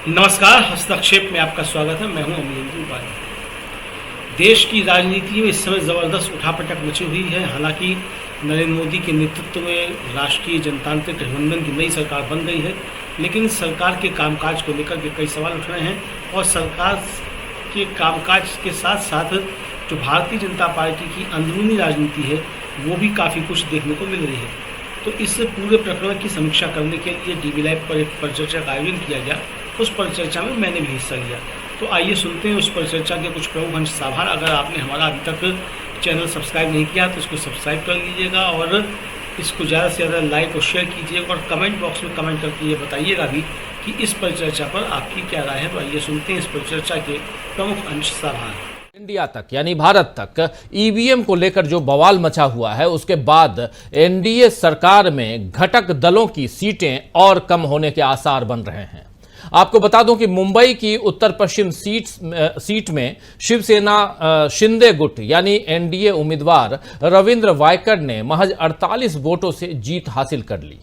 नमस्कार, हस्तक्षेप में आपका स्वागत है। मैं हूं अमरेंद्र उपाध्याय। देश की राजनीति में इस समय ज़बरदस्त उठापटक मची हुई है। हालांकि नरेंद्र मोदी के नेतृत्व में राष्ट्रीय जनतांत्रिक गठबंधन की नई सरकार बन गई है, लेकिन सरकार के कामकाज को लेकर के कई सवाल उठ रहे हैं और सरकार के कामकाज के साथ साथ जो भारतीय जनता पार्टी की अंदरूनी राजनीति है वो भी काफ़ी कुछ देखने को मिल रही है। तो इस पूरे प्रकरण की समीक्षा करने के लिए डीवी लाइव पर एक परिचर्चा का आयोजन किया गया। उस परिचर्चा में मैंने भी हिस्सा लिया। तो आइए सुनते हैं उस परिचर्चा के कुछ प्रमुख अंश साभार। अगर आपने हमारा अभी तक चैनल सब्सक्राइब नहीं किया तो इसको सब्सक्राइब कर लीजिएगा और इसको ज़्यादा से ज़्यादा लाइक और शेयर कीजिएगा और कमेंट बॉक्स में कमेंट करके ये बताइएगा भी कि इस परिचर्चा पर आपकी क्या राय है। तो आइए सुनते हैं इस परिचर्चा के प्रमुख अंश साभार। इंडिया तक यानी भारत तक ईवीएम को लेकर जो बवाल मचा हुआ है, उसके बाद एनडीए सरकार में घटक दलों की सीटें और कम होने के आसार बन रहे हैं। आपको बता दूं कि मुंबई की उत्तर पश्चिम सीट में शिवसेना शिंदे गुट यानी एनडीए उम्मीदवार रविंद्र वायकर ने महज 48 वोटों से जीत हासिल कर ली,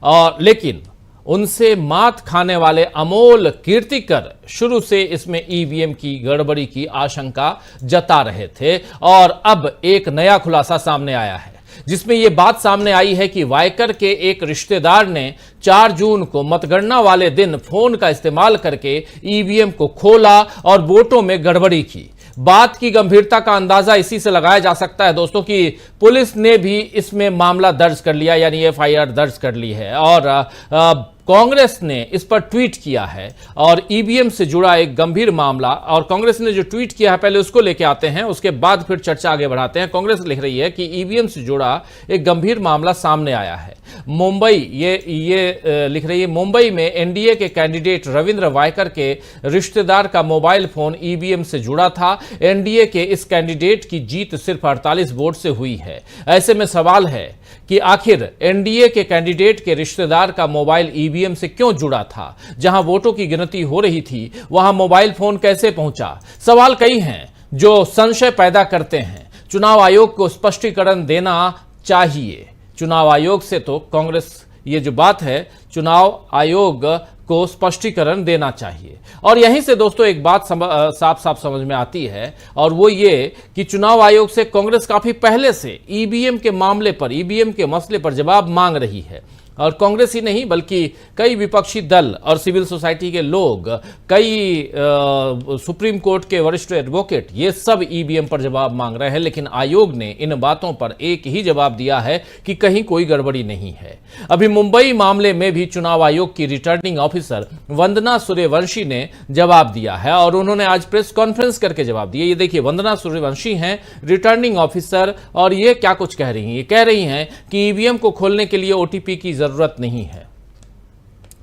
और लेकिन उनसे मात खाने वाले अमोल कीर्तिकर शुरू से इसमें ईवीएम की गड़बड़ी की आशंका जता रहे थे। और अब एक नया खुलासा सामने आया है, जिसमें यह बात सामने आई है कि वायकर के एक रिश्तेदार ने 4 जून को मतगणना वाले दिन फोन का इस्तेमाल करके ईवीएम को खोला और वोटों में गड़बड़ी की। बात की गंभीरता का अंदाजा इसी से लगाया जा सकता है दोस्तों कि पुलिस ने भी इसमें मामला दर्ज कर लिया, यानी एफआईआर दर्ज कर ली है। और कांग्रेस ने इस पर ट्वीट किया है और ईवीएम से जुड़ा एक गंभीर मामला, और कांग्रेस ने जो ट्वीट किया है पहले उसको लेके आते हैं, उसके बाद फिर चर्चा आगे बढ़ाते हैं। कांग्रेस लिख रही है कि ईवीएम से जुड़ा एक गंभीर मामला सामने आया है। मुंबई ये लिख रही है, मुंबई में एनडीए के कैंडिडेट रविंद्र वायकर के रिश्तेदार का मोबाइल फोन ईवीएम से जुड़ा था। एनडीए के इस कैंडिडेट की जीत सिर्फ 48 वोट से हुई है। ऐसे में सवाल है कि आखिर एनडीए के कैंडिडेट के रिश्तेदार का मोबाइल ईवीएम से क्यों जुड़ा था? जहां वोटों की गिनती हो रही थी वहां मोबाइल फोन कैसे पहुंचा? सवाल कई हैं जो संशय पैदा करते हैं। चुनाव आयोग को स्पष्टीकरण देना चाहिए। चुनाव आयोग से तो कांग्रेस, ये जो बात है, चुनाव आयोग को स्पष्टीकरण देना चाहिए। और यहीं से दोस्तों एक बात साफ साफ समझ में आती है, और वो ये कि चुनाव आयोग से कांग्रेस काफी पहले से ईवीएम के मामले पर, ईवीएम के मसले पर जवाब मांग रही है। और कांग्रेस ही नहीं बल्कि कई विपक्षी दल और सिविल सोसाइटी के लोग, कई सुप्रीम कोर्ट के वरिष्ठ एडवोकेट, ये सब ईवीएम पर जवाब मांग रहे हैं। लेकिन आयोग ने इन बातों पर एक ही जवाब दिया है कि कहीं कोई गड़बड़ी नहीं है। अभी मुंबई मामले में भी चुनाव आयोग की रिटर्निंग ऑफिसर वंदना सूर्यवंशी ने जवाब दिया है, और उन्होंने आज प्रेस कॉन्फ्रेंस करके जवाब दिया। ये देखिए, वंदना सूर्यवंशी हैं रिटर्निंग ऑफिसर, और ये क्या कुछ कह रही हैं। ये कह रही हैं कि ईवीएम को खोलने के लिए ओटीपी की जरूरत नहीं है।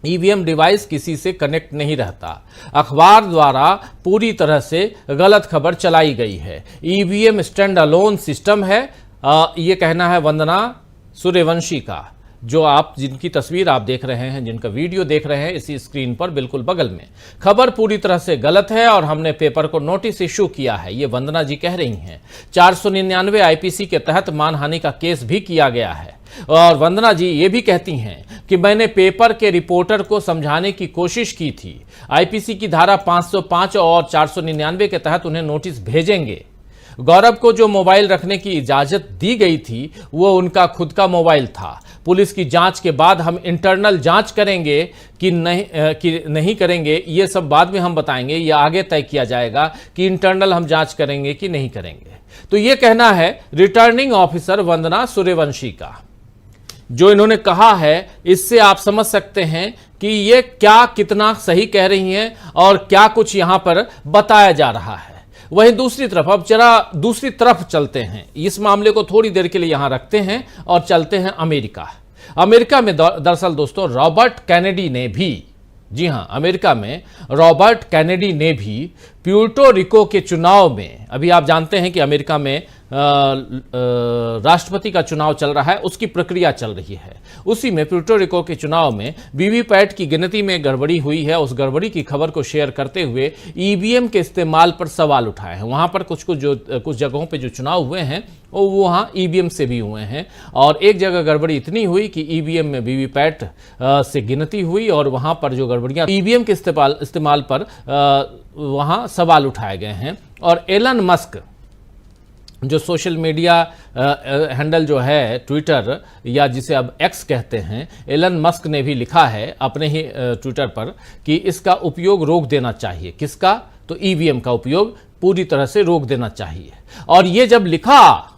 ईवीएम डिवाइस किसी से कनेक्ट नहीं रहता। अखबार द्वारा पूरी तरह से गलत खबर चलाई गई है। ईवीएम स्टैंड अलोन सिस्टम है, यह कहना है वंदना सूर्यवंशी का, जो आप जिनकी तस्वीर आप देख रहे हैं, जिनका वीडियो देख रहे हैं इसी स्क्रीन पर बिल्कुल बगल में। खबर पूरी तरह से गलत है और हमने पेपर को नोटिस इशू किया है, ये वंदना जी कह रही हैं। 499 आईपीसी के तहत मानहानि का केस भी किया गया है। और वंदना जी ये भी कहती हैं कि मैंने पेपर के रिपोर्टर को समझाने की कोशिश की थी। आईपीसी की धारा 505 और 499 के तहत उन्हें नोटिस भेजेंगे। गौरव को जो मोबाइल रखने की इजाजत दी गई थी वो उनका खुद का मोबाइल था। पुलिस की जांच के बाद हम इंटरनल जांच करेंगे कि नहीं करेंगे, ये सब बाद में हम बताएंगे। ये आगे तय किया जाएगा कि इंटरनल हम जांच करेंगे कि नहीं करेंगे। तो ये कहना है रिटर्निंग ऑफिसर वंदना सूर्यवंशी का। जो इन्होंने कहा है इससे आप समझ सकते हैं कि ये क्या कितना सही कह रही हैं और क्या कुछ यहां पर बताया जा रहा है। वहीं दूसरी तरफ, अब जरा दूसरी तरफ चलते हैं। इस मामले को थोड़ी देर के लिए यहां रखते हैं और चलते हैं अमेरिका। अमेरिका में दरअसल दोस्तों रॉबर्ट कैनेडी ने भी, जी हां, अमेरिका में रॉबर्ट कैनेडी ने भी प्यूर्टो रिको के चुनाव में, अभी आप जानते हैं कि अमेरिका में राष्ट्रपति का चुनाव चल रहा है, उसकी प्रक्रिया चल रही है। उसी में प्यूर्टो रिको के चुनाव में वीवीपैट की गिनती में गड़बड़ी हुई है। उस गड़बड़ी की खबर को शेयर करते हुए ईवीएम के इस्तेमाल पर सवाल उठाए हैं। वहां पर कुछ जगहों पे जो चुनाव हुए हैं वो वहां ईवीएम से भी हुए हैं, और एक जगह गड़बड़ी इतनी हुई कि ईवीएम में वीवीपैट से गिनती हुई और वहां पर जो गड़बड़ियां ईवीएम के इस्तेमाल पर वहां सवाल उठाए गए हैं। और एलन मस्क जो सोशल मीडिया हैंडल जो है ट्विटर, या जिसे अब एक्स कहते हैं, एलन मस्क ने भी लिखा है अपने ही ट्विटर पर कि इसका उपयोग रोक देना चाहिए। किसका? तो ईवीएम का उपयोग पूरी तरह से रोक देना चाहिए। और ये जब लिखा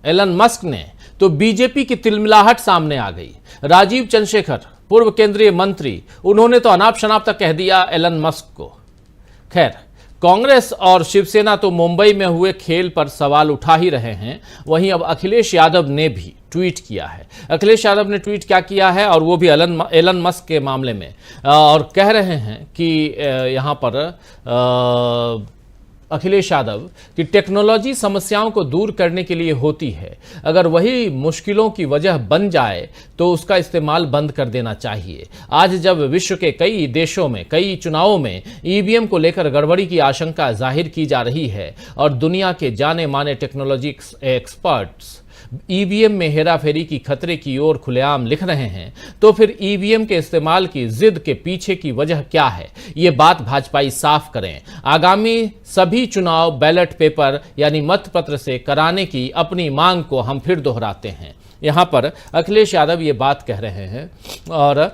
एलन मस्क ने तो बीजेपी की तिलमिलाहट सामने आ गई। राजीव चंद्रशेखर, पूर्व केंद्रीय मंत्री, उन्होंने तो अनाप शनाप तक कह दिया एलन मस्क को। खैर, कांग्रेस और शिवसेना तो मुंबई में हुए खेल पर सवाल उठा ही रहे हैं। वहीं अब अखिलेश यादव ने भी ट्वीट किया है। अखिलेश यादव ने ट्वीट क्या किया है, और वो भी एलन मस्क के मामले में, और कह रहे हैं कि यहाँ पर अखिलेश यादव कि टेक्नोलॉजी समस्याओं को दूर करने के लिए होती है, अगर वही मुश्किलों की वजह बन जाए तो उसका इस्तेमाल बंद कर देना चाहिए। आज जब विश्व के कई देशों में कई चुनावों में ईवीएम को लेकर गड़बड़ी की आशंका जाहिर की जा रही है और दुनिया के जाने माने टेक्नोलॉजी एक्सपर्ट्स ईवीएम में हेराफेरी की खतरे की ओर खुलेआम लिख रहे हैं, तो फिर ईवीएम के इस्तेमाल की जिद के पीछे की वजह क्या है, ये बात भाजपाई साफ करें। आगामी सभी चुनाव बैलेट पेपर यानी मतपत्र से कराने की अपनी मांग को हम फिर दोहराते हैं। यहां पर अखिलेश यादव ये बात कह रहे हैं और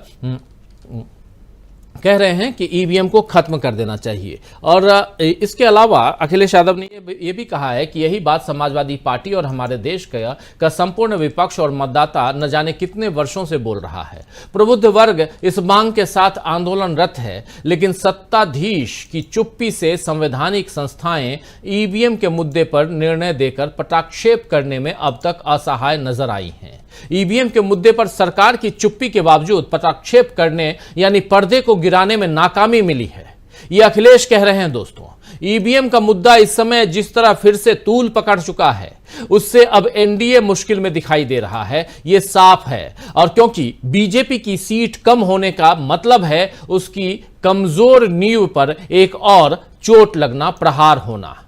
कह रहे हैं कि ईवीएम को खत्म कर देना चाहिए। और इसके अलावा अखिलेश यादव ने ये भी कहा है कि यही बात समाजवादी पार्टी और हमारे देश का संपूर्ण विपक्ष और मतदाता न जाने कितने वर्षों से बोल रहा है। प्रबुद्ध वर्ग इस मांग के साथ आंदोलनरत है, लेकिन सत्ताधीश की चुप्पी से संवैधानिक संस्थाएं ईवीएम के मुद्दे पर निर्णय देकर पटाक्षेप करने में अब तक असहाय नजर आई हैं। ईवीएम के मुद्दे पर सरकार की चुप्पी के बावजूद पटाक्षेप करने यानी पर्दे को गिराने में नाकामी मिली है, ये अखिलेश कह रहे हैं। दोस्तों, ईवीएम का मुद्दा इस समय जिस तरह फिर से तूल पकड़ चुका है, उससे अब एनडीए मुश्किल में दिखाई दे रहा है, ये साफ है। और क्योंकि बीजेपी की सीट कम होने का मतलब है उसकी कमजोर नींव पर एक और चोट लगना, प्रहार होना।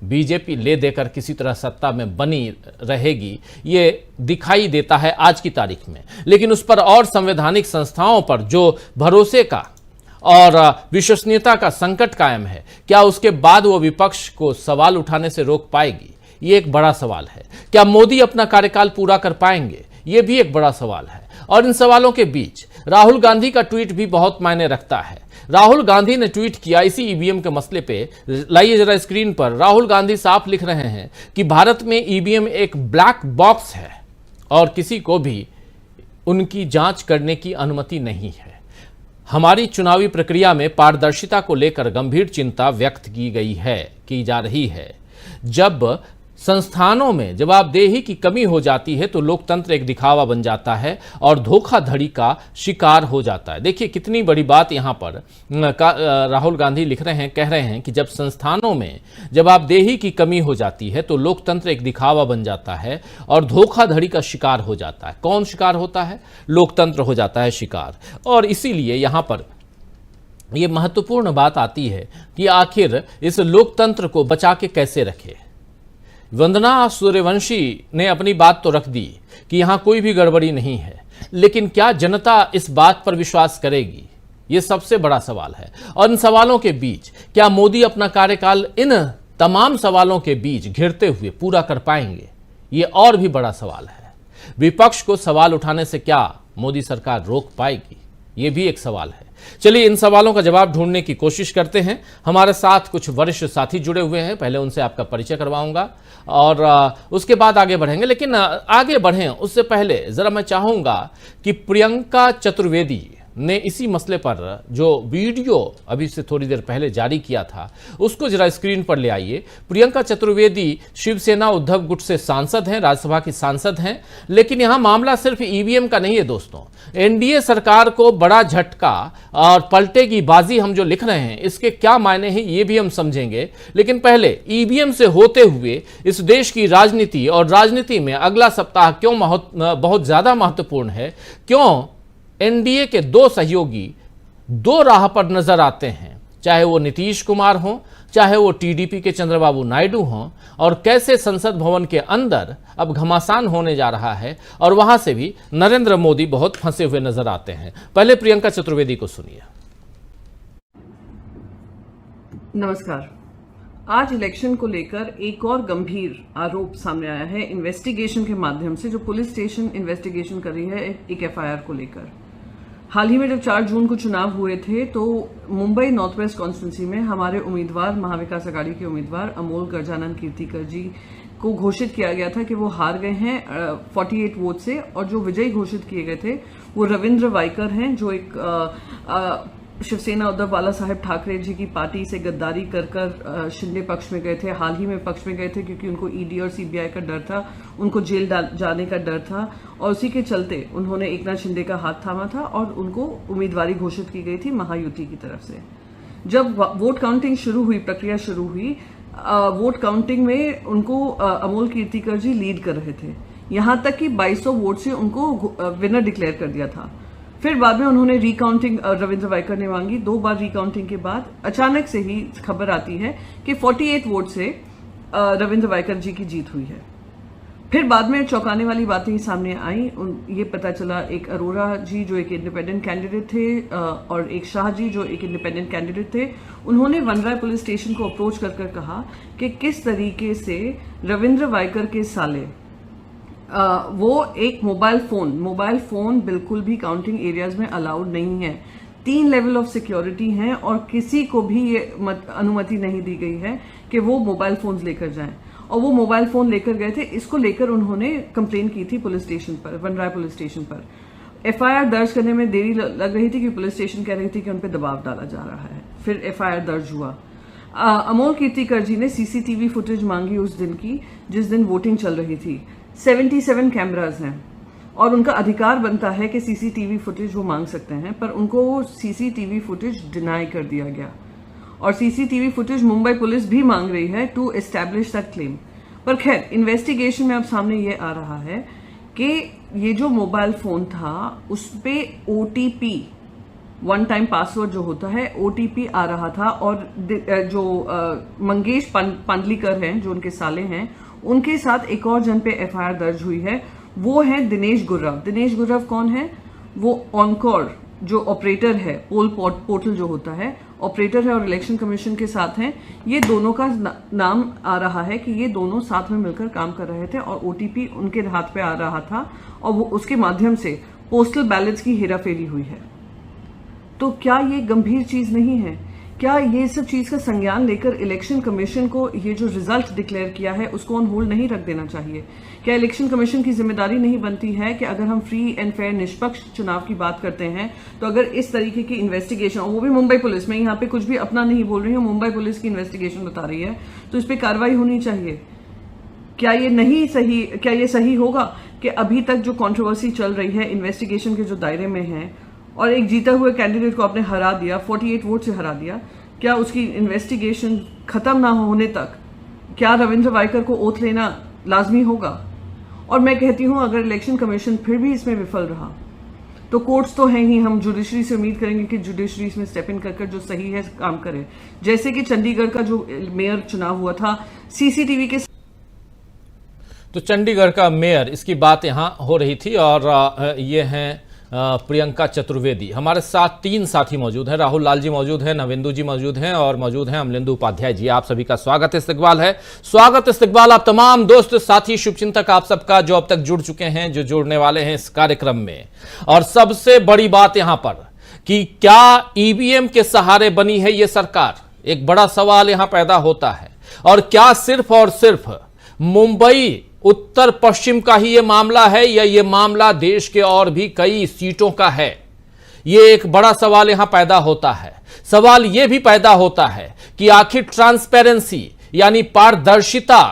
बीजेपी ले देकर किसी तरह सत्ता में बनी रहेगी, ये दिखाई देता है आज की तारीख में। लेकिन उस पर और संवैधानिक संस्थाओं पर जो भरोसे का और विश्वसनीयता का संकट कायम है, क्या उसके बाद वो विपक्ष को सवाल उठाने से रोक पाएगी? ये एक बड़ा सवाल है। क्या मोदी अपना कार्यकाल पूरा कर पाएंगे? ये भी एक बड़ा सवाल है। और इन सवालों के बीच राहुल गांधी का ट्वीट भी बहुत मायने रखता है। राहुल गांधी ने ट्वीट किया इसी ईवीएम के मसले पे, लाइए जरा स्क्रीन पर। राहुल गांधी साफ लिख रहे हैं कि भारत में ईवीएम एक ब्लैक बॉक्स है और किसी को भी उनकी जांच करने की अनुमति नहीं है। हमारी चुनावी प्रक्रिया में पारदर्शिता को लेकर गंभीर चिंता व्यक्त की जा रही है। जब संस्थानों में जवाबदेही की कमी हो जाती है तो लोकतंत्र एक दिखावा बन जाता है और धोखाधड़ी का शिकार हो जाता है। देखिए कितनी बड़ी बात यहाँ पर राहुल गांधी लिख रहे हैं, कह रहे हैं कि जब संस्थानों में जवाबदेही की कमी हो जाती है तो लोकतंत्र एक दिखावा बन जाता है और धोखाधड़ी का शिकार हो जाता है। कौन शिकार होता है? लोकतंत्र हो जाता है शिकार। और इसीलिए यहाँ पर यह महत्वपूर्ण बात आती है कि आखिर इस लोकतंत्र को बचा के कैसे रखे। वंदना सूर्यवंशी ने अपनी बात तो रख दी कि यहां कोई भी गड़बड़ी नहीं है, लेकिन क्या जनता इस बात पर विश्वास करेगी? यह सबसे बड़ा सवाल है। और इन सवालों के बीच क्या मोदी अपना कार्यकाल इन तमाम सवालों के बीच घिरते हुए पूरा कर पाएंगे? यह और भी बड़ा सवाल है। विपक्ष को सवाल उठाने से क्या मोदी सरकार रोक पाएगी? यह भी एक सवाल है। चलिए इन सवालों का जवाब ढूंढने की कोशिश करते हैं। हमारे साथ कुछ वरिष्ठ साथी जुड़े हुए हैं, पहले उनसे आपका परिचय करवाऊंगा और उसके बाद आगे बढ़ेंगे। लेकिन आगे बढ़ें उससे पहले जरा मैं चाहूंगा कि प्रियंका चतुर्वेदी ने इसी मसले पर जो वीडियो अभी से थोड़ी देर पहले जारी किया था उसको जरा स्क्रीन पर ले आइए। प्रियंका चतुर्वेदी शिवसेना उद्धव गुट से सांसद हैं, राज्यसभा की सांसद हैं, लेकिन यहां मामला सिर्फ ईवीएम का नहीं है दोस्तों। एनडीए सरकार को बड़ा झटका और पलटे की बाजी हम जो लिख रहे हैं इसके क्या मायने हैं ये भी हम समझेंगे, लेकिन पहले ईवीएम से होते हुए इस देश की राजनीति और राजनीति में अगला सप्ताह क्यों बहुत ज्यादा महत्वपूर्ण है, क्यों एनडीए के दो सहयोगी दो राह पर नजर आते हैं, चाहे वो नीतीश कुमार हों, चाहे वो टीडीपी के चंद्रबाबू नायडू हों, और कैसे संसद भवन के अंदर अब घमासान होने जा रहा है और वहां से भी नरेंद्र मोदी बहुत फंसे हुए नजर आते हैं। पहले प्रियंका चतुर्वेदी को सुनिए। नमस्कार। आज इलेक्शन को लेकर एक और गंभीर आरोप सामने आया है इन्वेस्टिगेशन के माध्यम से, जो पुलिस स्टेशन इन्वेस्टिगेशन कर रही है एक एफआईआर को लेकर। हाल ही में जब 4 जून को चुनाव हुए थे तो मुंबई नॉर्थ वेस्ट कॉन्स्टिट्यूंसी में हमारे उम्मीदवार, महाविकास अघाड़ी के उम्मीदवार अमोल गजानन कीर्तिकर जी को घोषित किया गया था कि वो हार गए हैं 48 वोट से, और जो विजयी घोषित किए गए थे वो रविंद्र वाइकर हैं, जो एक शिवसेना उद्धव बाला साहेब ठाकरे जी की पार्टी से गद्दारी कर शिंदे पक्ष में गए थे। हाल ही में पक्ष में गए थे क्योंकि उनको ईडी और सीबीआई का डर था, उनको जेल जाने का डर था, और उसी के चलते उन्होंने एकनाथ शिंदे का हाथ थामा था और उनको उम्मीदवारी घोषित की गई थी महायुति की तरफ से। जब वोट काउंटिंग शुरू हुई, प्रक्रिया शुरू हुई, वोट काउंटिंग में उनको अमोल कीर्तिकर जी लीड कर रहे थे, यहां तक कि 2200 वोट से उनको विनर डिक्लेयर कर दिया था। फिर बाद में उन्होंने रिकाउंटिंग रविंद्र वाइकर ने मांगी। 2 बार रिकाउंटिंग के बाद अचानक से ही खबर आती है कि 48 वोट से रविंद्र वाइकर जी की जीत हुई है। फिर बाद में चौंकाने वाली बातें सामने आई। ये पता चला एक अरोड़ा जी जो एक इंडिपेंडेंट कैंडिडेट थे और एक शाह जी जो एक इंडिपेंडेंट कैंडिडेट थे, उन्होंने वनराय पुलिस स्टेशन को अप्रोच कर कहा कि किस तरीके से रविंद्र वाइकर के साले वो एक मोबाइल फोन बिल्कुल भी काउंटिंग एरियाज में अलाउड नहीं है। 3 लेवल ऑफ सिक्योरिटी हैं और किसी को भी ये अनुमति नहीं दी गई है कि वो मोबाइल फोन्स लेकर जाएं, और वो मोबाइल फोन लेकर गए थे। इसको लेकर उन्होंने कंप्लेन की थी पुलिस स्टेशन पर, वनराय पुलिस स्टेशन पर। एफआईआर दर्ज करने में देरी लग रही थी कि पुलिस स्टेशन कह रही थी कि उन पर दबाव डाला जा रहा है। फिर एफआईआर दर्ज हुआ। अमोल कीर्तिकर जी ने सीसीटीवी फुटेज मांगी उस दिन की जिस दिन वोटिंग चल रही थी। 77 कैमराज हैं और उनका अधिकार बनता है कि सीसीटीवी फुटेज वो मांग सकते हैं, पर उनको वो सीसीटीवी फुटेज डिनाई कर दिया गया। और सीसीटीवी फुटेज मुंबई पुलिस भी मांग रही है टू एस्टैब्लिश दैट क्लेम। पर खैर, इन्वेस्टिगेशन में अब सामने ये आ रहा है कि ये जो मोबाइल फोन था उस पे ओटीपी, वन टाइम पासवर्ड जो होता है, ओटीपी आ रहा था। और जो मंगेश पांडलीकर हैं, जो उनके साले हैं, उनके साथ एक और जन पे एफआईआर दर्ज हुई है। वो है दिनेश गुर्रव। दिनेश गुर्रव कौन है? वो ऑनकोर जो ऑपरेटर है, पोल पोर्टल जो होता है, ऑपरेटर है और इलेक्शन कमीशन के साथ हैं। ये दोनों का नाम आ रहा है कि ये दोनों साथ में मिलकर काम कर रहे थे और ओटीपी उनके हाथ पे आ रहा था और वो उसके माध्यम से पोस्टल बैलेट्स की हेराफेरी हुई है। तो क्या ये गंभीर चीज नहीं है? क्या ये सब चीज का संज्ञान लेकर इलेक्शन कमीशन को ये जो रिजल्ट डिक्लेयर किया है उसको ऑन होल्ड नहीं रख देना चाहिए? क्या इलेक्शन कमीशन की जिम्मेदारी नहीं बनती है कि अगर हम फ्री एंड फेयर निष्पक्ष चुनाव की बात करते हैं तो अगर इस तरीके की इन्वेस्टिगेशन, और वो भी मुंबई पुलिस में, यहाँ पे कुछ भी अपना नहीं बोल रही हूँ, मुंबई पुलिस की इन्वेस्टिगेशन बता रही है, तो इस पर कार्रवाई होनी चाहिए। क्या ये सही होगा कि अभी तक जो कंट्रोवर्सी चल रही है इन्वेस्टिगेशन के जो दायरे में है और एक जीता हुए कैंडिडेट को आपने हरा दिया, 48 वोट से हरा दिया, क्या उसकी इन्वेस्टिगेशन खत्म ना होने तक क्या रविंद्र वाइकर को ओथ लेना लाजमी होगा? और मैं कहती हूं अगर इलेक्शन कमीशन फिर भी इसमें विफल रहा तो कोर्ट्स तो हैं ही, हम जुडिशरी से उम्मीद करेंगे कि जुडिशरी इसमें स्टेप इन कर जो सही है काम करे। जैसे कि चंडीगढ़ का जो मेयर चुनाव हुआ था सीसीटीवी के, तो चंडीगढ़ का मेयर, इसकी बात यहां हो रही थी। और ये हैं प्रियंका चतुर्वेदी। हमारे साथ 3 साथी मौजूद हैं। राहुल लाल जी मौजूद हैं, नवेंदु जी मौजूद हैं और मौजूद हैं अमलेंदु उपाध्याय जी। आप सभी का स्वागत इस्तकबाल है। स्वागत इस्तकबाल आप तमाम दोस्त, साथी, शुभचिंतक आप सबका जो अब तक जुड़ चुके हैं, जो जुड़ने वाले हैं इस कार्यक्रम में। और सबसे बड़ी बात यहां पर कि क्या ईवीएम के सहारे बनी है ये सरकार, एक बड़ा सवाल यहां पैदा होता है। और क्या सिर्फ और सिर्फ मुंबई उत्तर पश्चिम का ही ये मामला है या ये मामला देश के और भी कई सीटों का है? ये एक बड़ा सवाल यहां पैदा होता है। सवाल यह भी पैदा होता है कि आखिर ट्रांसपेरेंसी यानी पारदर्शिता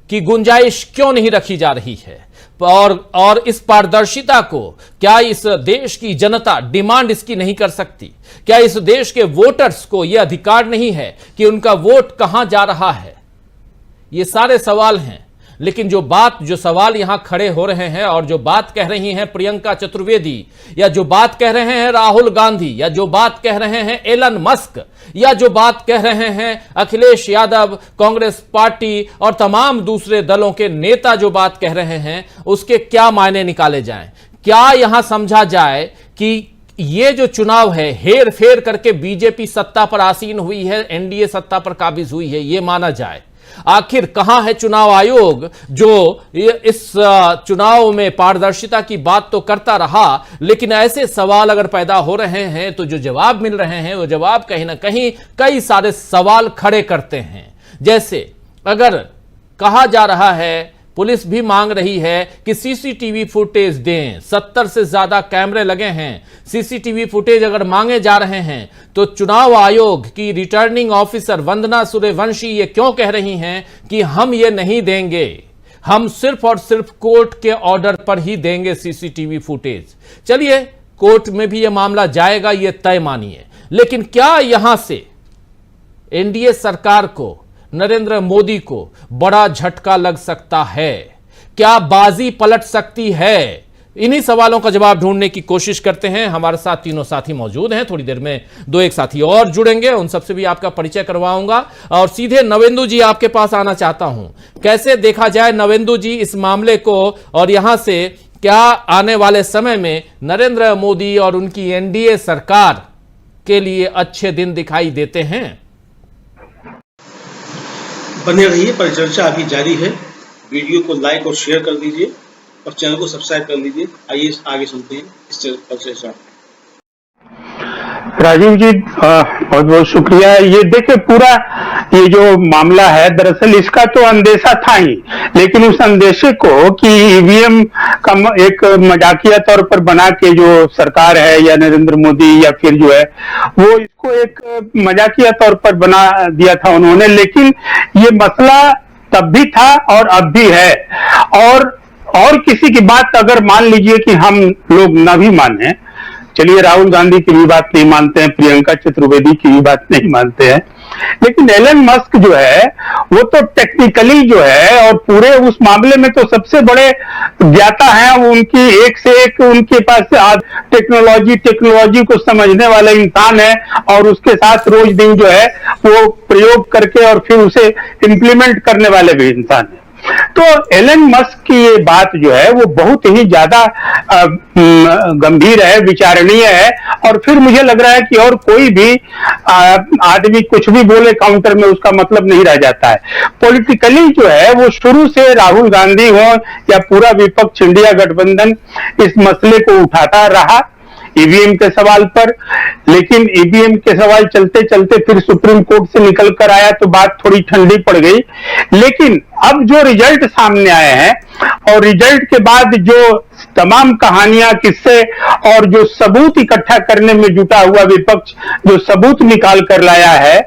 की गुंजाइश क्यों नहीं रखी जा रही है, और इस पारदर्शिता को क्या इस देश की जनता डिमांड इसकी नहीं कर सकती? क्या इस देश के वोटर्स को यह अधिकार नहीं है कि उनका वोट कहां जा रहा है? ये सारे सवाल हैं, लेकिन जो सवाल यहां खड़े हो रहे हैं और जो बात कह रही हैं प्रियंका चतुर्वेदी, या जो बात कह रहे हैं राहुल गांधी, या जो बात कह रहे हैं एलन मस्क, या जो बात कह रहे हैं अखिलेश यादव, कांग्रेस पार्टी और तमाम दूसरे दलों के नेता जो बात कह रहे हैं, उसके क्या मायने निकाले जाएं? क्या यहां समझा जाए कि ये जो चुनाव है हेर फेर करके बीजेपी सत्ता पर आसीन हुई है, एनडीए सत्ता पर काबिज हुई है, ये माना जाए? आखिर कहां है चुनाव आयोग जो इस चुनाव में पारदर्शिता की बात तो करता रहा, लेकिन ऐसे सवाल अगर पैदा हो रहे हैं तो जो जवाब मिल रहे हैं वो जवाब कहीं ना कहीं कई सारे सवाल खड़े करते हैं। जैसे अगर कहा जा रहा है, पुलिस भी मांग रही है कि सीसीटीवी फुटेज दें, 70 से ज्यादा कैमरे लगे हैं, सीसीटीवी फुटेज अगर मांगे जा रहे हैं तो चुनाव आयोग की रिटर्निंग ऑफिसर वंदना सूर्यवंशी ये क्यों कह रही हैं कि हम ये नहीं देंगे, हम सिर्फ और सिर्फ कोर्ट के ऑर्डर पर ही देंगे सीसीटीवी फुटेज? चलिए, कोर्ट में भी यह मामला जाएगा, यह तय मानिए, लेकिन क्या यहां से एनडीए सरकार को, नरेंद्र मोदी को बड़ा झटका लग सकता है? क्या बाजी पलट सकती है? इन्हीं सवालों का जवाब ढूंढने की कोशिश करते हैं। हमारे साथ तीनों साथी मौजूद हैं, थोड़ी देर में दो एक साथी और जुड़ेंगे, उन सबसे भी आपका परिचय करवाऊंगा। और सीधे नवेंदु जी आपके पास आना चाहता हूं, कैसे देखा जाए नवेंदु जी इस मामले को, और यहां से क्या आने वाले समय में नरेंद्र मोदी और उनकी एनडीए सरकार के लिए अच्छे दिन दिखाई देते हैं? बने रहिए, परिचर्चा अभी जारी है। वीडियो को लाइक और शेयर कर दीजिए और चैनल को सब्सक्राइब कर लीजिए। आइए आगे सुनते हैं इस परिचर्चा। राजीव जी बहुत बहुत शुक्रिया। ये देखिए, पूरा ये जो मामला है दरअसल इसका तो अंदेशा था ही, लेकिन उस अंदेशे को कि ईवीएम का एक मजाकिया तौर पर बना के जो सरकार है या नरेंद्र मोदी या फिर जो है वो इसको एक मजाकिया तौर पर बना दिया था उन्होंने, लेकिन ये मसला तब भी था और अब भी है। और किसी की बात अगर मान लीजिए कि हम लोग न भी माने, चलिए राहुल गांधी की भी बात नहीं मानते हैं, प्रियंका चतुर्वेदी की भी बात नहीं मानते हैं, लेकिन एलन मस्क जो है वो तो टेक्निकली जो है और पूरे उस मामले में तो सबसे बड़े ज्ञाता हैं। वो उनकी एक से एक उनके पास टेक्नोलॉजी को समझने वाला इंसान है, और उसके साथ रोज दिन जो है वो प्रयोग करके और फिर उसे इंप्लीमेंट करने वाले भी इंसान है। तो एलन मस्क की ये बात जो है वो बहुत ही ज्यादा गंभीर है, विचारणीय है, और फिर मुझे लग रहा है कि और कोई भी आदमी कुछ भी बोले काउंटर में उसका मतलब नहीं रह जाता है। पॉलिटिकली जो है वो शुरू से राहुल गांधी हो या पूरा विपक्ष इंडिया गठबंधन इस मसले को उठाता रहा ईवीएम के सवाल पर, लेकिन ईवीएम के सवाल चलते चलते फिर सुप्रीम कोर्ट से निकल कर आया तो बात थोड़ी ठंडी पड़ गई। लेकिन अब जो रिजल्ट सामने आए हैं और रिजल्ट के बाद जो तमाम कहानियां, किस्से और जो सबूत इकट्ठा करने में जुटा हुआ विपक्ष जो सबूत निकाल कर लाया है,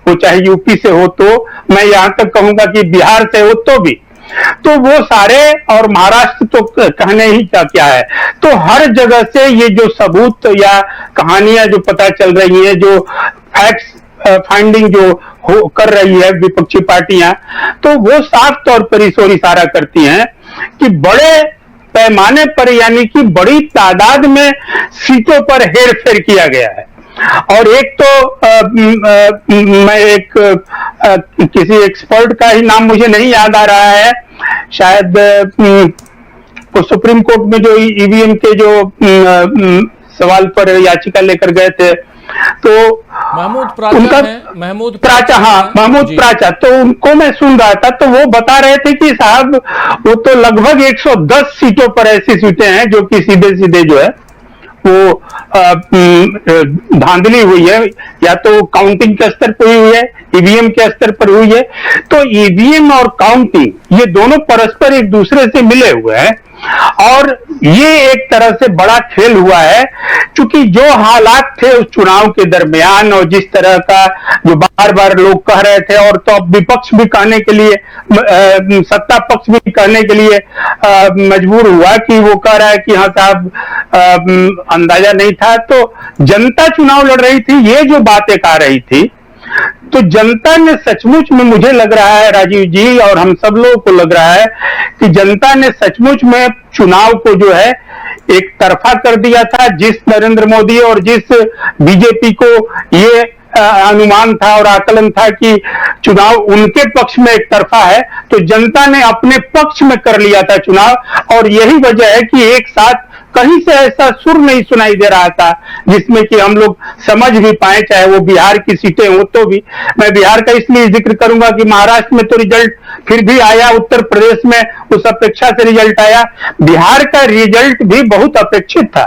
वो चाहे यूपी से हो तो मैं यहां तक कहूंगा कि बिहार से हो तो भी, तो वो सारे, और महाराष्ट्र तो कहने ही क्या है, तो हर जगह से ये जो सबूत या कहानियां जो पता चल रही है, जो फैक्ट्स फाइंडिंग जो कर रही है विपक्षी पार्टियां, तो वो साफ तौर पर इस ओर इशारा करती हैं कि बड़े पैमाने पर यानी कि बड़ी तादाद में सीटों पर हेरफेर किया गया है। और एक तो मैं एक किसी एक्सपर्ट का ही नाम मुझे नहीं याद आ रहा है, शायद वो सुप्रीम कोर्ट में जो ईवीएम के जो सवाल पर याचिका लेकर गए थे, तो महमूद प्राचा, तो उनको मैं सुन रहा था तो वो बता रहे थे कि साहब वो तो लगभग 110 सीटों पर ऐसी सीटें हैं जो कि सीधे सीधे जो है वो धांधली हुई है, या तो काउंटिंग के स्तर पर हुई है ईवीएम के स्तर पर हुई है। तो ईवीएम और काउंटिंग ये दोनों परस्पर एक दूसरे से मिले हुए हैं और ये एक तरह से बड़ा खेल हुआ है, क्योंकि जो हालात थे उस चुनाव के दरमियान और जिस तरह का जो बार बार लोग कह रहे थे, और तो अब विपक्ष भी कहने के लिए, सत्ता पक्ष भी कहने के लिए मजबूर हुआ कि वो कह रहा है कि हाँ साहब अंदाजा नहीं था। तो जनता चुनाव लड़ रही थी, ये जो बातें कह रही थी, तो जनता ने सचमुच में, मुझे लग रहा है राजीव जी और हम सब लोगों को लग रहा है कि जनता ने सचमुच में चुनाव को जो है एक तरफा कर दिया था। जिस नरेंद्र मोदी और जिस बीजेपी को ये अनुमान था और आकलन था कि चुनाव उनके पक्ष में एक तरफा है, तो जनता ने अपने पक्ष में कर लिया था चुनाव। और यही वजह है कि एक साथ कहीं से ऐसा सुर नहीं सुनाई दे रहा था जिसमें कि हम लोग समझ भी पाए, चाहे वो बिहार की सीटें हो तो भी। मैं बिहार का इसलिए जिक्र करूंगा कि महाराष्ट्र में तो रिजल्ट फिर भी आया, उत्तर प्रदेश में उस अपेक्षा से रिजल्ट आया। बिहार का रिजल्ट भी बहुत अपेक्षित था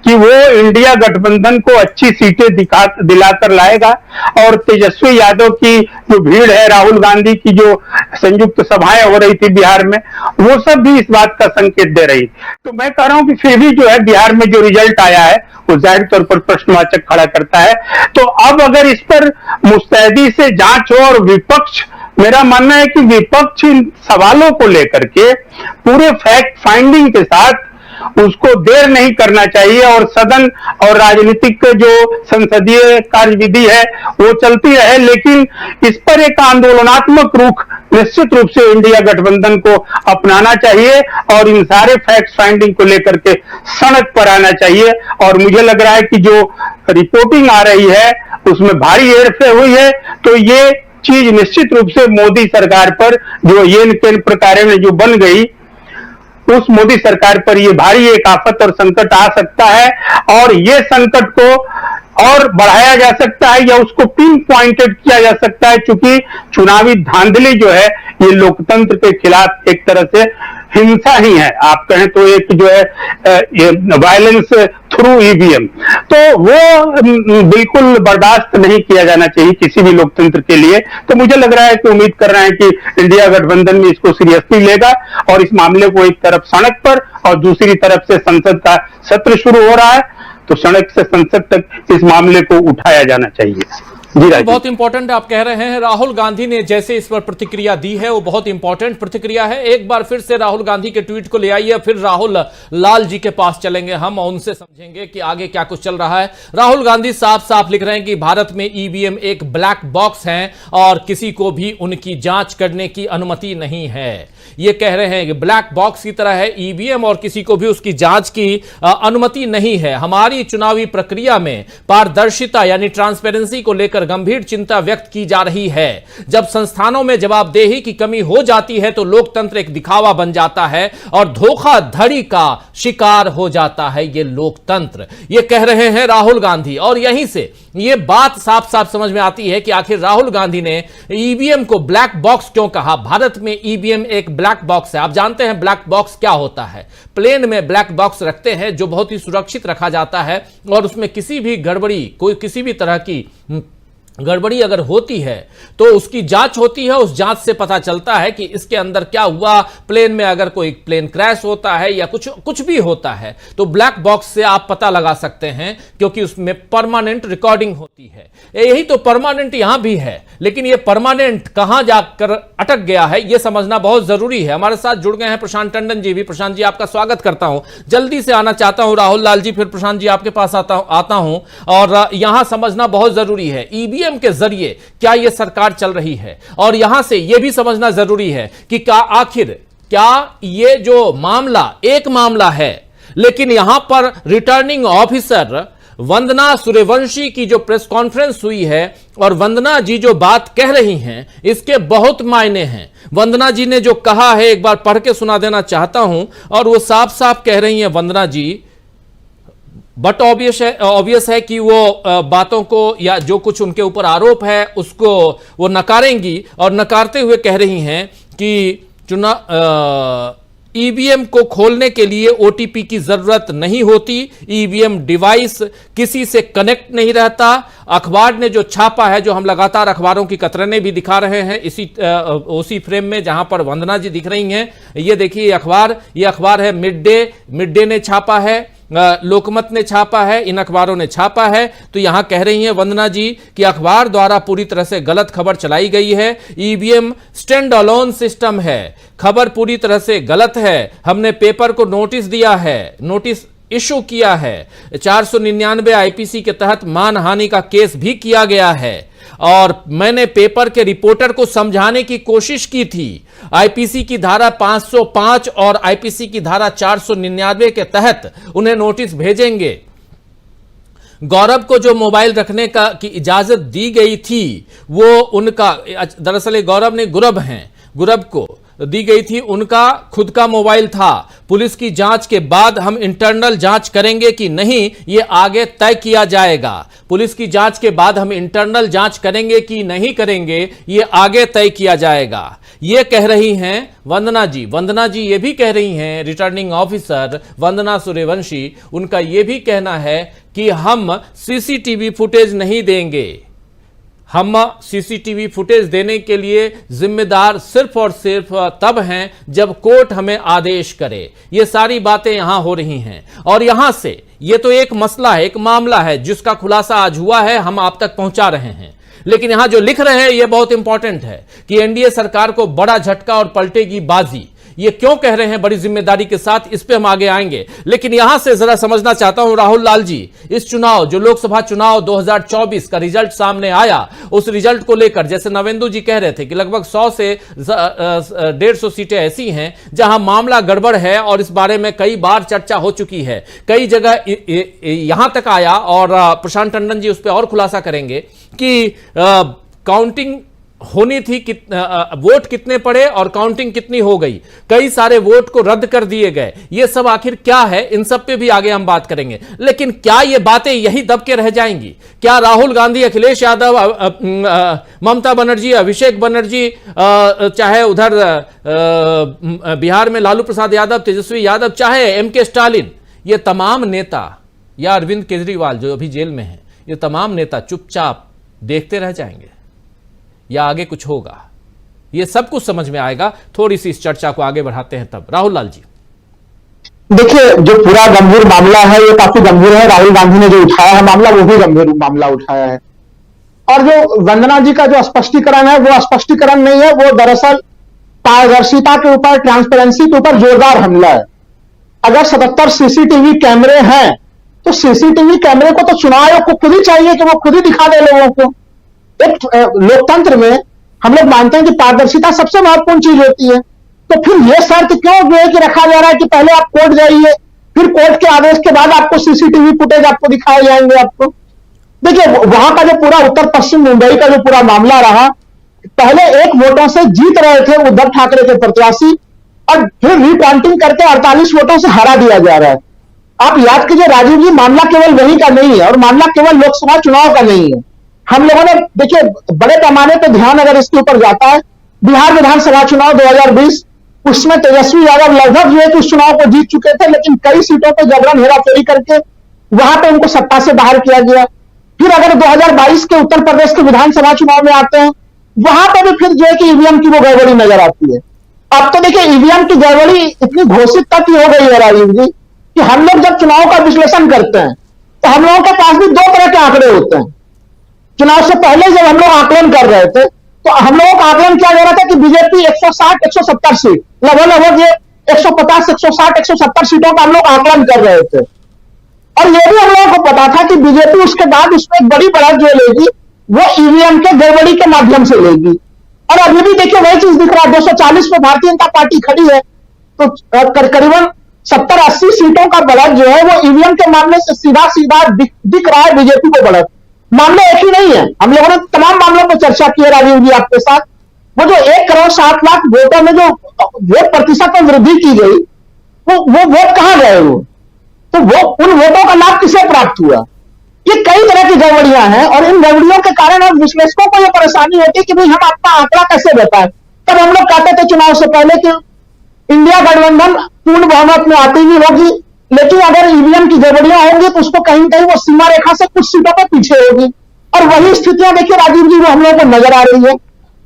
कि वो इंडिया गठबंधन को अच्छी सीटें दिलाकर लाएगा। और तेजस्वी यादव की जो भीड़ है, राहुल गांधी की जो संयुक्त सभाएं हो रही थी बिहार में, वो सब भी इस बात का संकेत दे रही। तो मैं कह रहा हूं कि फिर भी जो है बिहार में जो रिजल्ट आया है वो जाहिर तौर पर प्रश्नवाचक खड़ा करता है। तो अब अगर इस पर मुस्तैदी से जांच हो, और विपक्ष, मेरा मानना है कि विपक्ष इन सवालों को लेकर के पूरे फैक्ट फाइंडिंग के साथ उसको देर नहीं करना चाहिए, और सदन और राजनीतिक जो संसदीय कार्यविधि है वो चलती रहे, लेकिन इस पर एक आंदोलनात्मक रुख निश्चित रूप से इंडिया गठबंधन को अपनाना चाहिए और इन सारे फैक्ट फाइंडिंग को लेकर के सड़क पर आना चाहिए। और मुझे लग रहा है कि जो रिपोर्टिंग आ रही है उसमें भारी हेरफेर हुई है, तो ये चीज निश्चित रूप से मोदी सरकार पर, जो येन केन प्रकार में जो बन गई, उस मोदी सरकार पर ये भारी एक आफत और संकट आ सकता है। और ये संकट को और बढ़ाया जा सकता है या उसको पिन पॉइंटेड किया जा सकता है, क्योंकि चुनावी धांधली जो है ये लोकतंत्र के खिलाफ एक तरह से हिंसा ही है, आप कहें तो एक जो है वायलेंस थ्रू ईवीएम, तो वो बिल्कुल बर्दाश्त नहीं किया जाना चाहिए किसी भी लोकतंत्र के लिए। तो मुझे लग रहा है कि, उम्मीद कर रहे हैं कि इंडिया गठबंधन में इसको सीरियसली लेगा और इस मामले को एक तरफ सड़क पर और दूसरी तरफ से संसद का सत्र शुरू हो रहा है, तो सड़क से संसद तक इस मामले को उठाया जाना चाहिए। तो बहुत इंपॉर्टेंट आप कह रहे हैं। राहुल गांधी ने जैसे इस पर प्रतिक्रिया दी है वो बहुत इंपॉर्टेंट प्रतिक्रिया है। एक बार फिर से राहुल गांधी के ट्वीट को ले आइए, फिर राहुल लाल जी के पास चलेंगे हम और उनसे समझेंगे कि आगे क्या कुछ चल रहा है। राहुल गांधी साफ साफ लिख रहे हैं कि भारत में ईवीएम एक ब्लैक बॉक्स है और किसी को भी उनकी जांच करने की अनुमति नहीं है। ये कह रहे हैं कि ब्लैक बॉक्स की तरह है ईवीएम और किसी को भी उसकी जांच की अनुमति नहीं है। हमारी चुनावी प्रक्रिया में पारदर्शिता यानी ट्रांसपेरेंसी को लेकर गंभीर चिंता व्यक्त की जा रही है। जब संस्थानों में जवाबदेही की कमी हो जाती है तो लोकतंत्र एक दिखावा बन जाता है और धोखाधड़ी का शिकार हो जाता है ये लोकतंत्र। ये कह रहे हैं राहुल गांधी और यहीं से ये बात साफ साफ समझ में आती है कि आखिर राहुल गांधी ने ईवीएम को ब्लैक बॉक्स क्यों कहा। भारत में ईवीएम एक ब्लैक बॉक्स है। आप जानते हैं ब्लैक बॉक्स क्या होता है। प्लेन में ब्लैक बॉक्स रखते हैं जो बहुत ही सुरक्षित रखा जाता है और उसमें किसी भी गड़बड़ी, कोई किसी भी तरह की गड़बड़ी अगर होती है तो उसकी जांच होती है। उस जांच से पता चलता है कि इसके अंदर क्या हुआ। प्लेन में अगर कोई प्लेन क्रैश होता है या कुछ भी होता है तो ब्लैक बॉक्स से आप पता लगा सकते हैं, क्योंकि उसमें परमानेंट रिकॉर्डिंग होती है। यही तो परमानेंट यहां भी है, लेकिन यह परमानेंट कहां जाकर अटक गया है यह समझना बहुत जरूरी है। हमारे साथ जुड़ गए हैं प्रशांत टंडन जी भी। प्रशांत जी, आपका स्वागत करता हूं। जल्दी से आना चाहता हूं राहुल लाल जी, फिर प्रशांत जी आपके पास आता हूं। और यहां समझना बहुत जरूरी है ईवीएम के जरिए क्या यह सरकार चल रही है, और यहां से यह भी समझना जरूरी है कि आखिर क्या यह जो मामला एक मामला है, लेकिन यहां पर रिटर्निंग ऑफिसर वंदना सूर्यवंशी की जो प्रेस कॉन्फ्रेंस हुई है और वंदना जी जो बात कह रही हैं इसके बहुत मायने हैं। वंदना जी ने जो कहा है एक बार पढ़ के सुना देना चाहता हूं, और वो साफ साफ कह रही हैं वंदना जी, बट ऑब्वियस है कि वो बातों को या जो कुछ उनके ऊपर आरोप है उसको वो नकारेंगी, और नकारते हुए कह रही हैं कि ईवीएम को खोलने के लिए ओटीपी की जरूरत नहीं होती, ईवीएम डिवाइस किसी से कनेक्ट नहीं रहता। अखबार ने जो छापा है, जो हम लगातार अखबारों की कतरने भी दिखा रहे हैं उसी फ्रेम में जहां पर वंदना जी दिख रही हैं, ये देखिए ये अखबार है मिड डे ने छापा है, लोकमत ने छापा है, इन अखबारों ने छापा है। तो यहां कह रही हैं वंदना जी कि अखबार द्वारा पूरी तरह से गलत खबर चलाई गई है, ईवीएम स्टैंड अलोन सिस्टम है, खबर पूरी तरह से गलत है। हमने पेपर को नोटिस दिया है, नोटिस इशू किया है, 499 आईपीसी के तहत मानहानि का केस भी किया गया है और मैंने पेपर के रिपोर्टर को समझाने की कोशिश की थी। आईपीसी की धारा 505 और आईपीसी की धारा 499 के तहत उन्हें नोटिस भेजेंगे। गौरव को जो मोबाइल रखने की इजाजत दी गई थी वो उनका, दरअसल गौरव ने गुरब को दी गई थी, उनका खुद का मोबाइल था। पुलिस की जांच के बाद हम इंटरनल जांच करेंगे कि नहीं, ये आगे तय किया जाएगा। पुलिस की जांच के बाद हम इंटरनल जांच करेंगे कि नहीं करेंगे, ये आगे तय किया जाएगा। ये कह रही हैं वंदना जी ये भी कह रही हैं, रिटर्निंग ऑफिसर वंदना सूर्यवंशी, उनका ये भी कहना है कि हम सीसीटीवी फुटेज नहीं देंगे। हम सीसीटीवी फुटेज देने के लिए जिम्मेदार सिर्फ और सिर्फ तब हैं जब कोर्ट हमें आदेश करे। ये सारी बातें यहां हो रही हैं और यहां से ये तो एक मसला है, एक मामला है जिसका खुलासा आज हुआ है, हम आप तक पहुंचा रहे हैं। लेकिन यहां जो लिख रहे हैं ये बहुत इंपॉर्टेंट है कि एनडीए सरकार को बड़ा झटका और पलटेगी बाजी। ये क्यों कह रहे हैं बड़ी जिम्मेदारी के साथ, इस पे हम आगे आएंगे। लेकिन यहां से जरा समझना चाहता हूं राहुल लाल जी, इस चुनाव जो लोकसभा चुनाव 2024 का रिजल्ट सामने आया, उस रिजल्ट को लेकर जैसे नवेंदु जी कह रहे थे कि लगभग 100 से 150 सीटें ऐसी हैं जहां मामला गड़बड़ है और इस बारे में कई बार चर्चा हो चुकी है, कई जगह यहां तक आया और प्रशांत टंडन जी उस पर और खुलासा करेंगे कि काउंटिंग होनी थी, वोट कितने पड़े और काउंटिंग कितनी हो गई, कई सारे वोट को रद्द कर दिए गए। ये सब आखिर क्या है, इन सब पे भी आगे हम बात करेंगे। लेकिन क्या ये बातें यही दब के रह जाएंगी? क्या राहुल गांधी, अखिलेश यादव, ममता बनर्जी, अभिषेक बनर्जी, चाहे उधर बिहार में लालू प्रसाद यादव, तेजस्वी यादव, चाहे एमके स्टालिन, ये तमाम नेता या अरविंद केजरीवाल जो अभी जेल में है, ये तमाम नेता चुपचाप देखते रह जाएंगे या आगे कुछ होगा? ये सब कुछ समझ में आएगा। थोड़ी सी इस चर्चा को आगे बढ़ाते हैं तब। राहुल लाल जी, देखिए, जो पूरा गंभीर मामला है ये काफी गंभीर है। राहुल गांधी ने जो उठाया है मामला, वो भी गंभीर मामला उठाया है। और जो वंदना जी का जो स्पष्टीकरण है, वो स्पष्टीकरण नहीं है, वो दरअसल पारदर्शिता के ऊपर, ट्रांसपेरेंसी के ऊपर जोरदार हमला है। अगर 77 सीसीटीवी कैमरे हैं तो सीसीटीवी कैमरे को तो चुनाव आयोग को खुद ही चाहिए कि वो खुद ही दिखा दे लोगों को। एक लोकतंत्र में हम लोग मानते हैं कि पारदर्शिता सबसे महत्वपूर्ण चीज होती है। तो फिर यह शर्त क्यों जो है कि रखा जा रहा है कि पहले आप कोर्ट जाइए, फिर कोर्ट के आदेश के बाद आपको सीसीटीवी फुटेज आपको दिखाए जाएंगे। आपको देखिए, वहां का जो पूरा उत्तर पश्चिम मुंबई का जो पूरा मामला रहा, पहले 1 वोटों से जीत रहे थे उद्धव ठाकरे के प्रत्याशी और फिर रिकाउंटिंग करके 48 वोटों से हरा दिया जा रहा है। आप याद कीजिए राजीव जी, मामला केवल वही का नहीं है और मामला केवल लोकसभा चुनाव का नहीं है। हम लोगों ने देखिए बड़े पैमाने पर ध्यान अगर इसके ऊपर जाता है, बिहार विधानसभा चुनाव 2020, उसमें तेजस्वी यादव लगभग जो है कि उस चुनाव को जीत चुके थे, लेकिन कई सीटों पर जबरन हेराफेरी करके वहां पे उनको सत्ता से बाहर किया गया। फिर अगर 2022 के उत्तर प्रदेश के विधानसभा चुनाव में आते हैं, वहां पर भी फिर जो है कि ईवीएम की वो गड़बड़ी नजर आती है। अब तो देखिए ईवीएम की गड़बड़ी इतनी घोषित तक हो गई है राजीव जी कि हम लोग जब चुनाव का विश्लेषण करते हैं तो हम लोगों के पास भी 2 तरह के आंकड़े होते हैं। चुनाव से पहले जब हम लोग आकलन कर रहे थे तो हम लोगों का आकलन किया जा रहा था कि बीजेपी 160-170 सीट, लगभग ये 150, 160, 170 सीटों का हम लोग आकलन कर रहे थे। और यह भी हम लोगों को पता था कि बीजेपी उसके बाद उसमें एक बड़ी बढ़त जो लेगी वो ईवीएम के गड़बड़ी के माध्यम से लेगी। और अभी भी देखिए वही चीज दिख रहा है, 240 में भारतीय जनता पार्टी खड़ी है तो करीबन 70-80 सीटों का बढ़त जो है वो ईवीएम के मामले से सीधा सीधा दिख रहा है बीजेपी को बढ़त। मामला एक ही नहीं है, हम लोगों ने तमाम मामलों पर चर्चा की है राजीव जी आपके साथ। वो जो 1,60,00,000 वोटों में जो वोट प्रतिशत में वृद्धि की गई, वो वोट कहां गए? वो तो वो उन वोटों का लाभ किसे प्राप्त हुआ? ये कई तरह की गड़बड़ियां हैं और इन गड़बड़ियों के कारण अब विश्लेषकों को यह परेशानी होती है कि भाई हम अपना आंकड़ा कैसे बताएं। तब हम लोग कहते थे चुनाव से पहले कि इंडिया गठबंधन पूर्ण बहुमत में आती ही होगी, लेकिन अगर ईवीएम की गड़बड़ियां होंगी तो उसको कहीं कहीं वो सीमा रेखा से कुछ सीटों पर पीछे होगी। और वही स्थितियां देखिए राजीव जी वो हम लोगों को नजर आ रही है।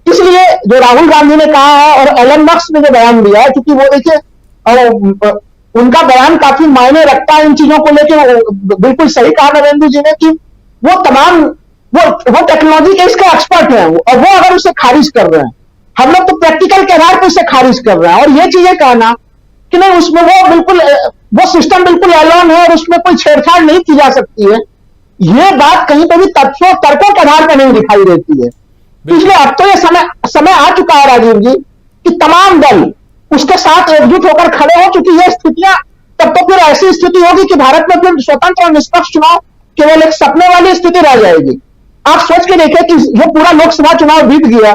इसलिए जो राहुल गांधी ने कहा है और एलन मस्क ने जो बयान दिया है, क्योंकि वो देखिए उनका बयान काफी मायने रखता है इन चीजों को लेकर। बिल्कुल सही कहा नरेंद्र जी ने कि वो तमाम वो टेक्नोलॉजी के इसके एक्सपर्ट हैं और वो अगर उसे खारिज कर रहे हैं, हम लोग तो प्रैक्टिकल के आधार पर उसे खारिज कर रहे हैं। और ये चीजें कहना कि नहीं उसमें वो बिल्कुल वो सिस्टम बिल्कुल एलान है और उसमें कोई छेड़छाड़ नहीं की जा सकती है, ये बात कहीं पर भी तथ्यों तर्कों के आधार पर नहीं दिखाई देती है। इसलिए अब तो ये समय आ चुका है राजीव जी कि तमाम दल उसके साथ एकजुट होकर खड़े हो, चूंकि ये स्थितियां तब तो फिर ऐसी स्थिति होगी कि भारत में फिर स्वतंत्र और निष्पक्ष चुनाव केवल एक सपने वाली स्थिति रह जाएगी। आप सोच के देखिए कि जो पूरा लोकसभा चुनाव बीत गया,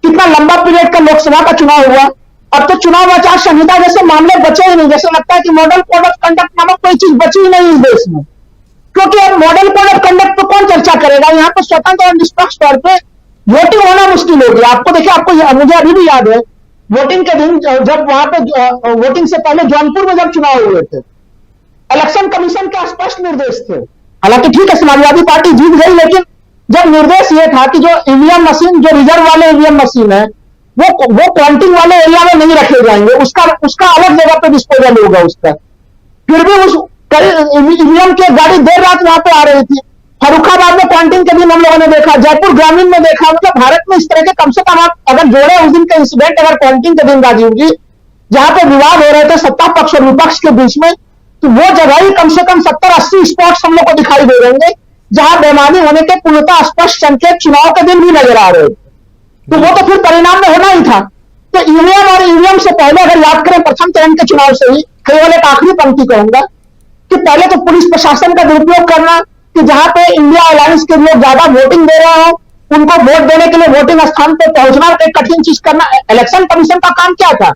कितना लंबा पीरियड का लोकसभा का चुनाव हुआ, अब तो चुनाव आचार संहिता जैसे मामले बचे ही नहीं। जैसे लगता है कि मॉडल कोड ऑफ कंडक्ट नामक कोई चीज बची ही नहीं इस देश में, क्योंकि अब मॉडल कोड ऑफ कंडक्ट पर कौन चर्चा करेगा। यहाँ पर स्वतंत्र और निष्पक्ष तौर पर वोटिंग होना मुश्किल होगी। आपको देखिए, आपको मुझे अभी भी याद है वोटिंग के दिन जब वहां पे वोटिंग से पहले जौनपुर में जब चुनाव हुए थे, इलेक्शन कमीशन के स्पष्ट निर्देश थे। हालांकि ठीक है समाजवादी पार्टी जीत गई, लेकिन जब निर्देश ये था कि जो ईवीएम मशीन, जो रिजर्व वाले ईवीएम मशीन है, वो काउंटिंग वाले एरिया में नहीं रखे जाएंगे, उसका अलग जगह पे डिस्पोजल होगा उसका। फिर भी उस ईवीएम की गाड़ी देर रात वहां पे आ रही थी। फर्रुखाबाद में काउंटिंग के दिन हम लोगों ने देखा, जयपुर ग्रामीण में देखा। मतलब भारत में इस तरह के कम से कम आप अगर जोड़े उस दिन का इंसिडेंट अगर काउंटिंग के दिन राजीव जी, जहां पे विवाद हो रहे थे सत्ता पक्ष और विपक्ष के बीच में, तो वो जगह ही कम से कम 70-80 स्पॉट्स हम लोग को दिखाई दे रहेंगे जहां बेईमानी होने के पूर्णतः स्पष्ट संकेत चुनाव के दिन भी नजर आ रहे थे। तो वो तो फिर परिणाम में होना ही था। तो ईवीएम और ईवीएम से पहले अगर याद करें प्रथम चरण के चुनाव से ही, केवल एक आखिरी पंक्ति कहूंगा कि पहले तो पुलिस प्रशासन का दुरुपयोग करना कि जहां पे इंडिया अलायंस के लोग ज्यादा वोटिंग दे रहे हो, उनको वोट देने के लिए वोटिंग स्थान पर पहुंचना एक कठिन चीज करना। इलेक्शन कमीशन का काम क्या था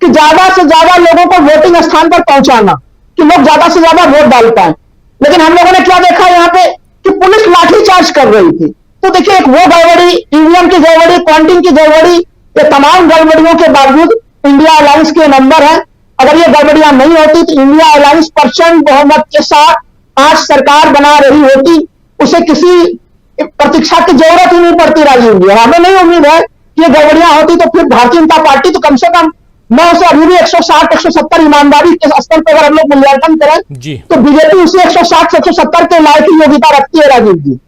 कि ज्यादा से ज्यादा लोगों को वोटिंग स्थान पर पहुंचाना कि लोग ज्यादा से ज्यादा वोट डाल पाए। लेकिन हम लोगों ने क्या देखा यहाँ पे कि पुलिस लाठीचार्ज कर रही थी। तो देखिए, एक वो गड़बड़ी, ईवीएम की गड़बड़ी, काउंटिंग की गड़बड़ी, ये तमाम गड़बड़ियों के बावजूद इंडिया अलायंस के नंबर है। अगर ये गड़बड़ियां नहीं होती तो इंडिया अलायंस प्रचंड बहुमत के साथ आज सरकार बना रही होती, उसे किसी प्रतीक्षा की जरूरत ही नहीं पड़ती राजीव जी। हमें नहीं उम्मीद है कि ये गड़बड़ियां होती तो फिर भारतीय जनता पार्टी तो कम से कम मैं उसे अभी भी 160-170 ईमानदारी के स्तर पर अगर हम लोग मूल्यांकन करें तो बीजेपी उसे 160-170 के लायक की योग्यता रखती है राजीव जी।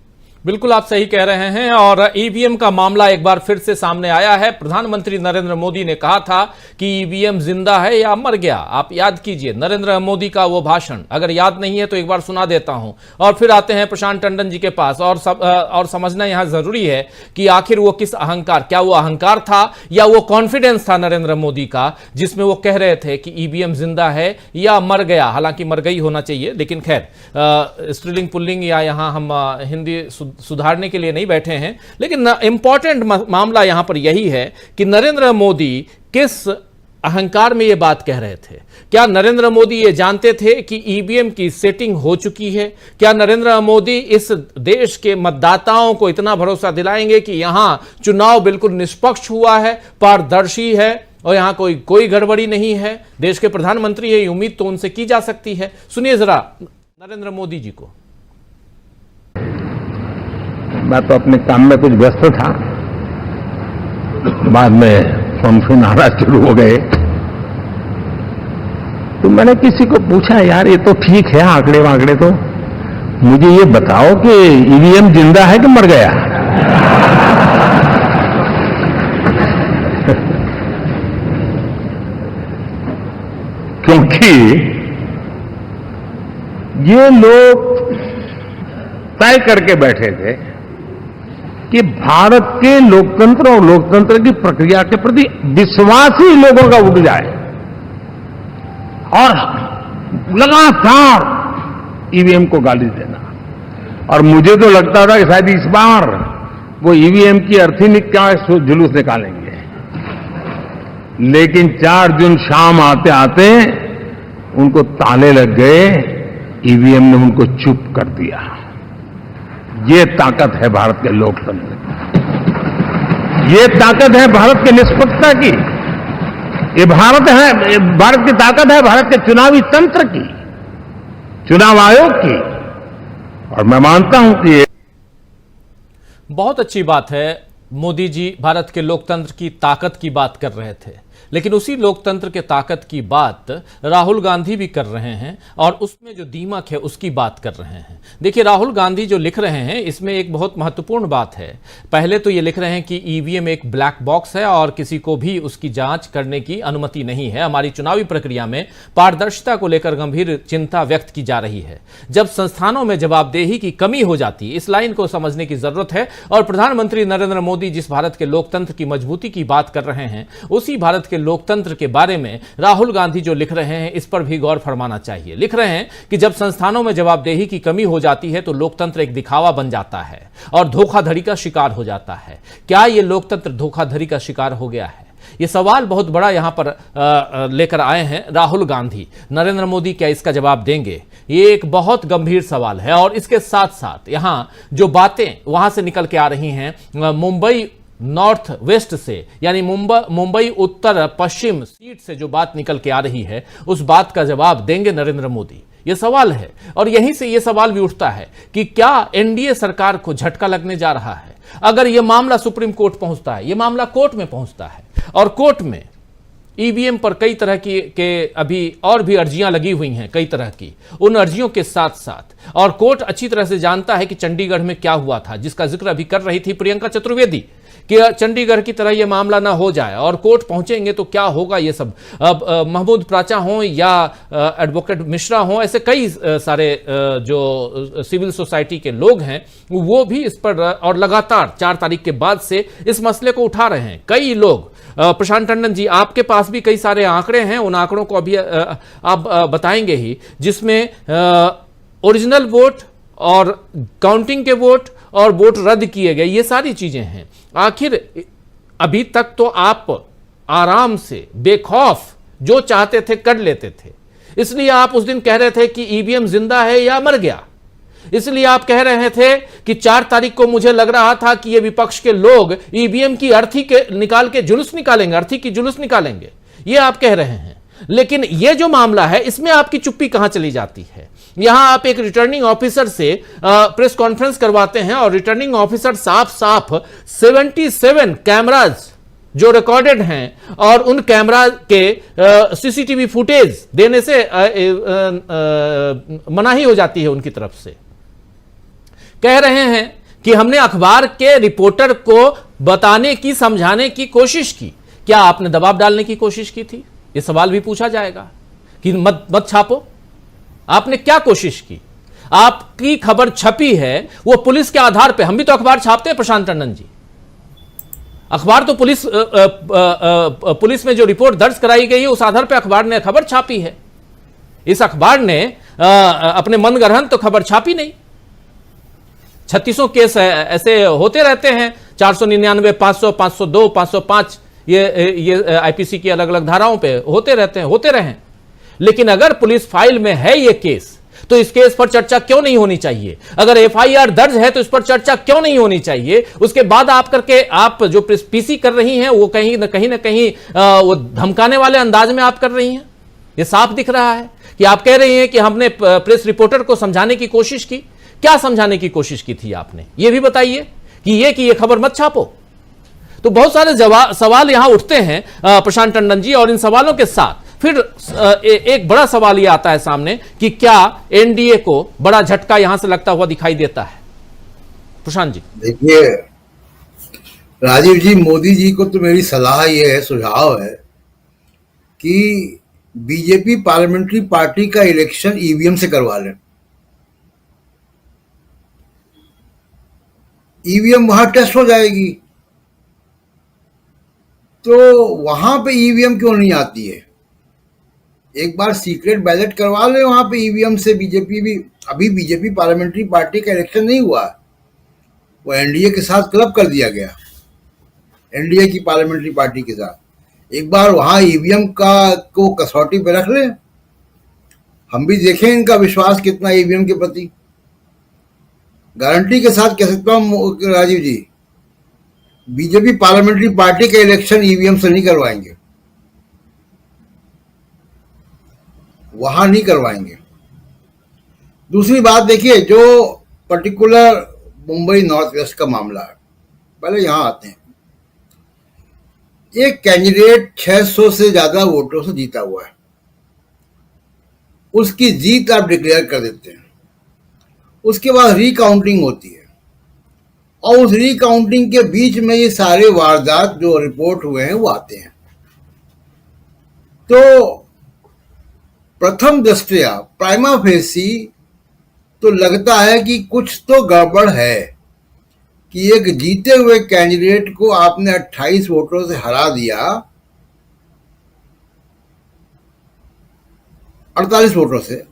बिल्कुल आप सही कह रहे हैं। और ईवीएम का मामला एक बार फिर से सामने आया है। प्रधानमंत्री नरेंद्र मोदी ने कहा था कि ईवीएम जिंदा है या मर गया। आप याद कीजिए नरेंद्र मोदी का वो भाषण, अगर याद नहीं है तो एक बार सुना देता हूं। और फिर आते हैं प्रशांत टंडन जी के पास। और समझना यहां जरूरी है कि आखिर वो किस अहंकार, क्या वो अहंकार था या वो कॉन्फिडेंस था नरेंद्र मोदी का, जिसमें वो कह रहे थे कि ईवीएम जिंदा है या मर गया। हालांकि मर गई होना चाहिए, लेकिन खैर स्त्रीलिंग पुल्लिंग या यहां हम हिंदी सुधारने के लिए नहीं बैठे हैं। लेकिन इंपॉर्टेंट मामला यहां पर यही है कि नरेंद्र मोदी किस अहंकार में ये बात कह रहे थे। क्या नरेंद्र मोदी ये जानते थे कि ईवीएम की सेटिंग हो चुकी है? क्या नरेंद्र मोदी इस देश के मतदाताओं को इतना भरोसा दिलाएंगे कि यहां चुनाव बिल्कुल निष्पक्ष हुआ है, पारदर्शी है और यहां कोई गड़बड़ी नहीं है? देश के प्रधानमंत्री है, उम्मीद तो उनसे की जा सकती है। सुनिए जरा नरेंद्र मोदी जी को। मैं तो अपने काम में कुछ व्यस्त था, बाद में फोन आना शुरू हो गए, तो मैंने किसी को पूछा यार ये तो ठीक है आंकड़े वांकड़े, तो मुझे ये बताओ कि ईवीएम जिंदा है कि मर गया? क्योंकि ये लोग तय करके बैठे थे कि भारत के लोकतंत्र और लोकतंत्र की प्रक्रिया के प्रति विश्वास ही लोगों का उठ जाए, और लगातार ईवीएम को गाली देना। और मुझे तो लगता था कि शायद इस बार वो ईवीएम की अर्थी का जुलूस निकालेंगे, लेकिन 4 जून शाम आते आते उनको ताले लग गए, ईवीएम ने उनको चुप कर दिया। ये ताकत है भारत के लोकतंत्र की, ये ताकत है भारत के निष्पक्षता की। ये भारत है, ये भारत की ताकत है, भारत के चुनावी तंत्र की, चुनाव आयोग की। और मैं मानता हूं कि बहुत अच्छी बात है। मोदी जी भारत के लोकतंत्र की ताकत की बात कर रहे थे, लेकिन उसी लोकतंत्र के ताकत की बात राहुल गांधी भी कर रहे हैं और उसमें जो दीमक है उसकी बात कर रहे हैं। देखिए, राहुल गांधी जो लिख रहे हैं इसमें एक बहुत महत्वपूर्ण बात है। पहले तो ये लिख रहे हैं कि ईवीएम एक ब्लैक बॉक्स है और किसी को भी उसकी जांच करने की अनुमति नहीं है। हमारी चुनावी प्रक्रिया में पारदर्शिता को लेकर गंभीर चिंता व्यक्त की जा रही है। जब संस्थानों में जवाबदेही की कमी हो जाती है, इस लाइन को समझने की जरूरत है। और प्रधानमंत्री नरेंद्र मोदी जिस भारत के लोकतंत्र की मजबूती की बात कर रहे हैं, उसी भारत के लोकतंत्र के बारे में राहुल गांधी जो लिख रहे हैं इस पर भी गौर फरमाना चाहिए। लिख रहे हैं कि जब संस्थानों में जवाबदेही की कमी हो जाती है तो लोकतंत्र एक दिखावा बन जाता है और धोखाधड़ी का शिकार हो जाता है। क्या यह लोकतंत्र धोखाधड़ी का शिकार हो गया है? यह सवाल बहुत बड़ा यहां पर लेकर आए हैं राहुल गांधी। नरेंद्र मोदी क्या इसका जवाब देंगे? ये एक बहुत गंभीर सवाल है। और इसके साथ साथ यहां जो बातें वहां से निकल के आ रही हैं, मुंबई नॉर्थ वेस्ट से, यानी मुंबई उत्तर पश्चिम सीट से जो बात निकल के आ रही है, उस बात का जवाब देंगे नरेंद्र मोदी? यह सवाल है। और यहीं से यह सवाल भी उठता है कि क्या एनडीए सरकार को झटका लगने जा रहा है अगर यह मामला सुप्रीम कोर्ट पहुंचता है? यह मामला कोर्ट में पहुंचता है और कोर्ट में ईवीएम पर कई तरह की अभी और भी अर्जियां लगी हुई हैं, कई तरह की। उन अर्जियों के साथ साथ और कोर्ट अच्छी तरह से जानता है कि चंडीगढ़ में क्या हुआ था, जिसका जिक्र अभी कर रही थी प्रियंका चतुर्वेदी, कि चंडीगढ़ की तरह यह मामला ना हो जाए और कोर्ट पहुंचेंगे तो क्या होगा ये सब। अब महमूद प्राचा हों या एडवोकेट मिश्रा हों, ऐसे कई सारे जो सिविल सोसाइटी के लोग हैं वो भी इस पर और लगातार 4 तारीख के बाद से इस मसले को उठा रहे हैं। कई लोग, प्रशांत टंडन जी आपके पास भी कई सारे आंकड़े हैं, उन आंकड़ों को अभी आप बताएंगे ही, जिसमें ओरिजिनल वोट और काउंटिंग के वोट और वोट रद्द किए गए, ये सारी चीजें हैं। आखिर अभी तक तो आप आराम से बेखौफ जो चाहते थे कर लेते थे, इसलिए आप उस दिन कह रहे थे कि ईवीएम जिंदा है या मर गया। इसलिए आप कह रहे थे कि 4 तारीख को मुझे लग रहा था कि ये विपक्ष के लोग ईवीएम की अर्थी के निकाल के जुलूस निकालेंगे, अर्थी की जुलूस निकालेंगे, ये आप कह रहे हैं। लेकिन ये जो मामला है इसमें आपकी चुप्पी कहां चली जाती है? यहां आप एक रिटर्निंग ऑफिसर से प्रेस कॉन्फ्रेंस करवाते हैं और रिटर्निंग ऑफिसर साफ साफ 77 कैमराज जो रिकॉर्डेड हैं और उन कैमरा के सीसीटीवी फुटेज देने से मनाही हो जाती है उनकी तरफ से। कह रहे हैं कि हमने अखबार के रिपोर्टर को बताने की, समझाने की कोशिश की। क्या आपने दबाव डालने की कोशिश की थी? यह सवाल भी पूछा जाएगा कि मत छापो। आपने क्या कोशिश की? आपकी खबर छपी है वो पुलिस के आधार पे। हम भी तो अखबार छापते हैं प्रशांत टंडन जी। अखबार तो पुलिस में जो रिपोर्ट दर्ज कराई गई है उस आधार पे अखबार ने खबर छापी है। इस अखबार ने अपने मनगढ़ंत तो खबर छापी नहीं। 3600 केस ऐसे होते रहते हैं, 499, 500, 502, 505, ये आईपीसी की अलग अलग धाराओं पे होते रहते हैं, होते रहे। लेकिन अगर पुलिस फाइल में है ये केस तो इस केस पर चर्चा क्यों नहीं होनी चाहिए? अगर एफआईआर दर्ज है तो इस पर चर्चा क्यों नहीं होनी चाहिए? उसके बाद आप जो पीसी कर रही हैं वो कहीं ना कहीं वो धमकाने वाले अंदाज में आप कर रही हैं। ये साफ दिख रहा है कि आप कह रही हैं कि हमने प्रेस रिपोर्टर को समझाने की कोशिश की। क्या समझाने की कोशिश की थी आपने? ये भी बताइए कि ये खबर मत छापो। तो बहुत सारे सवाल यहां उठते हैं प्रशांत टंडन जी, और इन सवालों के साथ फिर एक बड़ा सवाल यह आता है सामने कि क्या एनडीए को बड़ा झटका यहां से लगता हुआ दिखाई देता है? प्रशांत जी देखिए राजीव जी, मोदी जी को तो मेरी सलाह ये है, सुझाव है कि बीजेपी पार्लियामेंट्री पार्टी का इलेक्शन ईवीएम से करवा लें। ईवीएम वहां टेस्ट हो जाएगी, तो वहां पे ईवीएम क्यों नहीं आती है? एक बार सीक्रेट बैलेट करवा ले वहां पे ईवीएम से। बीजेपी भी, अभी बीजेपी पार्लियामेंट्री पार्टी का इलेक्शन नहीं हुआ, वो एनडीए के साथ क्लब कर दिया गया, एनडीए की पार्लियामेंट्री पार्टी के साथ। एक बार वहां ईवीएम को कसौटी पे रख ले, हम भी देखें इनका विश्वास कितना ईवीएम के प्रति। गारंटी के साथ कह सकता हूं राजीव जी, बीजेपी पार्लियामेंट्री पार्टी का इलेक्शन ईवीएम से नहीं करवाएंगे। वहां नहीं करवाएंगे। दूसरी बात देखिए, जो पर्टिकुलर मुंबई नॉर्थ वेस्ट का मामला है, पहले यहां आते हैं। एक कैंडिडेट 600 से ज्यादा वोटों से जीता हुआ है, उसकी जीत आप डिक्लेयर कर देते हैं, उसके बाद रीकाउंटिंग होती है, और उस रीकाउंटिंग के बीच में ये सारे वारदात जो रिपोर्ट हुए हैं वो आते हैं। तो प्रथम दृष्टया प्राइमा फेसी तो लगता है कि कुछ तो गड़बड़ है कि एक जीते हुए कैंडिडेट को आपने 28 वोटों से हरा दिया, 48 वोटों से,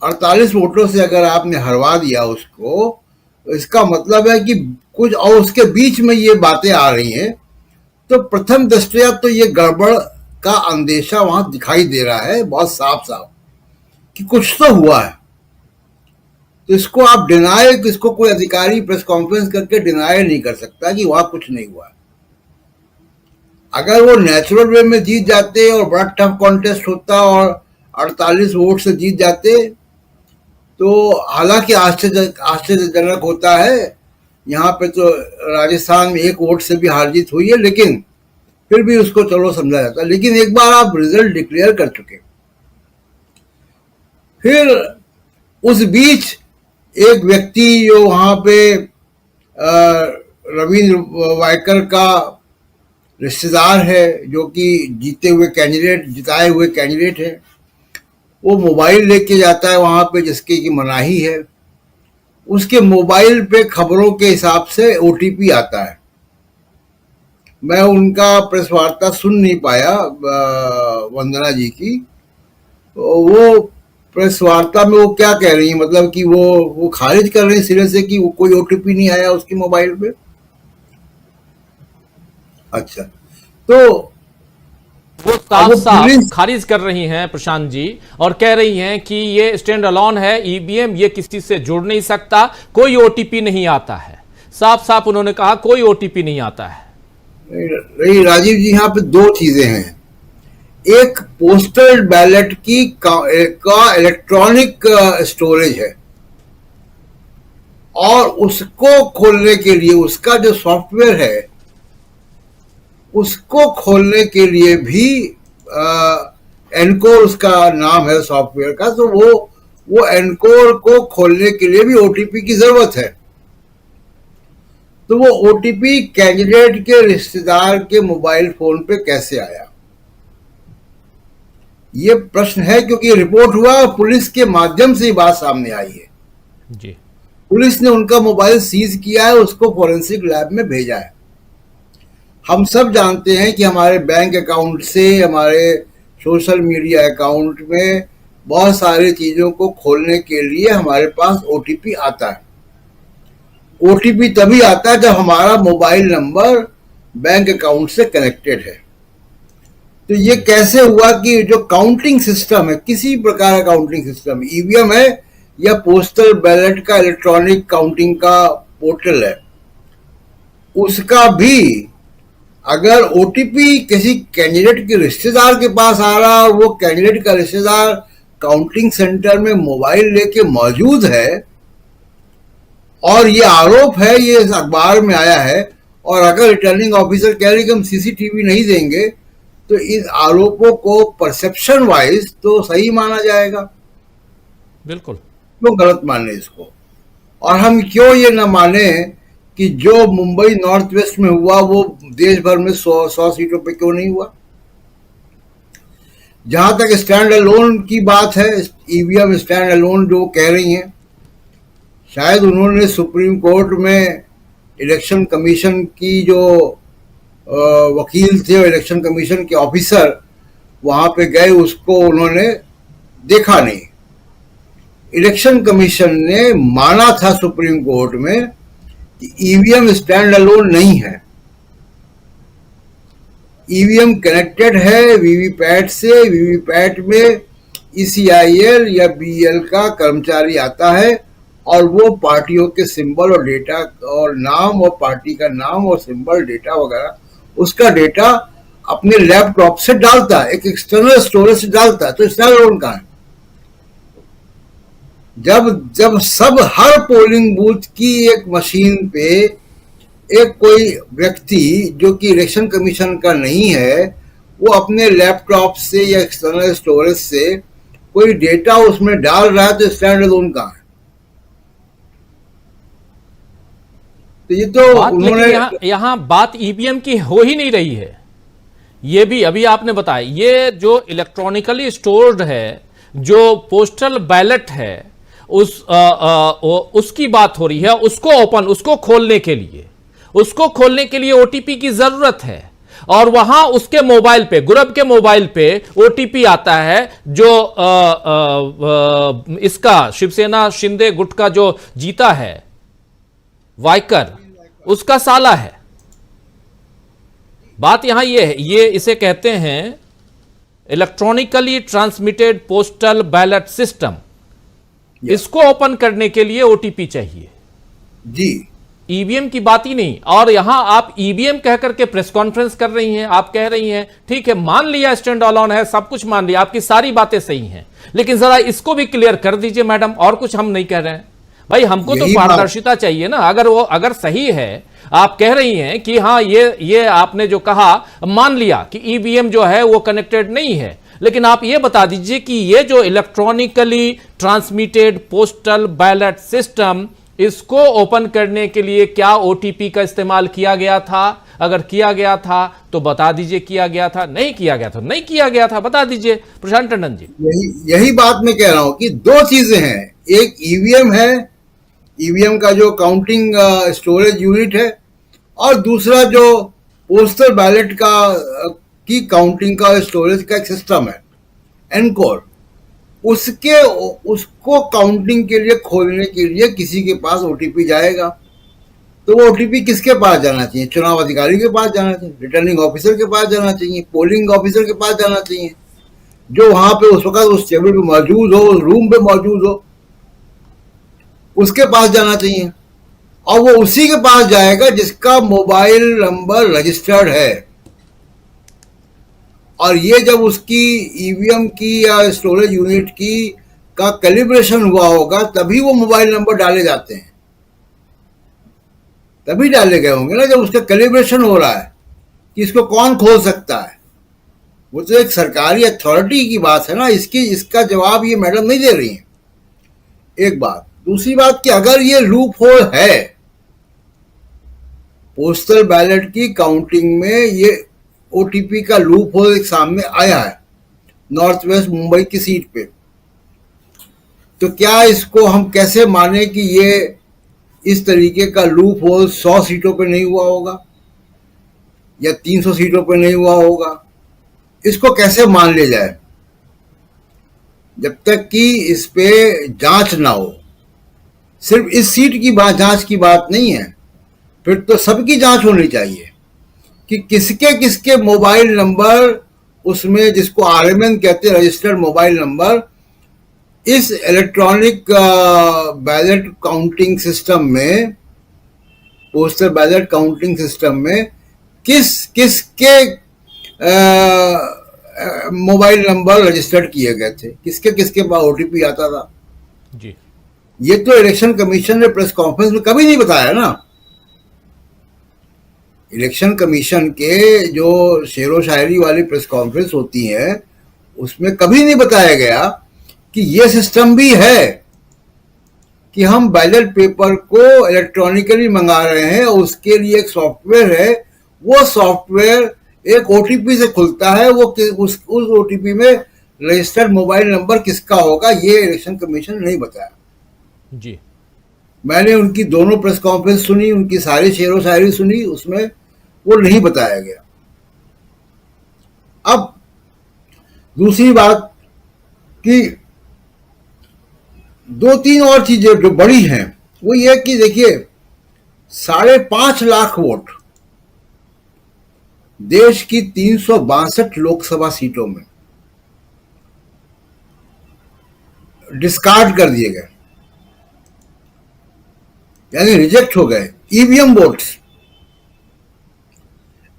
48 वोटों से अगर आपने हरवा दिया उसको, तो इसका मतलब है कि कुछ, और उसके बीच में ये बातें आ रही हैं, तो प्रथम दृष्टया तो ये गड़बड़ का अंदेशा वहां दिखाई दे रहा है बहुत साफ साफ कि कुछ तो हुआ है। तो इसको आप डिनाई, इसको कोई अधिकारी प्रेस कॉन्फ्रेंस करके डिनाई नहीं कर सकता कि वहां कुछ नहीं हुआ। अगर वो नेचुरल वे में जीत जाते और बड़ा टफ कॉन्टेस्ट होता और 48 वोट से जीत जाते, तो हालांकि आश्चर्यजनक होता है, यहाँ पे तो राजस्थान में 1 वोट से भी हार जीत हुई है, लेकिन फिर भी उसको चलो समझा जाता है। लेकिन एक बार आप रिजल्ट डिक्लेयर कर चुके, फिर उस बीच एक व्यक्ति जो वहां पे रविंद्र वायकर का रिश्तेदार है, जो कि जीते हुए कैंडिडेट, जिताए हुए कैंडिडेट है, वो मोबाइल लेके जाता है वहां पे जिसकी की मनाही है। उसके मोबाइल पे खबरों के हिसाब से ओटीपी आता है। मैं उनका प्रेस वार्ता सुन नहीं पाया वंदना जी की, तो वो प्रेस वार्ता में वो क्या कह रही है, मतलब कि वो खारिज कर रही है सिरे से कि वो कोई ओटीपी नहीं आया उसके मोबाइल पे। अच्छा, तो वो साफ साफ खारिज कर रही हैं प्रशांत जी, और कह रही हैं कि ये स्टैंड अलोन है, ईवीएम ये किसी से जुड़ नहीं सकता, कोई ओटीपी नहीं आता है। साफ साफ उन्होंने कहा कोई ओटीपी नहीं आता है। नहीं राजीव जी, यहाँ पे 2 चीजें हैं। एक पोस्टल बैलेट का इलेक्ट्रॉनिक स्टोरेज है, और उसको खोलने के लिए उसका जो सॉफ्टवेयर है, उसको खोलने के लिए भी एनकोर उसका नाम है सॉफ्टवेयर का, तो वो एनकोर को खोलने के लिए भी ओटीपी की जरूरत है। तो वो ओटीपी कैंडिडेट के रिश्तेदार के मोबाइल फोन पे कैसे आया, ये प्रश्न है, क्योंकि रिपोर्ट हुआ, पुलिस के माध्यम से ये बात सामने आई है जी। पुलिस ने उनका मोबाइल सीज किया है, उसको फोरेंसिक लैब में भेजा है। हम सब जानते हैं कि हमारे बैंक अकाउंट से हमारे सोशल मीडिया अकाउंट में बहुत सारी चीजों को खोलने के लिए हमारे पास ओटीपी आता है। ओटीपी तभी आता है जब हमारा मोबाइल नंबर बैंक अकाउंट से कनेक्टेड है। तो ये कैसे हुआ कि जो काउंटिंग सिस्टम है, किसी प्रकार का काउंटिंग सिस्टम, ईवीएम है या पोस्टल बैलेट का इलेक्ट्रॉनिक काउंटिंग का पोर्टल है, उसका भी अगर ओटीपी किसी कैंडिडेट के रिश्तेदार के पास आ रहा और वो कैंडिडेट का रिश्तेदार काउंटिंग सेंटर में मोबाइल लेके मौजूद है, और ये आरोप है, ये इस अखबार में आया है, और अगर रिटर्निंग ऑफिसर कह रहे कि हम सीसीटीवी नहीं देंगे, तो इन आरोपों को परसेप्शन वाइज तो सही माना जाएगा। बिल्कुल, क्यों गलत माने इसको? और हम क्यों ये न माने कि जो मुंबई नॉर्थ वेस्ट में हुआ वो देश भर में 100 सीटों पे क्यों नहीं हुआ? जहां तक स्टैंड अलोन की बात है, ईवीएम स्टैंड अलोन जो कह रही हैं, शायद उन्होंने सुप्रीम कोर्ट में इलेक्शन कमीशन की जो वकील थे, इलेक्शन कमीशन के ऑफिसर वहां पे गए, उसको उन्होंने देखा नहीं। इलेक्शन कमीशन ने माना था सुप्रीम कोर्ट में कि ईवीएम स्टैंड अलोन नहीं है, ईवीएम कनेक्टेड है वीवीपैट से। वीवीपैट में ईसीआईएल या बीएल का कर्मचारी आता है और वो पार्टियों के सिंबल और डेटा और नाम और पार्टी का नाम और सिंबल डेटा वगैरह उसका डेटा अपने लैपटॉप से डालता है, एक एक्सटर्नल स्टोरेज से डालता है, तो स्टैंड अलोन कहां है? जब सब हर पोलिंग बूथ की एक मशीन पे एक कोई व्यक्ति जो कि इलेक्शन कमीशन का नहीं है, वो अपने लैपटॉप से या एक्सटर्नल स्टोरेज से कोई डेटा उसमें डाल रहा है, तो स्टैंड अलोन कहां है? तो ये तो बात उन्होंने लेकिन यहाँ बात ईवीएम की हो ही नहीं रही है। ये भी अभी आपने बताया, ये जो इलेक्ट्रॉनिकली स्टोर्ड है, जो पोस्टल बैलेट है, उसकी बात हो रही है। उसको खोलने के लिए ओटीपी की जरूरत है, और वहां उसके मोबाइल पे, गुरब के मोबाइल पे ओटीपी आता है, जो इसका शिवसेना शिंदे गुट का जो जीता है वाइकर, उसका साला है। बात यहां ये है, ये इसे कहते हैं electronically transmitted postal ballot system. इसको ओपन करने के लिए ओटीपी चाहिए जी। ईवीएम की बात ही नहीं। और यहां आप ईवीएम कह करके प्रेस कॉन्फ्रेंस कर रही हैं, आप कह रही हैं ठीक है, मान लिया स्टैंड अलोन है, सब कुछ मान लिया, आपकी सारी बातें सही हैं, लेकिन जरा इसको भी क्लियर कर दीजिए मैडम। और कुछ हम नहीं कह रहे हैं भाई, हमको तो पारदर्शिता चाहिए ना। अगर सही है, आप कह रही हैं कि हाँ ये आपने जो कहा मान लिया कि ईवीएम जो है वो कनेक्टेड नहीं है, लेकिन आप ये बता दीजिए कि ये जो electronically transmitted postal ballot system, इसको ओपन करने के लिए क्या ओटीपी का इस्तेमाल किया गया था? अगर किया गया था तो बता दीजिए किया गया था, नहीं किया गया था नहीं किया गया था, बता दीजिए प्रशांत टंडन जी। यही बात मैं कह रहा हूं कि दो चीजें हैं, एक ईवीएम है, ईवीएम का जो काउंटिंग स्टोरेज यूनिट है, और दूसरा जो पोस्टल बैलेट की काउंटिंग का स्टोरेज का एक सिस्टम है एनकोर। उसको काउंटिंग के लिए खोलने के लिए किसी के पास ओटीपी जाएगा, तो वो ओटीपी किसके पास जाना चाहिए? चुनाव अधिकारी के पास जाना चाहिए, रिटर्निंग ऑफिसर के पास जाना चाहिए, पोलिंग ऑफिसर के पास जाना चाहिए, जो वहां पे उस वक्त उस टेबल पे मौजूद हो, उस रूम पे मौजूद हो, उसके पास जाना चाहिए। और वो उसी के पास जाएगा जिसका मोबाइल नंबर रजिस्टर्ड है। और ये जब उसकी ईवीएम की या स्टोरेज यूनिट का कैलिब्रेशन हुआ होगा, तभी वो मोबाइल नंबर डाले जाते हैं, तभी डाले गए होंगे ना, जब उसका कैलिब्रेशन हो रहा है कि इसको कौन खोल सकता है। वो तो एक सरकारी अथॉरिटी की बात है ना, इसका जवाब ये मैडम नहीं दे रही है। एक बात। दूसरी बात कि अगर ये लूप होल है पोस्टल बैलेट की काउंटिंग में, ये ओटीपी का लूप होल एक सामने आया है नॉर्थ वेस्ट मुंबई की सीट पे, तो क्या इसको हम कैसे माने कि ये इस तरीके का लूप होल 100 सीटों पे नहीं हुआ होगा या 300 सीटों पे नहीं हुआ होगा? इसको कैसे मान लिया जाए जब तक कि इस पे जांच ना हो? सिर्फ इस सीट की जांच की बात नहीं है, फिर तो सबकी जांच होनी चाहिए कि किसके किसके मोबाइल नंबर उसमें, जिसको आरएमएन कहते हैं, रजिस्टर्ड मोबाइल नंबर, इस इलेक्ट्रॉनिक बैलेट काउंटिंग सिस्टम में, पोस्टल बैलेट काउंटिंग सिस्टम में किसके मोबाइल नंबर रजिस्टर्ड किए गए थे, किसके किसके पास ओटीपी आता था जी। ये तो इलेक्शन कमीशन ने प्रेस कॉन्फ्रेंस में कभी नहीं बताया ना। इलेक्शन कमीशन के जो शेरो शायरी वाली प्रेस कॉन्फ्रेंस होती है, उसमें कभी नहीं बताया गया कि ये सिस्टम भी है कि हम बैलेट पेपर को इलेक्ट्रॉनिकली मंगा रहे हैं, और उसके लिए एक सॉफ्टवेयर है, वो सॉफ्टवेयर एक ओटीपी से खुलता है, वो उस ओटीपी में रजिस्टर्ड मोबाइल नंबर किसका होगा, ये इलेक्शन कमीशन ने नहीं बताया जी। मैंने उनकी दोनों प्रेस कॉन्फ्रेंस सुनी, उनकी सारी शेरो शायरी सुनी, उसमें वो नहीं बताया गया। अब दूसरी बात कि 2-3 और चीजें जो बड़ी हैं, वो ये कि देखिए 5.5 लाख वोट देश की 362 लोकसभा सीटों में डिस्कार्ड कर दिए गए, यानी रिजेक्ट हो गए ईवीएम वोट्स।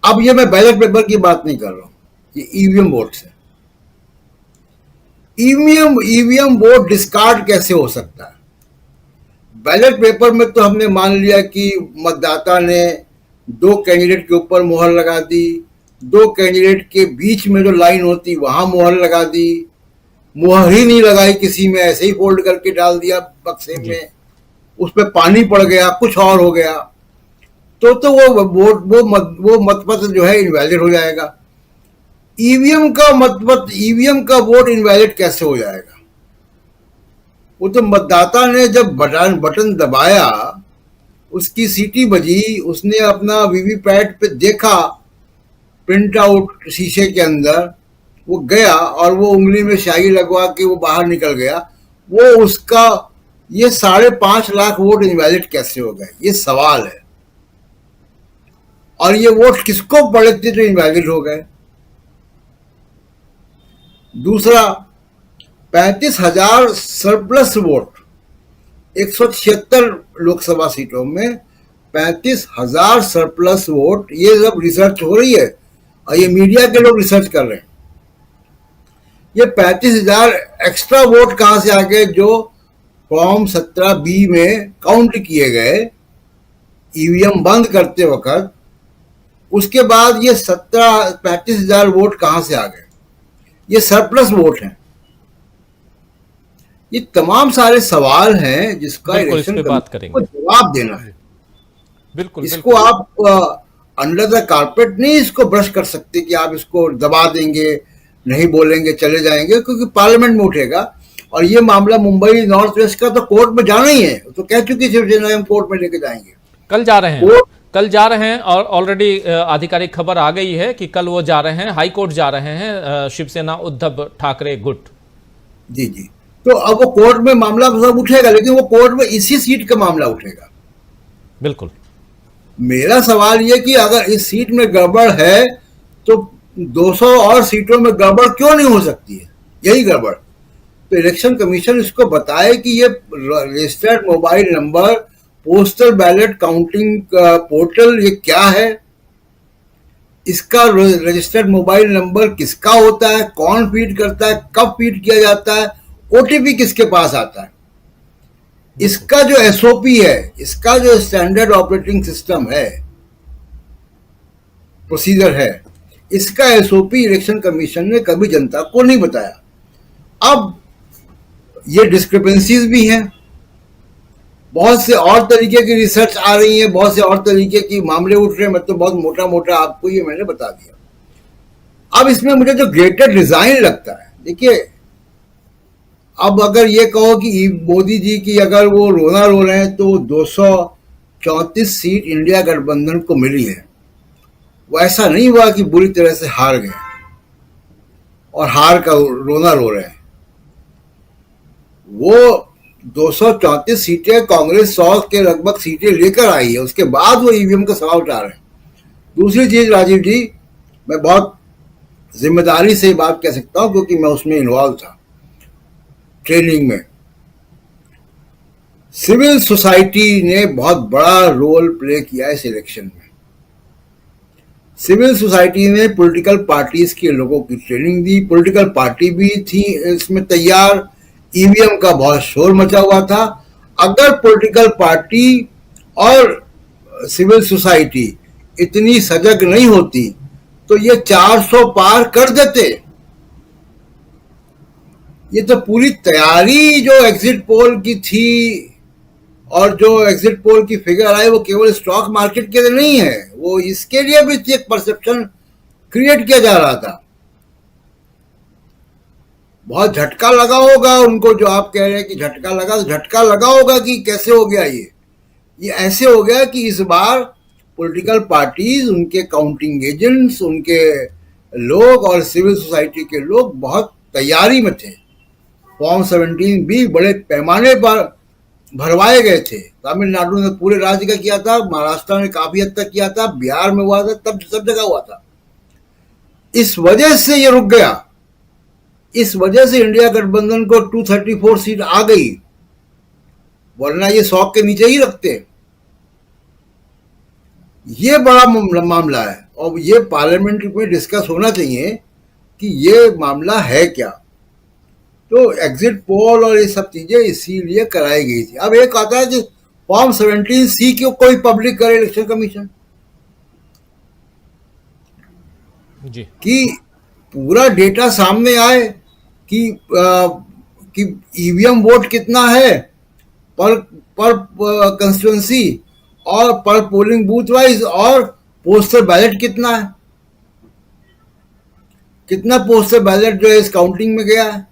अब ये मैं बैलेट पेपर की बात नहीं कर रहा हूं, ये ईवीएम वोट से। ईवीएम वोट डिस्कार्ड कैसे हो सकता है? बैलेट पेपर में तो हमने मान लिया कि मतदाता ने 2 कैंडिडेट के ऊपर मोहर लगा दी, 2 कैंडिडेट के बीच में जो लाइन होती वहां मोहर लगा दी, मोहर ही नहीं लगाई किसी में, ऐसे ही फोल्ड करके डाल दिया बक्से में, उस पर पानी पड़ गया, कुछ और हो गया, तो वो वोट वो मतपत्र जो है इनवैलिड हो जाएगा। ईवीएम का वोट इनवैलिड कैसे हो जाएगा? वो तो मतदाता ने जब बटन दबाया, उसकी सीटी बजी, उसने अपना वीवीपैट पे देखा, प्रिंट आउट शीशे के अंदर, वो गया और वो उंगली में स्याही लगवा के वो बाहर निकल गया, वो उसका ये 5.5 लाख वोट इनवैलिड कैसे हो गए? ये सवाल है। और ये वोट किसको पड़े थे जो इनवैलिड हो गए? दूसरा, 35,000 सरप्लस वोट, 176 लोकसभा सीटों में 35,000 सरप्लस वोट, ये सब रिसर्च हो रही है और ये मीडिया के लोग रिसर्च कर रहे हैं। ये 35,000 एक्स्ट्रा वोट कहां से आ गए जो फॉर्म 17B में काउंट किए गए ईवीएम बंद करते वक्त? उसके बाद ये 35,000 वोट कहां से आ गए? ये सरप्लस वोट हैं। ये तमाम सारे सवाल हैं जिसका इलेक्शन कमीशन को जवाब देना है। बिल्कुल, इसको आप अंडर द कारपेट नहीं इसको ब्रश कर सकते कि आप इसको दबा देंगे, नहीं बोलेंगे, चले जाएंगे, क्योंकि पार्लियामेंट में उठेगा। और ये मामला मुंबई नॉर्थ वेस्ट का तो कोर्ट में जाना ही है, तो कह चुकी शिवसेना हम कोर्ट में लेके जाएंगे। कल जा रहे हैं और ऑलरेडी आधिकारिक खबर आ गई है कि कल वो जा रहे हैं, हाई कोर्ट जा रहे हैं, शिवसेना उद्धव ठाकरे गुट। जी। तो अब वो कोर्ट में मामला सब उठेगा, लेकिन वो कोर्ट में इसी सीट का मामला उठेगा। बिल्कुल। मेरा सवाल ये कि अगर इस सीट में गड़बड़ है तो 200 और सीटों में गड़बड़ क्यों नहीं हो सकती है? यही गड़बड़। तो इलेक्शन कमीशन इसको बताए कि ये registered mobile number, postal ballot counting portal, ये क्या है? इसका रजिस्टर्ड मोबाइल नंबर किसका होता है, कौन फीड करता है, कब फीड किया जाता है, ओटीपी किसके पास आता है? इसका जो एसओपी है, इसका जो स्टैंडर्ड ऑपरेटिंग सिस्टम है, प्रोसीजर है, इसका एसओपी इलेक्शन कमीशन ने कभी जनता को नहीं बताया। अब ये डिस्क्रिपेंसीज भी हैं, बहुत से और तरीके की रिसर्च आ रही है, बहुत से और तरीके की मामले उठ रहे हैं। मैं तो बहुत मोटा मोटा आपको ये मैंने बता दिया। अब इसमें मुझे जो ग्रेटर डिजाइन लगता है, देखिए, अब अगर ये कहो कि मोदी जी की अगर वो रोना रो रहे हैं तो 234 सीट इंडिया गठबंधन को मिली है, वो ऐसा नहीं हुआ कि बुरी तरह से हार गए और हार का रोना रो रहे हैं। वो 234 सीटें कांग्रेस 100 के लगभग सीटें लेकर आई है, उसके बाद वो ईवीएम का सवाल उठा रहे हैं। दूसरी चीज राजीव जी, मैं बहुत जिम्मेदारी से बात कह सकता हूं क्योंकि मैं उसमें इन्वॉल्व था ट्रेनिंग में। सिविल सोसाइटी ने बहुत बड़ा रोल प्ले किया इस इलेक्शन में। सिविल सोसाइटी ने पॉलिटिकल पार्टीज के लोगों की ट्रेनिंग दी, पॉलिटिकल पार्टी भी थी इसमें तैयार, ईवीएम का बहुत शोर मचा हुआ था। अगर पॉलिटिकल पार्टी और सिविल सोसाइटी इतनी सजग नहीं होती तो ये 400 पार कर देते। ये तो पूरी तैयारी जो एग्जिट पोल की थी और जो एग्जिट पोल की फिगर आई वो केवल स्टॉक मार्केट के लिए नहीं है, वो इसके लिए भी एक परसेप्शन क्रिएट किया जा रहा था। बहुत झटका लगा होगा उनको, जो आप कह रहे हैं कि झटका लगा, तो झटका लगा होगा कि कैसे हो गया ये ऐसे हो गया कि इस बार पॉलिटिकल पार्टीज, उनके काउंटिंग एजेंट्स, उनके लोग और सिविल सोसाइटी के लोग बहुत तैयारी में थे। फॉर्म 17 भी बड़े पैमाने पर भरवाए गए थे। तमिलनाडु ने पूरे राज्य का किया था, महाराष्ट्र ने काफी हद तक किया था, बिहार में हुआ था, तब सब जगह हुआ था। इस वजह से ये रुक गया, इस वजह से इंडिया गठबंधन को 234 सीट आ गई, वरना ये 100 के नीचे ही रखते। ये बड़ा मामला है। और ये पार्लियामेंट में डिस्कस होना चाहिए कि ये मामला है क्या। तो एग्जिट पोल और ये सब चीजें इसीलिए कराई गई थी। अब एक आता है कि फॉर्म 17C क्यों कोई पब्लिक करे इलेक्शन कमीशन, जी कि पूरा डेटा सामने आए कि ईवीएम वोट कितना है पर कंस्टिट्यूंसी और पर पोलिंग बूथ वाइज, और पोस्टल बैलेट कितना है, कितना पोस्टल बैलेट जो है इस काउंटिंग में गया है।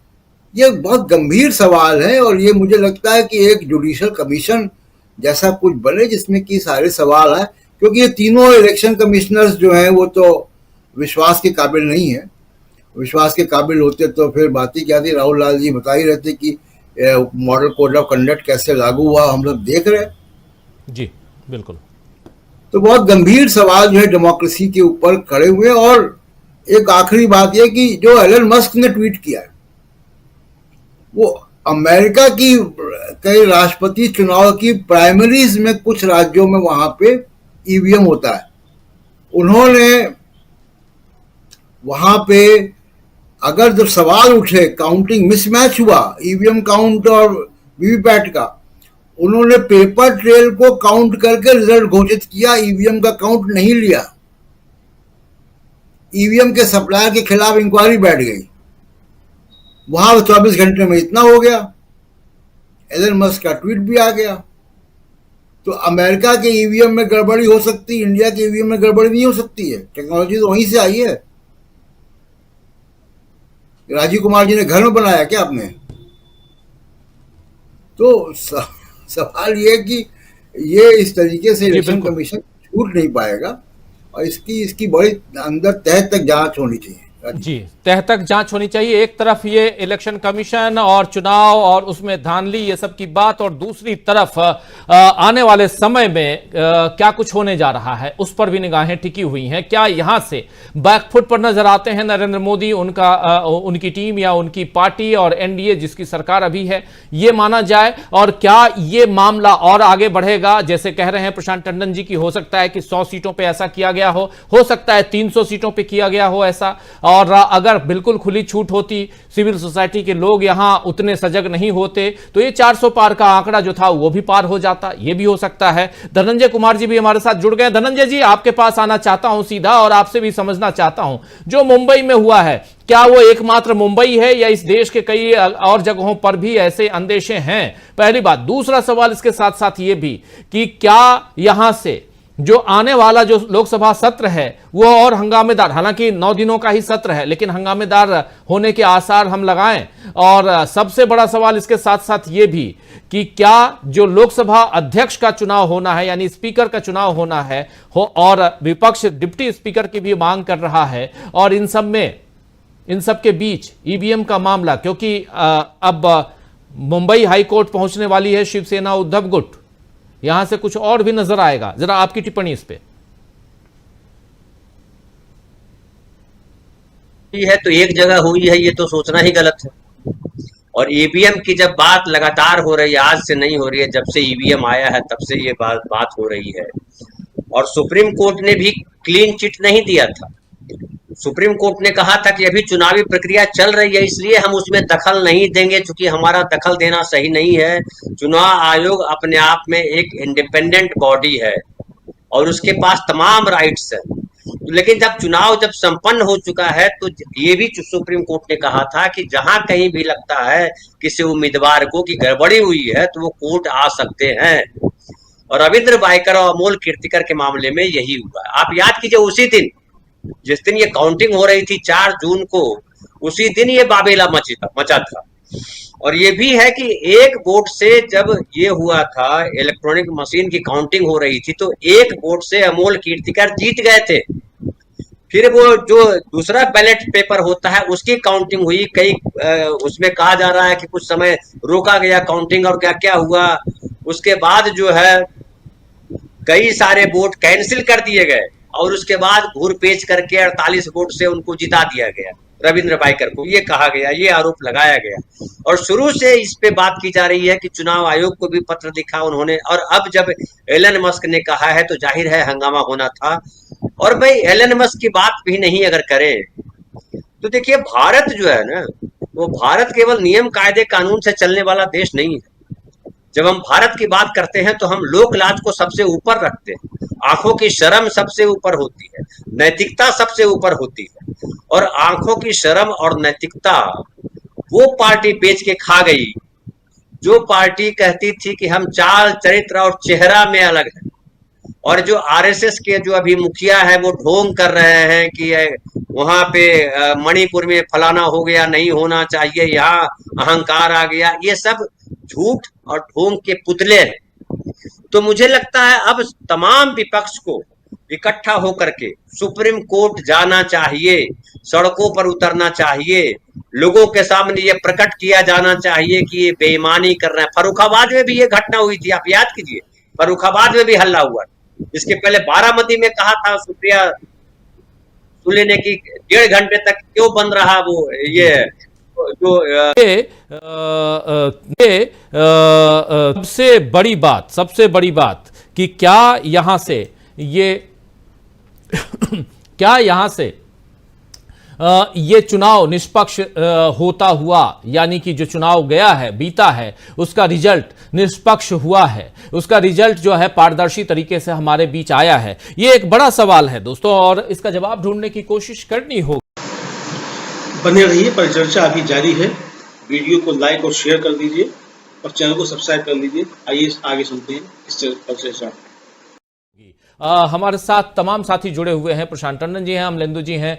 ये बहुत गंभीर सवाल है और ये मुझे लगता है कि एक जुडिशियल कमीशन जैसा कुछ बने जिसमें कि सारे सवाल है, क्योंकि ये तीनों इलेक्शन कमिश्नर्स जो हैं वो तो विश्वास के काबिल नहीं है। विश्वास के काबिल होते तो फिर बात ही क्या थी। राहुल लाल जी बता ही रहते कि मॉडल कोड ऑफ कंडक्ट कैसे लागू हुआ, हम लोग देख रहे हैं। जी बिल्कुल। तो बहुत गंभीर सवाल जो है डेमोक्रेसी के ऊपर खड़े हुए। और एक आखिरी बात यह कि जो एलन मस्क ने ट्वीट किया है, वो अमेरिका की कई राष्ट्रपति चुनाव की प्राइमरीज में कुछ राज्यों में वहां पे ईवीएम होता है। उन्होंने वहां पे अगर जब सवाल उठे, काउंटिंग मिसमैच हुआ ईवीएम काउंट और वीवीपैट का, उन्होंने पेपर ट्रेल को काउंट करके रिजल्ट घोषित किया, ईवीएम का काउंट नहीं लिया। ईवीएम के सप्लायर के खिलाफ इंक्वायरी बैठ गई, वहां 24 घंटे में इतना हो गया। एलन मस्क का ट्वीट भी आ गया। तो अमेरिका के ईवीएम में गड़बड़ी हो सकती, इंडिया के ईवीएम में गड़बड़ी नहीं हो सकती है। टेक्नोलॉजी तो वहीं से आई है। राजीव कुमार जी ने घर में बनाया क्या आपने? तो सवाल ये है कि ये इस तरीके से इलेक्शन कमीशन छूट नहीं पाएगा और इसकी बड़ी अंदर तह तक जांच होनी चाहिए। जी, तह तक जांच होनी चाहिए। एक तरफ ये इलेक्शन कमीशन और चुनाव और उसमें धांधली ये सब की बात, और दूसरी तरफ आने वाले समय में क्या कुछ होने जा रहा है उस पर भी निगाहें टिकी हुई हैं। क्या यहां से बैकफुट पर नजर आते हैं नरेंद्र मोदी, उनकी टीम या उनकी पार्टी और एनडीए जिसकी सरकार अभी है, ये माना जाए? और क्या ये मामला और आगे बढ़ेगा? जैसे कह रहे हैं प्रशांत टंडन जी की हो सकता है कि 100 सीटों पर ऐसा किया गया हो सकता है 300 सीटों पर किया गया हो ऐसा, और अगर बिल्कुल खुली छूट होती, सिविल सोसाइटी के लोग यहां उतने सजग नहीं होते, तो ये 400 पार का आंकड़ा जो था वो भी पार हो जाता। ये भी हो सकता है। धनंजय कुमार जी भी हमारे साथ जुड़ गए। धनंजय जी, आपके पास आना चाहता हूं सीधा और आपसे भी समझना चाहता हूं, जो मुंबई में हुआ है, क्या वो एकमात्र मुंबई है या इस देश के कई और जगहों पर भी ऐसे अंदेशे हैं? पहली बात। दूसरा सवाल इसके साथ साथ ये भी कि क्या यहां से जो आने वाला जो लोकसभा सत्र है वो और हंगामेदार, हालांकि 9 दिनों का ही सत्र है, लेकिन हंगामेदार होने के आसार हम लगाएं? और सबसे बड़ा सवाल इसके साथ साथ ये भी कि क्या जो लोकसभा अध्यक्ष का चुनाव होना है, यानी स्पीकर का चुनाव होना है और विपक्ष डिप्टी स्पीकर की भी मांग कर रहा है, और इन सब के बीच ईवीएम का मामला, क्योंकि अब मुंबई हाईकोर्ट पहुंचने वाली है शिवसेना उद्धव गुट, यहां से कुछ और भी नजर आएगा। जरा आपकी टिप्पणी इस पे। है तो एक जगह हुई है, ये तो सोचना ही गलत है। और ईवीएम की जब बात लगातार हो रही है, आज से नहीं हो रही है, जब से ईवीएम आया है तब से ये बात हो रही है। और सुप्रीम कोर्ट ने भी क्लीन चिट नहीं दिया था। सुप्रीम कोर्ट ने कहा था कि अभी चुनावी प्रक्रिया चल रही है, इसलिए हम उसमें दखल नहीं देंगे, क्योंकि हमारा दखल देना सही नहीं है। चुनाव आयोग अपने आप में एक इंडिपेंडेंट बॉडी है और उसके पास तमाम राइट्स है। लेकिन जब चुनाव संपन्न हो चुका है तो ये भी सुप्रीम कोर्ट ने कहा था कि जहां कहीं भी लगता है किसी उम्मीदवार को कि गड़बड़ी हुई है तो वो कोर्ट आ सकते हैं। और रविंद्र वायकर और अमोल कीर्तिकर के मामले में यही हुआ। आप याद कीजिए, उसी दिन जिस दिन ये काउंटिंग हो रही थी 4 जून को, उसी दिन ये बाबेला मचा था। और ये भी है कि एक वोट से जब ये हुआ था, इलेक्ट्रॉनिक मशीन की काउंटिंग हो रही थी, तो एक वोट से अमोल कीर्तिकर जीत गए थे। फिर वो जो दूसरा बैलेट पेपर होता है उसकी काउंटिंग हुई, उसमें कहा जा रहा है कि कुछ समय रोका गया काउंटिंग और क्या क्या हुआ। उसके बाद जो है कई सारे वोट कैंसिल कर दिए गए और उसके बाद घूर पेच करके 48 वोट से उनको जिता दिया गया, रविंद्र वायकर को। ये कहा गया, ये आरोप लगाया गया और शुरू से इस पे बात की जा रही है कि चुनाव आयोग को भी पत्र लिखा उन्होंने। और अब जब एलन मस्क ने कहा है तो जाहिर है हंगामा होना था। और भाई एलन मस्क की बात भी नहीं अगर करें तो देखिए, भारत जो है ना, वो भारत केवल नियम कायदे कानून से चलने वाला देश नहीं है। जब हम भारत की बात करते हैं तो हम लोक लाज को सबसे ऊपर रखते हैं, आंखों की शर्म सबसे ऊपर होती है, नैतिकता सबसे ऊपर होती है। और आंखों की शर्म और नैतिकता वो पार्टी बेच के खा गई जो पार्टी कहती थी कि हम चाल चरित्र और चेहरा में अलग है। और जो आरएसएस के जो अभी मुखिया है वो ढोंग कर रहे हैं कि वहां पे मणिपुर में फलाना हो गया, नहीं होना चाहिए, यहाँ अहंकार आ गया, ये सब झूठ और ढोंग के पुतले हैं। तो मुझे लगता है अब तमाम विपक्ष को इकट्ठा होकर के सुप्रीम कोर्ट जाना चाहिए, सड़कों पर उतरना चाहिए, लोगों के सामने ये प्रकट किया जाना चाहिए कि ये बेईमानी कर रहे हैं। फर्रुखाबाद में भी ये घटना हुई थी, आप याद कीजिए, फर्रुखाबाद में भी हल्ला हुआ। इसके पहले बारामती में कहा था सुप्रिया सुले ने कि 1.5 घंटे तक क्यों बंद रहा वो ये जो सबसे बड़ी बात कि क्या यहां से ये चुनाव निष्पक्ष होता हुआ, यानी कि जो चुनाव गया है, बीता है, उसका रिजल्ट निष्पक्ष हुआ है, उसका रिजल्ट जो है पारदर्शी तरीके से हमारे बीच आया है, ये एक बड़ा सवाल है दोस्तों, और इसका जवाब ढूंढने की कोशिश करनी होगी। बने रहिए, परिचर्चा अभी जारी है। वीडियो को लाइक और शेयर कर दीजिए और चैनल को सब्सक्राइब कर लीजिए। आइए आगे सुनते हैं इस परिचर्चा। हमारे साथ तमाम साथी जुड़े हुए हैं। प्रशांत टंडन जी हैं, अमलेंदु जी हैं,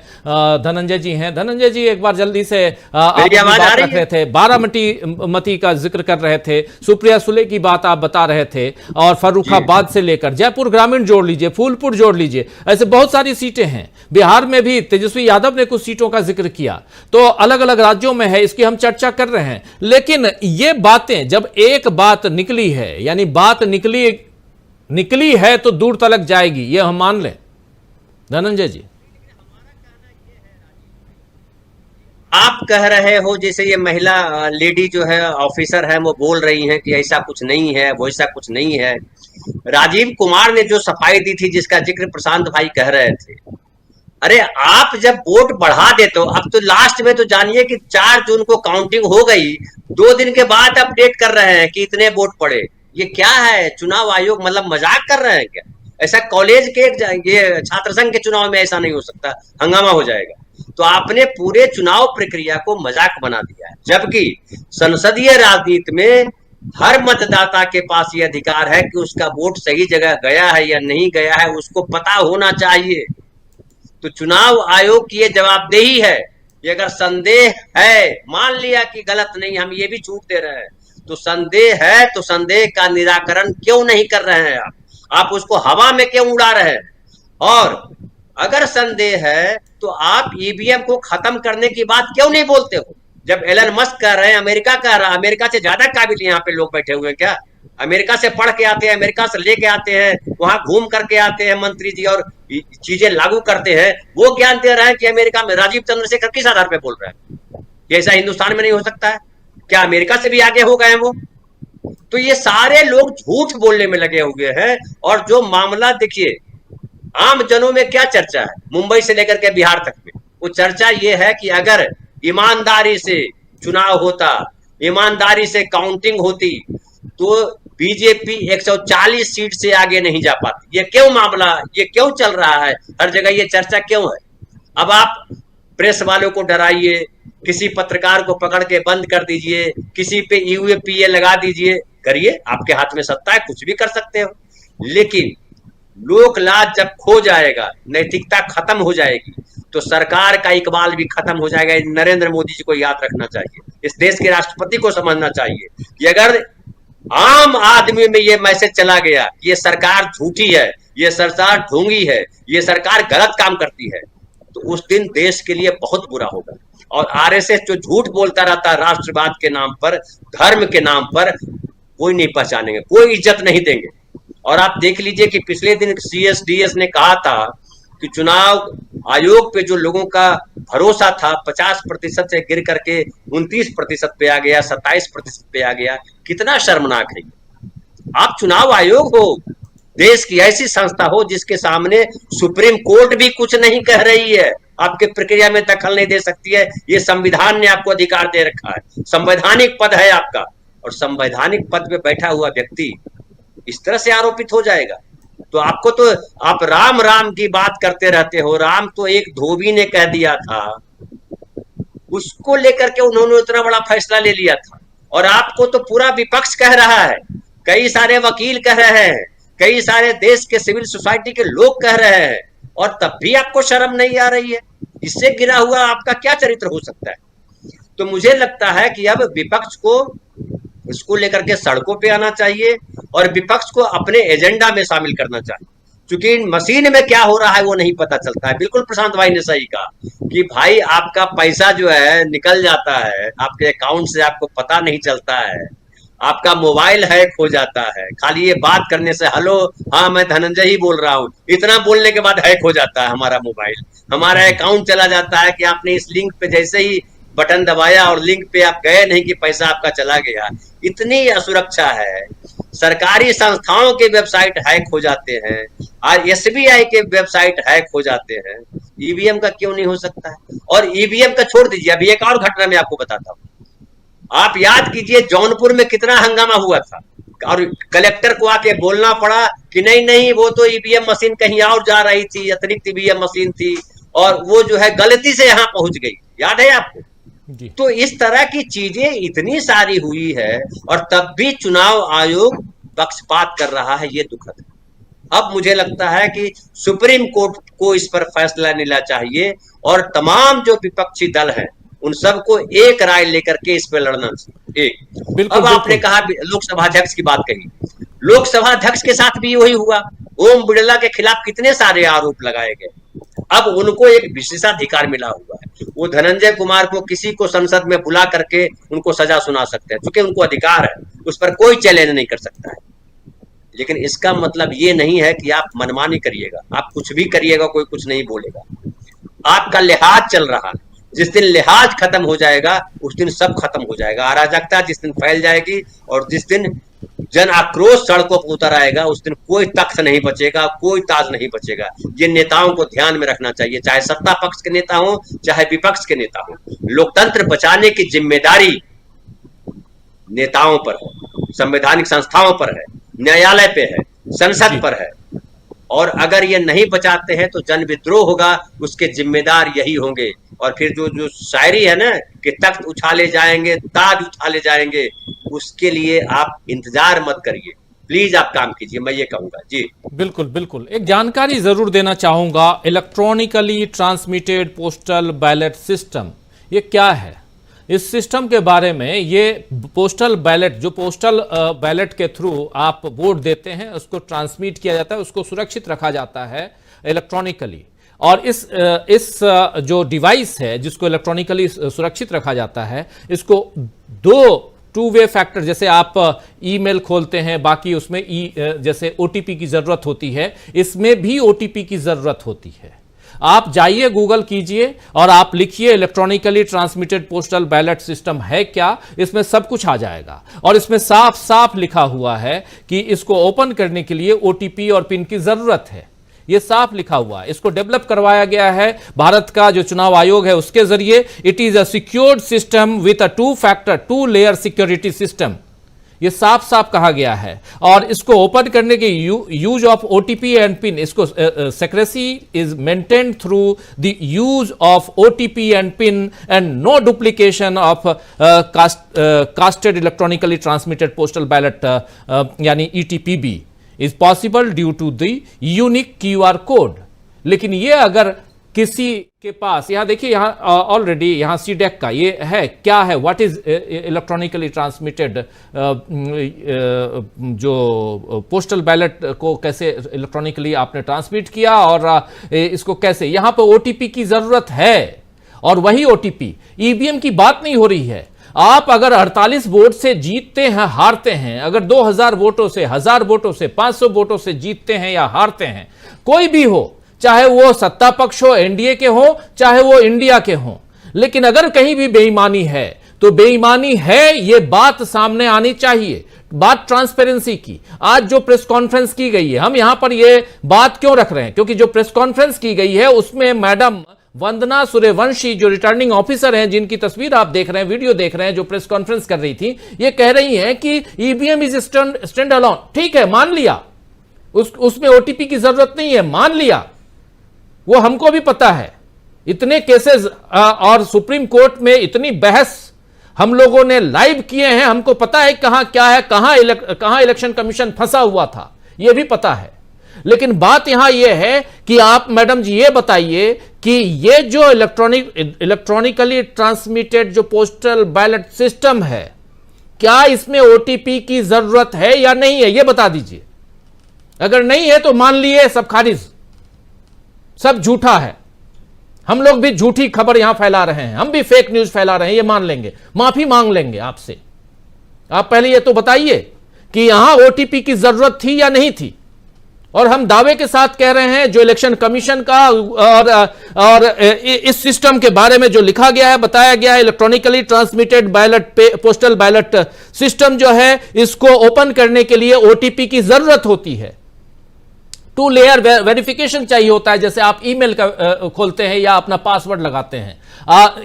धनंजय जी हैं। धनंजय जी, एक बार जल्दी से आप बात रख रहे थे, बारामती का जिक्र कर रहे थे, सुप्रिया सुले की बात आप बता रहे थे, और फर्रुखाबाद से लेकर जयपुर ग्रामीण जोड़ लीजिए, फूलपुर जोड़ लीजिए, ऐसे बहुत सारी सीटें हैं। बिहार में भी तेजस्वी यादव ने कुछ सीटों का जिक्र किया, तो अलग अलग राज्यों में है, इसकी हम चर्चा कर रहे हैं। लेकिन ये बातें जब एक बात निकली है, यानी बात निकली है तो दूर तलक जाएगी, ये हम मान लें। धनंजय जी, आप कह रहे हो जैसे ये महिला लेडी जो है ऑफिसर है वो बोल रही हैं कि ऐसा कुछ नहीं है, वो ऐसा कुछ नहीं है। राजीव कुमार ने जो सफाई दी थी, जिसका जिक्र प्रशांत भाई कह रहे थे, अरे आप जब वोट बढ़ा देते हो, अब तो लास्ट में तो जानिए कि 4 जून को काउंटिंग हो गई, 2 दिन के बाद अपडेट कर रहे हैं कि इतने वोट पड़े। ये क्या है? चुनाव आयोग मतलब मजाक कर रहे हैं क्या? ऐसा कॉलेज के ये छात्र संघ के चुनाव में ऐसा नहीं हो सकता, हंगामा हो जाएगा। तो आपने पूरे चुनाव प्रक्रिया को मजाक बना दिया है, जबकि संसदीय राजनीति में हर मतदाता के पास ये अधिकार है कि उसका वोट सही जगह गया है या नहीं गया है, उसको पता होना चाहिए। तो चुनाव आयोग की ये जवाबदेही है कि अगर संदेह है, मान लिया कि गलत नहीं, हम ये भी छूट दे रहे हैं, तो संदेह है तो संदेह का निराकरण क्यों नहीं कर रहे हैं आप उसको हवा में क्यों उड़ा रहे हैं? और अगर संदेह है तो आप ईवीएम को खत्म करने की बात क्यों नहीं बोलते हो? जब एलन मस्क कह रहे हैं, अमेरिका कह रहा है, अमेरिका से ज्यादा काबिल यहाँ पे लोग बैठे हुए हैं क्या? अमेरिका से पढ़ के आते हैं, अमेरिका से लेके आते हैं, वहां घूम करके आते हैं मंत्री जी और चीजें लागू करते हैं, वो ज्ञान दे रहे हैं कि अमेरिका में राजीव चंद्रशेखर किस आधार पे बोल रहे हैं? ऐसा हिंदुस्तान में नहीं हो सकता है क्या? अमेरिका से भी आगे हो गए हैं वो। तो ये सारे लोग झूठ बोलने में लगे हुए हैं। और जो मामला देखिए, आम जनों में क्या चर्चा है, मुंबई से लेकर के बिहार तक में, वो चर्चा ये है कि अगर ईमानदारी से चुनाव होता, ईमानदारी से काउंटिंग होती, तो बीजेपी 140 सीट से आगे नहीं जा पाती। ये क्यों मामला, ये क्यों चल रहा है, हर जगह ये चर्चा क्यों है? अब आप प्रेस वालों को डराइए, किसी पत्रकार को पकड़ के बंद कर दीजिए, किसी पे यूएपीए लगा दीजिए, करिए, आपके हाथ में सत्ता है, कुछ भी कर सकते हो। लेकिन लोक लाज जब खो जाएगा, नैतिकता खत्म हो जाएगी, तो सरकार का इकबाल भी खत्म हो जाएगा। नरेंद्र मोदी जी को याद रखना चाहिए, इस देश के राष्ट्रपति को समझना चाहिए कि अगर आम आदमी में ये मैसेज चला गया कि ये सरकार झूठी है, ये सरकार ढोंगी है, ये सरकार गलत काम करती है, तो उस दिन देश के लिए बहुत बुरा होगा। और आरएसएस जो झूठ बोलता रहता है राष्ट्रवाद के नाम पर, धर्म के नाम पर, कोई नहीं पहचानेंगे, कोई इज्जत नहीं देंगे। और आप देख लीजिए कि पिछले दिन सीएसडीएस ने कहा था कि चुनाव आयोग पे जो लोगों का भरोसा था 50% से गिर करके 29% पे आ गया, 27% पे आ गया। कितना शर्मनाक है। आप चुनाव आयोग हो, देश की ऐसी संस्था हो जिसके सामने सुप्रीम कोर्ट भी कुछ नहीं कह रही है, आपके प्रक्रिया में दखल नहीं दे सकती है। ये संविधान ने आपको अधिकार दे रखा है, संवैधानिक पद है आपका, और संवैधानिक पद पे बैठा हुआ व्यक्ति इस तरह से आरोपित हो जाएगा। तो आपको तो आप राम राम की बात करते रहते हो। राम तो एक धोबी ने कह दिया था, उसको लेकर के उन्होंने इतना बड़ा फैसला ले लिया था, और आपको तो पूरा विपक्ष कह रहा है, कई सारे वकील कह रहे हैं, कई सारे देश के सिविल सोसाइटी के लोग कह रहे हैं, और तब भी आपको शर्म नहीं आ रही है। इससे गिरा हुआ आपका क्या चरित्र हो सकता है? तो मुझे लगता है कि अब विपक्ष को इसको लेकर के सड़कों पे आना चाहिए और विपक्ष को अपने एजेंडा में शामिल करना चाहिए। क्योंकि मशीन में क्या हो रहा है वो नहीं पता चलता है। बिल्कुल प्रशांत भाई ने सही कहा कि भाई आपका पैसा जो है निकल जाता है, आपके अकाउंट से आपको पता नहीं चलता है, आपका मोबाइल हैक हो जाता है। खाली ये बात करने से, हेलो हाँ मैं धनंजय ही बोल रहा हूँ, इतना बोलने के बाद हैक हो जाता है हमारा मोबाइल, हमारा अकाउंट चला जाता है कि आपने इस लिंक पे जैसे ही बटन दबाया और लिंक पे आप गए नहीं कि पैसा आपका चला गया। इतनी असुरक्षा है। सरकारी संस्थाओं के वेबसाइट हैक हो जाते हैं और एसबीआई के वेबसाइट हैक हो जाते हैं, ईवीएम का क्यों नहीं हो सकता है? और ईवीएम का छोड़ दीजिए, अभी एक और घटना मैं आपको बताता हूँ। आप याद कीजिए जौनपुर में कितना हंगामा हुआ था और कलेक्टर को आके बोलना पड़ा कि नहीं नहीं वो तो ईवीएम मशीन कहीं और जा रही थी, अतिरिक्त ईवीएम मशीन थी और वो जो है गलती से यहाँ पहुंच गई। याद है आपको? तो इस तरह की चीजें इतनी सारी हुई है और तब भी चुनाव आयोग पक्षपात कर रहा है, ये दुखद है। अब मुझे लगता है कि सुप्रीम कोर्ट को इस पर फैसला लेना चाहिए और तमाम जो विपक्षी दल हैं उन सबको एक राय लेकर के इस पे लड़ना चाहिए। अब आपने कहा लोकसभा अध्यक्ष की बात कही, लोकसभा अध्यक्ष के साथ भी वही हुआ। ओम बिड़ला के खिलाफ कितने सारे आरोप लगाए गए, अब उनको एक विशेषाधिकार मिला हुआ है। वो धनंजय कुमार को किसी को संसद में बुला करके उनको सजा सुना सकते हैं, क्योंकि उनको अधिकार है, उस पर कोई चैलेंज नहीं कर सकता है। लेकिन इसका मतलब ये नहीं है कि आप मनमानी करिएगा, आप कुछ भी करिएगा कोई कुछ नहीं बोलेगा। आपका लिहाज चल रहा है, जिस दिन लिहाज खत्म हो जाएगा उस दिन सब खत्म हो जाएगा। अराजकता जिस दिन फैल जाएगी और जिस दिन जन आक्रोश सड़कों पर उतर आएगा उस दिन कोई तख्त नहीं बचेगा, कोई ताज नहीं बचेगा। ये नेताओं को ध्यान में रखना चाहिए, चाहे सत्ता पक्ष के नेता हो चाहे विपक्ष के नेता हो। लोकतंत्र बचाने की जिम्मेदारी नेताओं पर है, संवैधानिक संस्थाओं पर है, न्यायालय पे है, संसद पर है। और अगर ये नहीं बचाते हैं तो जन विद्रोह होगा, उसके जिम्मेदार यही होंगे। और फिर जो शायरी है ना कि तख्त उछाले जाएंगे, ताज उछाले जाएंगे, उसके लिए आप इंतजार मत करिए, प्लीज आप काम कीजिए, मैं ये कहूंगा। जी बिल्कुल बिल्कुल, एक जानकारी जरूर देना चाहूंगा। Electronically transmitted postal ballot system, ये क्या है? इस सिस्टम के बारे में, ये पोस्टल बैलेट, जो पोस्टल बैलेट के थ्रू आप वोट देते हैं उसको ट्रांसमिट किया जाता है, उसको सुरक्षित रखा जाता है इलेक्ट्रॉनिकली। और इस जो डिवाइस है जिसको इलेक्ट्रॉनिकली सुरक्षित रखा जाता है, इसको टू वे फैक्टर, जैसे आप ईमेल खोलते हैं, बाकी उसमें जैसे ओटीपी की जरूरत होती है, इसमें भी ओटीपी की जरूरत होती है। आप जाइए, गूगल कीजिए और आप लिखिए electronically transmitted postal ballot system है क्या, इसमें सब कुछ आ जाएगा। और इसमें साफ साफ लिखा हुआ है कि इसको ओपन करने के लिए ओटीपी और पिन की जरूरत है, ये साफ लिखा हुआ है। इसको डेवलप करवाया गया है भारत का जो चुनाव आयोग है उसके जरिए। It is a secured system with a 2 layer security system, ये साफ साफ कहा गया है। और इसको ओपन करने के use of OTP and PIN, इसको secrecy is maintained through the use of OTP and PIN and no duplication of casted electronically transmitted postal ballot यानी ETPB is possible due to the unique QR code. लेकिन ये अगर किसी के पास, यहां देखिए, यहां ऑलरेडी यहां CDEC का ये है, क्या है, व्हाट इज इलेक्ट्रॉनिकली ट्रांसमिटेड, जो पोस्टल बैलेट को कैसे इलेक्ट्रॉनिकली आपने ट्रांसमिट किया और इसको कैसे, यहां पर OTP की जरूरत है। और वही OTP, EVM की बात नहीं हो रही है। आप अगर 48 वोट से जीतते हैं, हारते हैं, अगर 2000 वोटों से, 1000 वोटों से, 500 वोटों से जीतते हैं या हारते हैं, कोई भी हो, चाहे वो सत्ता पक्ष हो, NDA के हो, चाहे वो इंडिया के हो, लेकिन अगर कहीं भी बेईमानी है तो बेईमानी है, ये बात सामने आनी चाहिए। बात ट्रांसपेरेंसी की, आज जो प्रेस कॉन्फ्रेंस की गई है, हम यहां पर यह बात क्यों रख रहे हैं, क्योंकि जो प्रेस कॉन्फ्रेंस की गई है उसमें मैडम वंदना सूर्यवंशी जो रिटर्निंग ऑफिसर हैं, जिनकी तस्वीर आप देख रहे हैं, वीडियो देख रहे हैं, जो प्रेस कॉन्फ्रेंस कर रही थी, ये कह रही हैं कि ईवीएम इज स्टैंड अलोन। ठीक है, मान लिया, उसमें ओटीपी की जरूरत नहीं है, मान लिया, वो हमको भी पता है। इतने केसेस और सुप्रीम कोर्ट में इतनी बहस हम लोगों ने लाइव किए हैं, हमको पता है कहां क्या है, कहां इलेक्शन कमीशन फंसा हुआ था, यह भी पता है। लेकिन बात यहां यह है कि आप मैडम जी ये बताइए कि ये जो इलेक्ट्रॉनिकली ट्रांसमिटेड जो पोस्टल बैलेट सिस्टम है, क्या इसमें ओटीपी की जरूरत है या नहीं है, यह बता दीजिए। अगर नहीं है तो मान लिए सब खारिज, सब झूठा है, हम लोग भी झूठी खबर यहां फैला रहे हैं, हम भी फेक न्यूज फैला रहे हैं, ये मान लेंगे, माफी मांग लेंगे आपसे। आप पहले ये तो बताइए कि यहां ओटीपी की जरूरत थी या नहीं थी। और हम दावे के साथ कह रहे हैं, जो इलेक्शन कमीशन का और इस सिस्टम के बारे में जो लिखा गया है, बताया गया है, electronically transmitted ballot postal ballot system जो है, इसको ओपन करने के लिए ओटीपी की जरूरत होती है। 2 लेयर वेरिफिकेशन चाहिए होता है, जैसे आप ईमेल का खोलते हैं या अपना पासवर्ड लगाते हैं,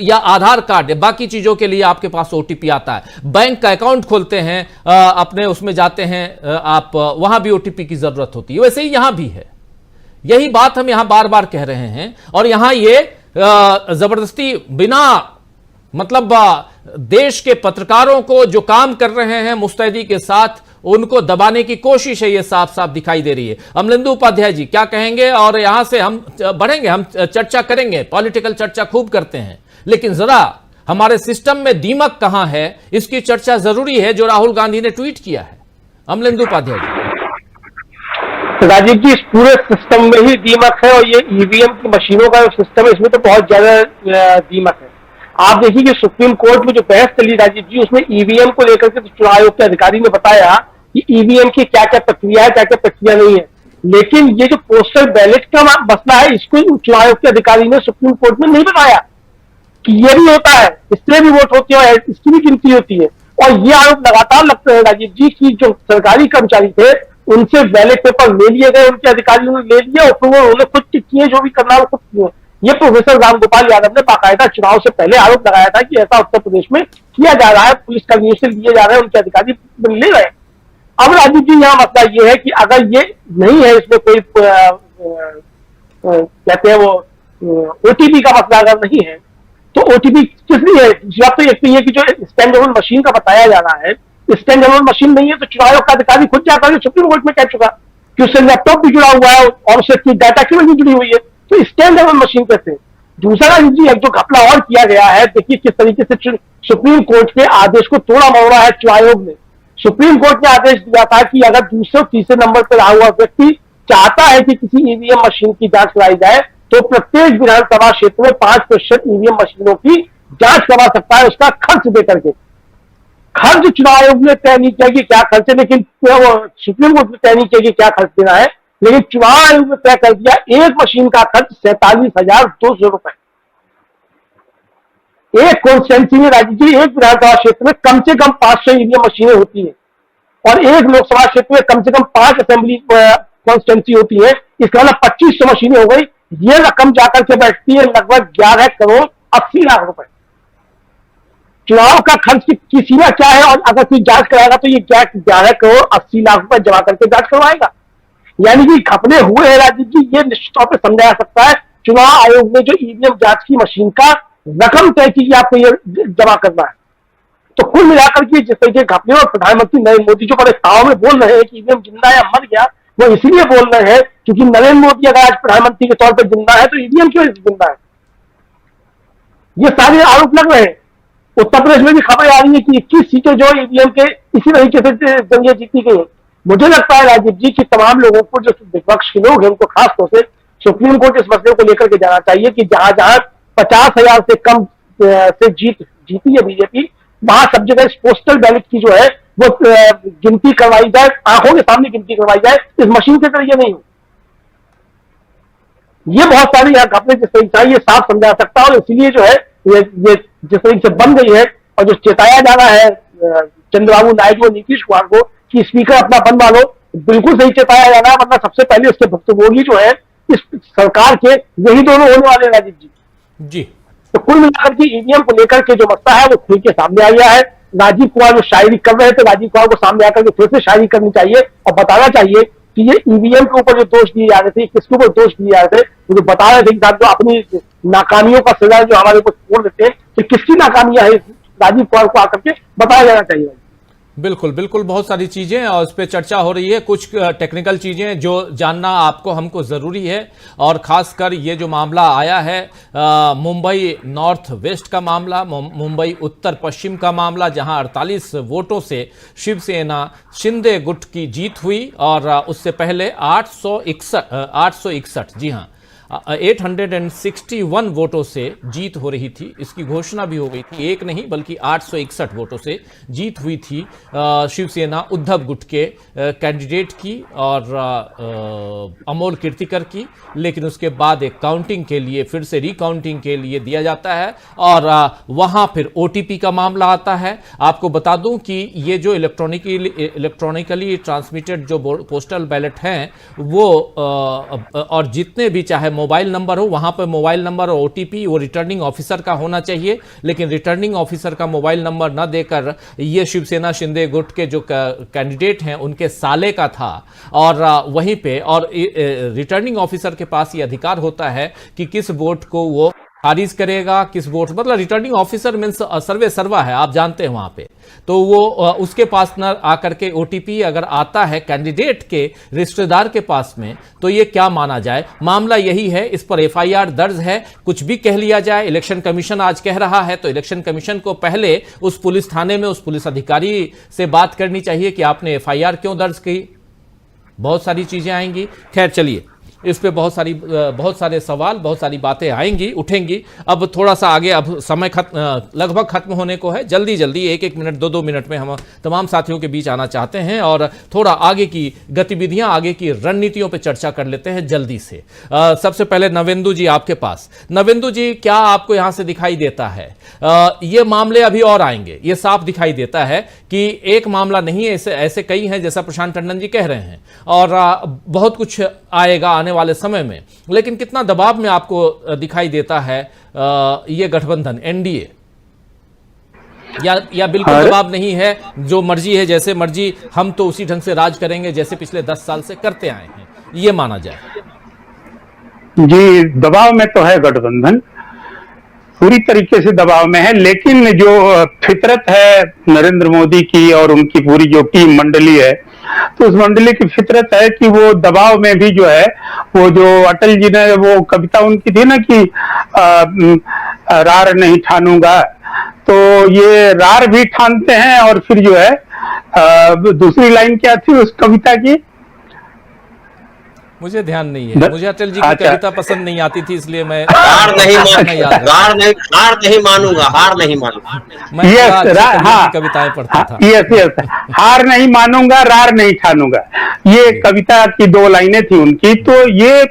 या आधार कार्ड, बाकी चीजों के लिए आपके पास ओटीपी आता है। बैंक का अकाउंट खोलते हैं, अपने उसमें जाते हैं आप, वहां भी ओटीपी की जरूरत होती है। वैसे ही यहां भी है, यही बात हम यहां बार बार कह रहे हैं। और यहां ये जबरदस्ती बिना मतलब देश के पत्रकारों को जो काम कर रहे हैं मुस्तैदी के साथ, उनको दबाने की कोशिश है, ये साफ साफ दिखाई दे रही है। अमलेंदु उपाध्याय जी क्या कहेंगे, और यहां से हम बढ़ेंगे, हम चर्चा करेंगे, पॉलिटिकल चर्चा खूब करते हैं, लेकिन जरा हमारे सिस्टम में दीमक कहां है, इसकी चर्चा जरूरी है, जो राहुल गांधी ने ट्वीट किया है। अमलेंदु उपाध्याय जी। राजीव जी, इस पूरे सिस्टम में ही दीमक है, और ये ईवीएम की मशीनों का सिस्टम है, इसमें तो बहुत ज्यादा दीमक है। आप देखिए कि सुप्रीम कोर्ट में जो बहस चली राजीव जी, उसमें ईवीएम को लेकर के चुनाव आयोग के अधिकारी ने बताया कि ईवीएम की क्या क्या प्रक्रिया है, क्या क्या प्रक्रिया नहीं है। लेकिन ये जो पोस्टल बैलेट का मसला है, इसको चुनाव आयोग के अधिकारी ने सुप्रीम कोर्ट में नहीं बताया कि ये भी होता है, इससे भी वोट होते हैं, इसकी भी गिनती होती है। और ये आरोप लगातार लगते हैं राजीव जी की जो सरकारी कर्मचारी थे, उनसे बैलेट पेपर ले लिए गए, उनके अधिकारियों ने ले लिया, और फिर उन्होंने खुद किए, जो भी करना वो खुद किए। ये प्रोफेसर रामगोपाल यादव ने बाकायदा चुनाव से पहले आरोप लगाया था कि ऐसा उत्तर प्रदेश में किया जा रहा है, पुलिस कर्मियों से लिए जा रहे हैं, उनके अधिकारी ले रहे हैं। अब राजीव जी यहाँ मसला ये है कि अगर ये नहीं है, इसमें कोई कहते हैं वो ओटीपी का मसला अगर नहीं है, तो ओटीपी किस लिए है? दूसरा तो एक तो ये कि जो स्टैंड अलोन मशीन का बताया जा रहा है, स्टैंड अलोन मशीन नहीं है, तो चुनाव आयोग का अधिकारी खुद जाकर सुप्रीम कोर्ट में कह चुका कि उससे लैपटॉप भी जुड़ा हुआ है और उससे डाटा केबल भी जुड़ी हुई है, तो स्टैंड अलोन मशीन कैसे? दूसरा जी एक जो घपला और किया गया है, देखिए किस तरीके से सुप्रीम कोर्ट के आदेश को तोड़ा मोड़ा है चुनाव आयोग ने। सुप्रीम कोर्ट ने आदेश दिया था कि अगर दूसरे तीसरे नंबर पर रहा हुआ व्यक्ति चाहता है कि किसी ईवीएम मशीन की जांच कराई जाए, तो प्रत्येक विधानसभा क्षेत्र में 5% ईवीएम मशीनों की जांच करवा सकता है, उसका खर्च देकर के। खर्च चुनाव आयोग ने तय नहीं किया कि क्या खर्च है, लेकिन सुप्रीम कोर्ट ने तय नहीं किया कि क्या खर्च देना है, लेकिन चुनाव आयोग ने तय कर दिया एक मशीन का खर्च 47,200 रुपए। एक कॉन्स्टिट्यूंसी में राजीव जी, एक विधानसभा क्षेत्र में कम से कम 500 ईवीएम मशीनें होती है, और एक लोकसभा क्षेत्र में कम से कम 5 असेंबली कॉन्स्टिट्यूंसी होती है। इसका मतलब 2500 मशीनें हो गई। ये रकम जाकर के बैठती है लगभग 11 करोड़ 80 लाख रुपए। चुनाव का खर्च की सीमा क्या है, और अगर कोई जांच कराएगा तो ये 11 करोड़ 80 लाख रुपए जमा करके जांच करवाएगा। यानी कि घपले हुए हैं राजीव जी, ये निश्चित तौर पर समझा जा सकता है। चुनाव आयोग ने जो ईवीएम जांच की मशीन का रकम तय की कि आपको ये जमा करना है, तो कुल मिलाकर के जिस तरीके घपले, और प्रधानमंत्री नरेंद्र मोदी जो बड़े ताव में बोल रहे हैं कि ईवीएम जिंदा या मर गया, वो इसीलिए बोल रहे हैं क्योंकि नरेंद्र मोदी अगर आज प्रधानमंत्री के तौर पर जिंदा है तो ईवीएम की वजह से जिंदा है। ये सारे आरोप लग रहे हैं। उत्तर प्रदेश में भी खबरें आ रही है कि 21 सीटें जो ईवीएम के इसी तरीके से जरिए जीती गई है। मुझे लगता है राजीव जी कि तमाम लोगों को, जो विपक्ष के लोग हैं, उनको खासतौर से सुप्रीम कोर्ट इस मसले को लेकर के जाना चाहिए कि जहां जहां 50,000 से कम से जीती है बीजेपी, वहां सब जगह पोस्टल बैलेट की जो है वो गिनती करवाई जाए, आंखों के सामने गिनती करवाई जाए, इस मशीन के जरिए नहीं हो। ये बहुत सारी यहाँ घपले जिस तरीके से ये साफ समझा सकता है, और इसीलिए जो है ये जिस तरीके से बन गई है, और जो चेताया जा रहा है चंद्रबाबू नायडू और नीतीश कुमार को कि स्पीकर अपना बनवा लो, बिल्कुल सही चेताया जाना है, वरना सबसे पहले उसके भुक्तभोगी जो है इस सरकार के वही दोनों होने वाले राजीव जी। तो कुल मिलाकर के ईवीएम को लेकर के जो मसला है वो खुल के सामने आ गया है। राजीव कुमार जो शायरी कर रहे थे, राजीव कुमार को सामने आकर के फिर से शायरी करनी चाहिए और बताना चाहिए कि ये ईवीएम के ऊपर जो दोष दिए जा रहे थे, किसके ऊपर दोष दिए जा रहे थे, वो जो बता रहे थे कि जो अपनी नाकामियों का सजा जो हमारे ऊपर छोड़ देते हैं कि किसकी नाकामियां है, राजीव कुमार को आकर के बताया जाना चाहिए। बिल्कुल बिल्कुल, बहुत सारी चीजें और उस पर चर्चा हो रही है, कुछ टेक्निकल चीजें जो जानना आपको हमको जरूरी है। और खासकर ये जो मामला आया है मुंबई नॉर्थ वेस्ट का मामला, मुंबई उत्तर पश्चिम का मामला, जहां 48 वोटों से शिवसेना शिंदे गुट की जीत हुई और उससे पहले 861 जी हाँ 861 वोटों से जीत हो रही थी। इसकी घोषणा भी हो गई थी, एक नहीं बल्कि 861 वोटों से जीत हुई थी शिवसेना उद्धव गुट के कैंडिडेट की और अमोल कीर्तिकर की। लेकिन उसके बाद एक काउंटिंग के लिए, फिर से रिकाउंटिंग के लिए दिया जाता है और वहां फिर ओटीपी का मामला आता है। आपको बता दूं कि ये जो इलेक्ट्रॉनिकली ट्रांसमिटेड जो पोस्टल बैलेट हैं वो और जितने भी चाहे मोबाइल नंबर हो, वहां पर मोबाइल नंबर और ओटीपी वो रिटर्निंग ऑफिसर का होना चाहिए। लेकिन रिटर्निंग ऑफिसर का मोबाइल नंबर न देकर ये शिवसेना शिंदे गुट के जो कैंडिडेट हैं उनके साले का था और वहीं पे और रिटर्निंग ऑफिसर के पास ये अधिकार होता है कि किस वोट को वो खारिज करेगा, किस वोट, मतलब रिटर्निंग ऑफिसर मीन्स सर्वे सर्वा है, आप जानते हैं वहां पे। तो वो उसके पास न आकर के ओटीपी अगर आता है कैंडिडेट के रिश्तेदार के पास में, तो ये क्या माना जाए। मामला यही है, इस पर एफआईआर दर्ज है। कुछ भी कह लिया जाए, इलेक्शन कमीशन आज कह रहा है तो इलेक्शन कमीशन को पहले उस पुलिस थाने में उस पुलिस अधिकारी से बात करनी चाहिए कि आपने एफआईआर क्यों दर्ज की। बहुत सारी चीजें आएंगी। खैर चलिए, इस पे बहुत सारे सवाल, बहुत सारी बातें आएंगी, उठेंगी। अब थोड़ा सा आगे, अब समय लगभग खत्म होने को है। जल्दी जल्दी 1-1 मिनट 2-2 मिनट में हम तमाम साथियों के बीच आना चाहते हैं और थोड़ा आगे की गतिविधियां, आगे की रणनीतियों पे चर्चा कर लेते हैं जल्दी से। सबसे पहले नवेंदु जी आपके पास। नवेंदु जी, क्या आपको यहां से दिखाई देता है, ये मामले अभी और आएंगे, ये साफ दिखाई देता है कि एक मामला नहीं है, ऐसे कई हैं जैसा प्रशांत टंडन जी कह रहे हैं और बहुत कुछ आएगा आने वाले समय में। लेकिन कितना दबाव में आपको दिखाई देता है ये गठबंधन एनडीए, या बिल्कुल दबाव नहीं है, जो मर्जी है जैसे मर्जी, हम तो उसी ढंग से राज करेंगे जैसे पिछले 10 साल से करते आए हैं, ये माना जाए? जी, दबाव में तो है गठबंधन, पूरी तरीके से दबाव में है। लेकिन जो फितरत है नरेंद्र मोदी की और उनकी पूरी जो टीम मंडली है, तो उस मंडली की फितरत है कि वो दबाव में भी जो है, वो जो अटल जी ने वो कविता उनकी थी ना कि रार नहीं ठानूंगा, तो ये रार भी ठानते हैं। और फिर जो है दूसरी लाइन क्या थी उस कविता की, मुझे ध्यान नहीं है, मुझे अटल जी की कविता पसंद नहीं आती थी, इसलिए मैं हार नहीं मानूंगा, हार नहीं मानूंगा। मैं कविताएं पढ़ता था। यस, हार नहीं मानूंगा, रार नहीं ठानूंगा, ये कविता की 2 लाइनें थी उनकी। तो ये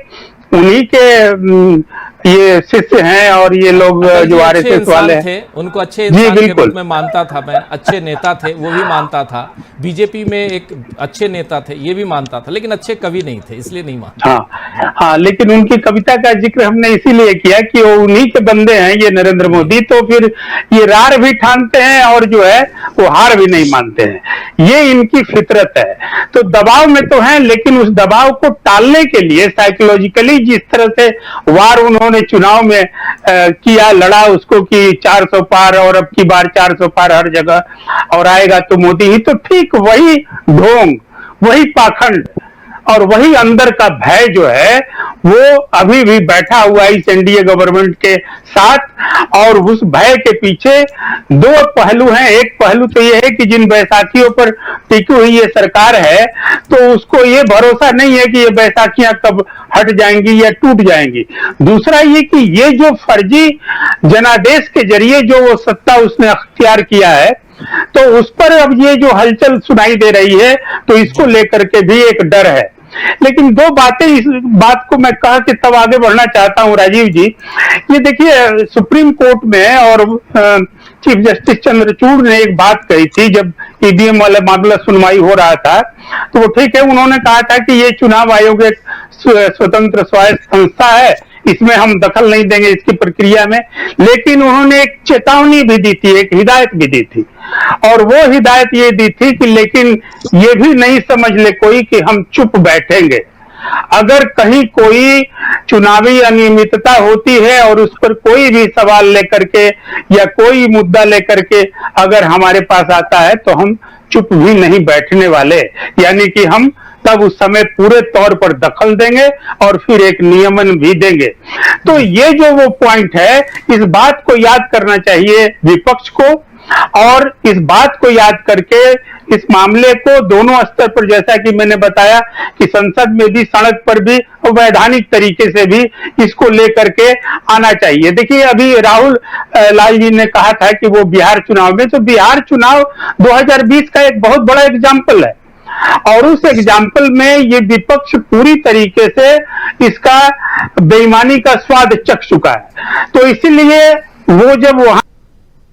उन्हीं के ये शिष्य हैं और ये लोग जो आरएसएस वाले थे, उनको अच्छे इंसान के रूप में मानता था मैं, अच्छे नेता थे वो भी मानता था, बीजेपी में एक अच्छे नेता थे ये भी मानता था, लेकिन अच्छे कवि नहीं थे इसलिए नहीं मानता। हाँ, लेकिन उनकी कविता का जिक्र हमने इसीलिए किया कि वो उन्हीं के बंदे हैं ये नरेंद्र मोदी, तो फिर ये रार भी ठानते हैं और जो है वो हार भी नहीं मानते हैं, ये इनकी फितरत है। तो दबाव में तो है, लेकिन उस दबाव को टालने के लिए साइकोलॉजिकली जिस तरह से वार उन्होंने चुनाव में किया, लड़ा उसको कि 400 पार और अब की बार 400 पार हर जगह और आएगा तो मोदी ही, तो ठीक वही ढोंग, वही पाखंड और वही अंदर का भय जो है वो अभी भी बैठा हुआ है इस एनडीए गवर्नमेंट के साथ। और उस भय के पीछे 2 पहलू हैं। एक पहलू तो ये है कि जिन बैसाखियों पर टिकी हुई ये सरकार है, तो उसको ये भरोसा नहीं है कि ये बैसाखियां कब हट जाएंगी या टूट जाएंगी। दूसरा ये कि ये जो फर्जी जनादेश के जरिए जो वो सत्ता उसने अख्तियार किया है, तो उस पर अब ये जो हलचल सुनाई दे रही है, तो इसको लेकर के भी एक डर है। लेकिन दो बातें इस बात को मैं कह के तब आगे बढ़ना चाहता हूं राजीव जी। ये देखिए, सुप्रीम कोर्ट में और चीफ जस्टिस चंद्रचूड़ ने एक बात कही थी जब ईवीएम वाला मामला सुनवाई हो रहा था, तो वो ठीक है, उन्होंने कहा था कि ये चुनाव आयोग एक स्वतंत्र स्वायत्त संस्था है, इसमें हम दखल नहीं देंगे इसकी प्रक्रिया में। लेकिन उन्होंने एक चेतावनी भी दी थी, एक हिदायत भी दी थी, और वो हिदायत ये दी थी कि लेकिन ये भी नहीं समझ ले कोई कि हम चुप बैठेंगे। अगर कहीं कोई चुनावी अनियमितता होती है और उस पर कोई भी सवाल लेकर के या कोई मुद्दा लेकर के अगर हमारे पास आता है तो हम चुप भी नहीं बैठने वाले, यानी कि हम तब उस समय पूरे तौर पर दखल देंगे और फिर एक नियमन भी देंगे। तो ये जो वो पॉइंट है, इस बात को याद करना चाहिए विपक्ष को, और इस बात को याद करके इस मामले को दोनों स्तर पर, जैसा कि मैंने बताया कि संसद में भी, सड़क पर भी, वैधानिक तरीके से भी इसको लेकर के आना चाहिए। देखिए, अभी राहुल लाल जी ने कहा था कि वो बिहार चुनाव में, तो बिहार चुनाव 2020 का एक बहुत बड़ा एग्जाम्पल है, और उस एग्जाम्पल में ये विपक्ष पूरी तरीके से इसका बेईमानी का स्वाद चख चुका है। तो इसीलिए वो जब वहां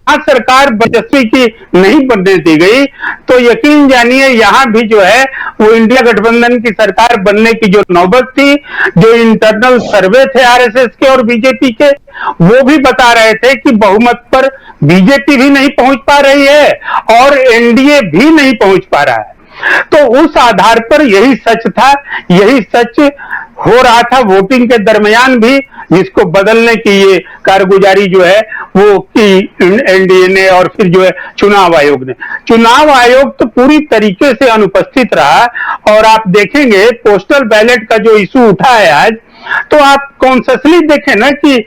सरकार बजस्वी की नहीं बनने दी गई, तो यकीन जानिए यहां भी जो है वो इंडिया गठबंधन की सरकार बनने की जो नौबत थी, जो इंटरनल सर्वे थे आरएसएस के और बीजेपी के, वो भी बता रहे थे कि बहुमत पर बीजेपी भी नहीं पहुंच पा रही है और एनडीए भी नहीं पहुंच पा रहा है। तो उस आधार पर यही सच था, यही सच हो रहा था वोटिंग के दरमियान भी, जिसको बदलने की ये कारगुजारी जो है वो की एनडीए ने और फिर जो है चुनाव आयोग तो पूरी तरीके से अनुपस्थित रहा। और आप देखेंगे पोस्टल बैलेट का जो इशू उठा है आज, तो आप कॉन्शियसली देखें ना कि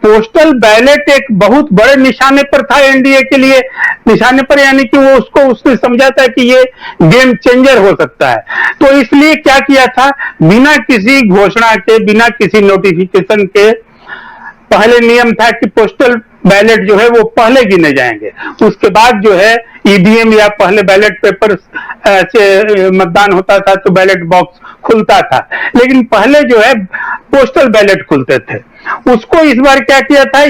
पोस्टल बैलेट एक बहुत बड़े निशाने पर था एनडीए के लिए, निशाने पर, यानी कि वो उसने समझा था कि ये गेम चेंजर हो सकता है। तो इसलिए क्या किया था, बिना किसी घोषणा के, बिना किसी नोटिफिकेशन के, पहले नियम था कि पोस्टल बैलेट जो है वो पहले गिने जाएंगे, उसके बाद जो है ईवीएम या पहले बैलेट पेपर से मतदान होता था तो बैलेट बॉक्स खुलता था, लेकिन पहले जो है पोस्टल बैलेट खुलते थे। उसको इस बार क्या किया था,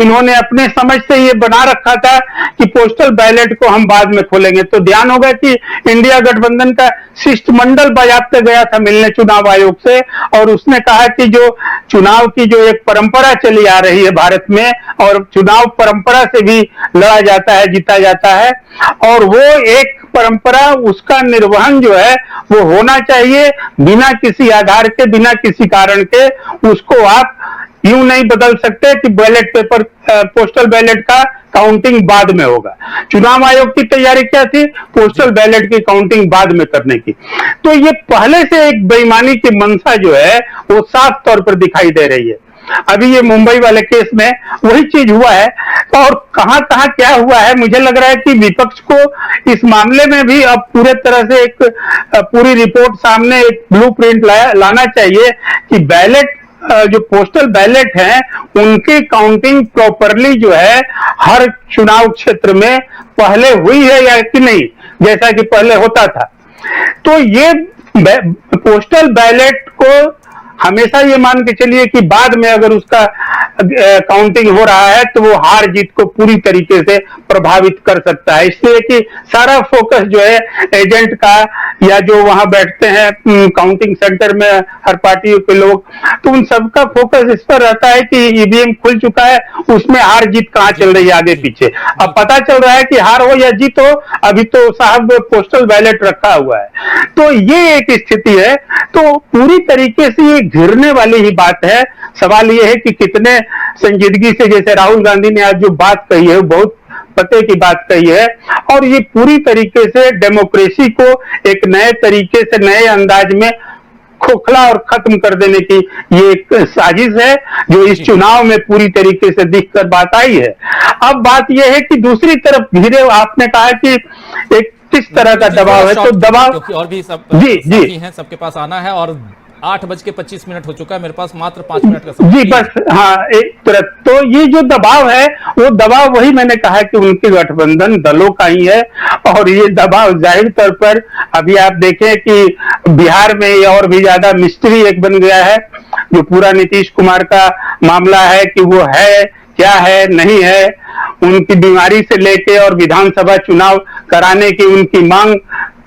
इन्होंने अपने समझ से ये बना रखा था कि पोस्टल बैलेट को हम बाद में खोलेंगे। तो ध्यान होगा कि इंडिया गठबंधन का शिष्टमंडल बाजाबते गया था मिलने चुनाव आयोग से, और उसने कहा कि जो चुनाव की जो एक परंपरा चली आ रही है भारत में, और चुनाव परंपरा से भी लड़ा जाता है, जीता जाता है, और वो एक परंपरा, उसका निर्वहन जो है वो होना चाहिए बिना किसी आधार के, बिना किसी कारण के। उसको आप यूं नहीं बदल सकते कि बैलेट पेपर, पोस्टल बैलेट का काउंटिंग बाद में होगा। चुनाव आयोग की तैयारी क्या थी, पोस्टल बैलेट की काउंटिंग बाद में करने की। तो ये पहले से एक बेईमानी की मंशा जो है वो साफ तौर पर दिखाई दे रही है। अभी ये मुंबई वाले केस में वही चीज हुआ है, और कहां कहां क्या हुआ है, मुझे लग रहा है कि विपक्ष को इस मामले में भी अब पूरे तरह से एक पूरी रिपोर्ट सामने, एक ब्लूप्रिंट लाना चाहिए कि बैलेट, जो पोस्टल बैलेट हैं, उनकी काउंटिंग प्रॉपरली जो है हर चुनाव क्षेत्र में पहले हुई है या कि नहीं, जैसा कि पहले होता था। तो ये पोस्टल बैलेट को हमेशा ये मान के चलिए कि बाद में अगर उसका काउंटिंग हो रहा है तो वो हार जीत को पूरी तरीके से प्रभावित कर सकता है, इसलिए कि सारा फोकस जो है एजेंट का या जो वहां बैठते हैं काउंटिंग सेंटर में हर पार्टियों के लोग, तो उन सबका फोकस इस पर रहता है कि ईवीएम खुल चुका है, उसमें हार जीत कहाँ चल रही है आगे पीछे। अब पता चल रहा है कि हार हो या जीत हो, अभी तो साहब पोस्टल बैलेट रखा हुआ है। तो ये एक स्थिति है, तो पूरी तरीके से ये घिरने वाली ही बात है। सवाल ये है कि कितने संजीदगी से, जैसे राहुल गांधी ने आज जो बात कही है, बहुत पते की बात कही है, और ये पूरी तरीके से डेमोक्रेसी को एक नए तरीके से, नए अंदाज में खोखला और खत्म कर देने की ये एक साजिश है, जो इस चुनाव में पूरी तरीके से दिखकर बात आई है। अब बात यह है कि दूसरी तरफ धीरे, आपने कहा कि एक किस तरह का दबाव है, तो दबाव, क्योंकि और भी सब जी हैं, सबके पास आना है, और 8:25 हो चुका है, मेरे पास मात्र 5 मिनट का समय। जी बस, हाँ, एक तरह तो ये जो दबाव है, वो दबाव वही मैंने कहा कि उनके गठबंधन दलों का ही है। और ये दबाव जाहिर तौर पर अभी आप देखें कि बिहार में ये और भी ज्यादा मिस्ट्री एक बन गया है। जो पूरा नीतीश कुमार का मामला है कि वो है क्या है नहीं है, उनकी बीमारी से लेके और विधानसभा चुनाव कराने की उनकी मांग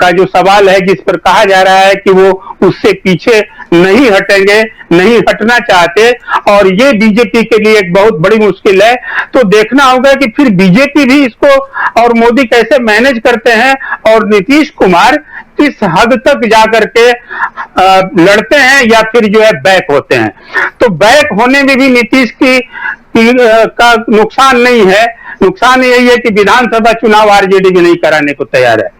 का जो सवाल है, जिस पर कहा जा रहा है कि वो उससे पीछे नहीं हटेंगे, नहीं हटना चाहते, और ये बीजेपी के लिए एक बहुत बड़ी मुश्किल है। तो देखना होगा कि फिर बीजेपी भी इसको और मोदी कैसे मैनेज करते हैं, और नीतीश कुमार किस हद तक जाकर के लड़ते हैं या फिर जो है बैक होते हैं। तो बैक होने में भी नीतीश का नुकसान नहीं है, नुकसान यही है कि विधानसभा चुनाव आरजेडी भी नहीं कराने को तैयार है।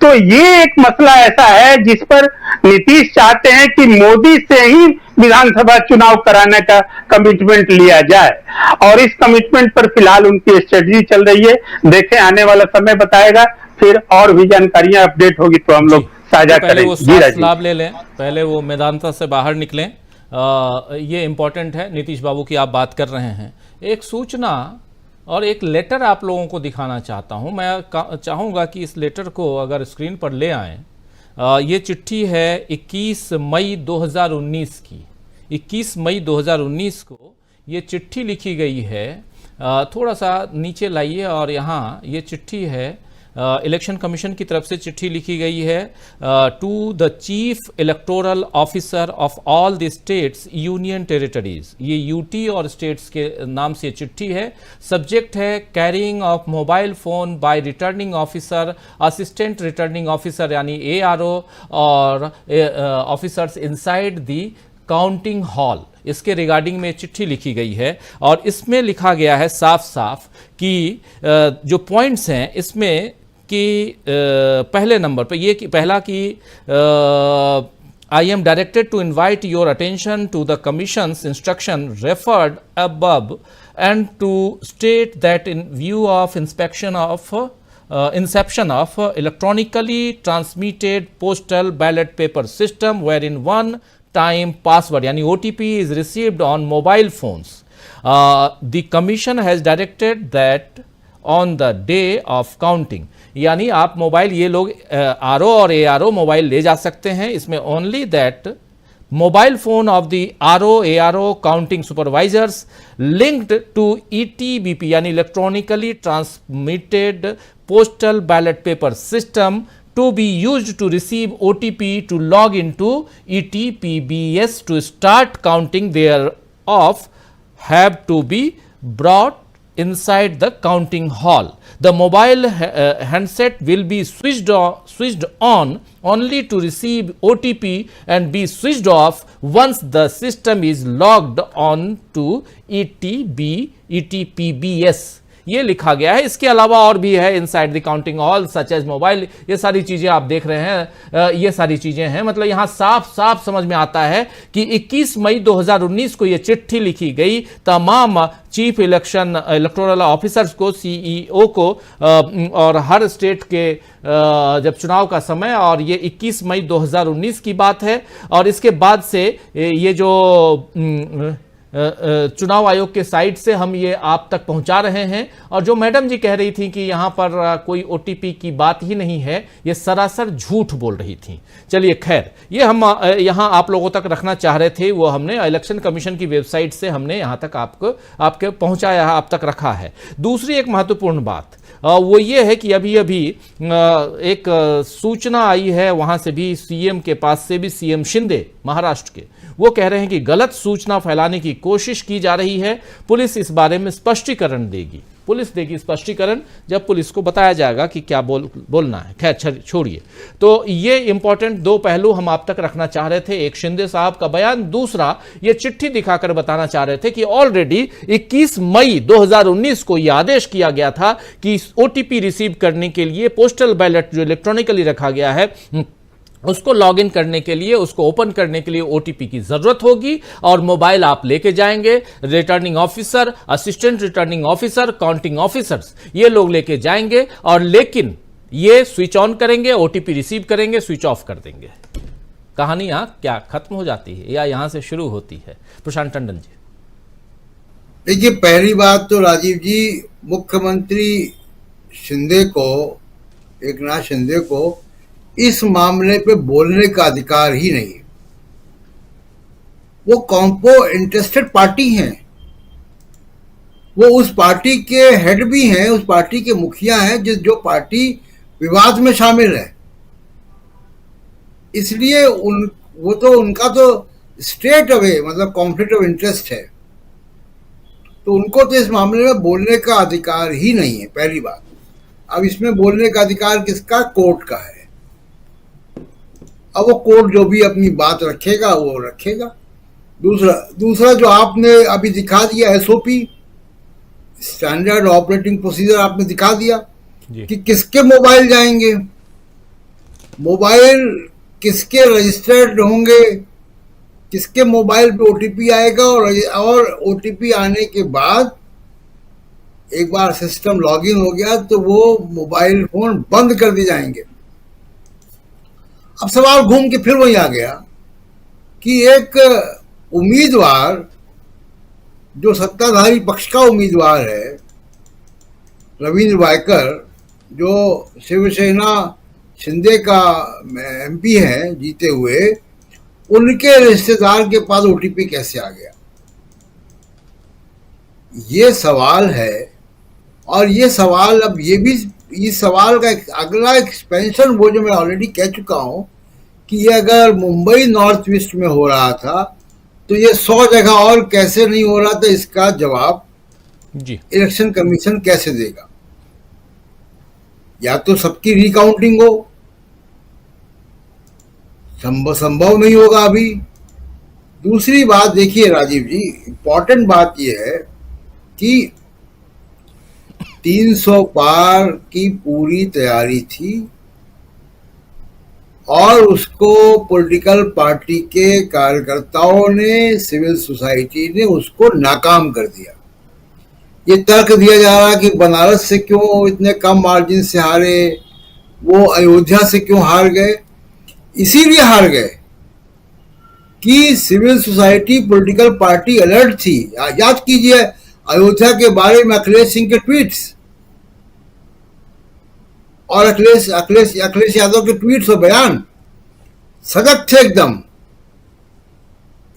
तो ये एक मसला ऐसा है जिस पर नीतीश चाहते हैं कि मोदी से ही विधानसभा चुनाव कराने का कमिटमेंट लिया जाए, और इस कमिटमेंट पर फिलहाल उनकी स्ट्रेटजी चल रही है। देखें, आने वाला समय बताएगा, फिर और भी जानकारियां अपडेट होगी तो हम लोग साझा पहले करेंगे। वो स्वास्थ्य लाभ ले लें, पहले वो मैदानता से बाहर निकलें। ये इंपॉर्टेंट है। नीतीश बाबू की आप बात कर रहे हैं, एक सूचना और एक लेटर आप लोगों को दिखाना चाहता हूं। मैं चाहूंगा कि इस लेटर को अगर स्क्रीन पर ले आएं। ये चिट्ठी है 21 मई 2019 की। 21 मई 2019 को ये चिट्ठी लिखी गई है। थोड़ा सा नीचे लाइए, और यहाँ ये चिट्ठी है इलेक्शन कमीशन की तरफ से चिट्ठी लिखी गई है to the chief electoral officer of all the states union territories. ये यूटी और स्टेट्स के नाम से चिट्ठी है। सब्जेक्ट है carrying of mobile phone by returning officer, assistant returning officer यानी ARO और officers inside the counting hall. इसके रिगार्डिंग में चिट्ठी लिखी गई है, और इसमें लिखा गया है साफ साफ कि जो पॉइंट्स हैं इसमें कि पहले नंबर पर ये कि पहला कि I am directed to invite your attention to the commission's instruction referred above and to state that in view of inspection of inception of electronically transmitted postal ballot paper system wherein one time password यानी OTP is received on mobile phones. The commission has directed that on the day of counting, यानी आप mobile, ये लोग RO और ARO mobile ले जा सकते हैं। इसमें only that mobile phone of the RO ARO counting supervisors linked to ETBP यानी electronically transmitted postal ballot paper system to be used to receive OTP to log into ETPBS to start counting thereof have to be brought inside the counting hall. The mobile handset will be switched on only to receive OTP and be switched off once the system is logged on to ETPBS. ये लिखा गया है। इसके अलावा और भी है inside the counting hall such as mobile. ये सारी चीजें आप देख रहे हैं, ये सारी चीजें हैं। मतलब यहां साफ साफ समझ में आता है कि 21 मई 2019 को ये चिट्ठी लिखी गई तमाम चीफ इलेक्टोरल ऑफिसर्स को, CEO को, और हर स्टेट के जब चुनाव का समय, और ये 21 मई 2019 की बात है। और इसके बाद से ये जो चुनाव आयोग के साइट से हम ये आप तक पहुंचा रहे हैं। और जो मैडम जी कह रही थी कि यहां पर कोई OTP की बात ही नहीं है, ये सरासर झूठ बोल रही थी। चलिए खैर, ये हम यहां आप लोगों तक रखना चाह रहे थे, वो हमने इलेक्शन कमीशन की वेबसाइट से हमने यहां तक आपके पहुंचाया, आप तक रखा है। दूसरी एक महत्वपूर्ण बात वो ये है कि अभी एक सूचना आई है वहां से भी, CM के पास से भी, CM शिंदे महाराष्ट्र के, वो कह रहे हैं कि गलत सूचना फैलाने की कोशिश की जा रही है। पुलिस इस बारे में स्पष्टीकरण देगी। पुलिस देगी स्पष्टीकरण जब पुलिस को बताया जाएगा कि क्या बोलना है। खैर छोड़िए। तो ये इंपॉर्टेंट दो पहलू हम आप तक रखना चाह रहे थे, एक शिंदे साहब का बयान, दूसरा ये चिट्ठी दिखाकर बताना चाह रहे थे कि ऑलरेडी 21 मई 2019 को यह आदेश किया गया था कि OTP रिसीव करने के लिए पोस्टल बैलेट जो इलेक्ट्रॉनिकली रखा गया है उसको लॉगिन करने के लिए, उसको ओपन करने के लिए OTP की जरूरत होगी, और मोबाइल आप लेके जाएंगे। Returning officer, assistant returning officer, counting officers, ये लोग लेके जाएंगे, और लेकिन ये स्विच ऑन करेंगे, OTP रिसीव करेंगे, स्विच ऑफ कर देंगे। कहानियां क्या खत्म हो जाती है या यहां से शुरू होती है? प्रशांत टंडन जी। देखिए, पहली बात तो राजीव जी, मुख्यमंत्री शिंदे को, एकनाथ शिंदे को इस मामले पे बोलने का अधिकार ही नहीं है। वो कॉम्पो इंटरेस्टेड पार्टी हैं, वो उस पार्टी के हेड भी हैं, उस पार्टी के मुखिया हैं जो पार्टी विवाद में शामिल है। इसलिए उनका तो स्ट्रेट अवे मतलब कॉन्फ्लिक्ट ऑफ इंटरेस्ट है, तो उनको तो इस मामले में बोलने का अधिकार ही नहीं है, पहली बात। अब इसमें बोलने का अधिकार किसका? कोर्ट का है। अब वो कोर्ट जो भी अपनी बात रखेगा वो रखेगा। दूसरा जो आपने अभी दिखा दिया एसओपी, स्टैंडर्ड ऑपरेटिंग प्रोसीजर आपने दिखा दिया कि किसके मोबाइल जाएंगे, मोबाइल किसके रजिस्टर्ड होंगे, किसके मोबाइल पे ओटीपी आएगा, और ओटीपी आने के बाद एक बार सिस्टम लॉगिन हो गया तो वो मोबाइल फोन बंद कर दिए जाएंगे। अब सवाल घूम के फिर वही आ गया कि एक उम्मीदवार जो सत्ताधारी पक्ष का उम्मीदवार है, रविंद्र वायकर, जो शिवसेना शिंदे का एमपी है जीते हुए, उनके रिश्तेदार के पास ओटीपी कैसे आ गया? ये सवाल है। और ये सवाल अब ये भी, इस सवाल का अगला एक्सपेंशन वो जो मैं ऑलरेडी कह चुका हूं कि ये अगर मुंबई नॉर्थ ईस्ट में हो रहा था तो ये 100 जगह और कैसे नहीं हो रहा था, इसका जवाब जी इलेक्शन कमीशन कैसे देगा? या तो सबकी रिकाउंटिंग हो, संभव नहीं होगा अभी। दूसरी बात देखिए राजीव जी, इंपॉर्टेंट बात यह है कि 300 पार की पूरी तैयारी थी और उसको पॉलिटिकल पार्टी के कार्यकर्ताओं ने, सिविल सोसाइटी ने उसको नाकाम कर दिया। ये तर्क दिया जा रहा कि बनारस से क्यों इतने कम मार्जिन से हारे, वो अयोध्या से क्यों हार गए। इसीलिए हार गए कि civil society political party alert थी। याद कीजिए अयोध्या के बारे में अखिलेश सिंह के ट्वीट्स और अखिलेश यादव के ट्वीट्स और बयान सजग थे एकदम,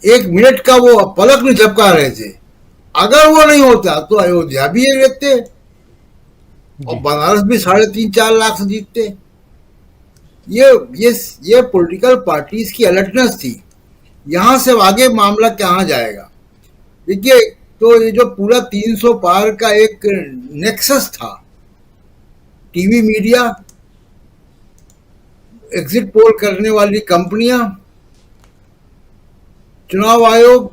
1 मिनट का वो पलक नहीं झपका रहे थे। अगर वो नहीं होता तो अयोध्या भी ये लेते और बनारस भी 3.5-4 लाख से जीतते। ये पॉलिटिकल पार्टीज की अलर्टनेस थी। यहां से आगे मामला कहां जाएगा? देखिए, तो ये जो पूरा 300 पार का एक नेक्सस था, टीवी मीडिया, एग्जिट पोल करने वाली कंपनियां, चुनाव आयोग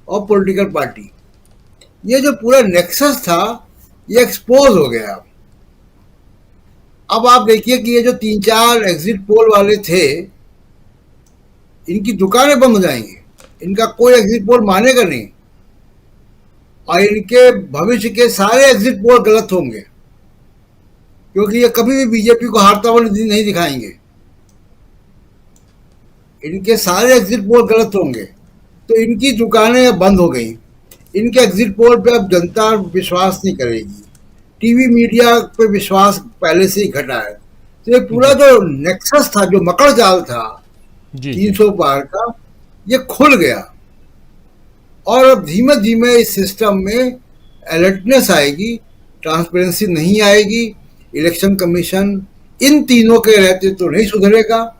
और पॉलिटिकल पार्टी, ये जो पूरा नेक्सस था ये एक्सपोज हो गया। अब आप देखिए कि ये जो 3-4 एग्जिट पोल वाले थे, इनकी दुकानें बंद हो जाएंगी, इनका कोई एग्जिट पोल मानेगा नहीं और इनके भविष्य के सारे एग्जिट पोल गलत होंगे, क्योंकि ये कभी भी बीजेपी को हारता हुआ नहीं दिखाएंगे। इनके सारे एग्जिट पोल गलत होंगे, तो इनकी दुकानें बंद हो गई। इनके एग्जिट पोल पे अब जनता विश्वास नहीं करेगी, टीवी मीडिया पे विश्वास पहले से ही घटा है। तो ये पूरा जो नेक्सस था, जो मकड़ जाल था 300 पार का, ये खुल गया और अब धीमे धीमे इस सिस्टम में अलर्टनेस आएगी, ट्रांसपेरेंसी नहीं आएगी। इलेक्शन कमीशन इन तीनों के रहते तो नहीं सुधरेगा,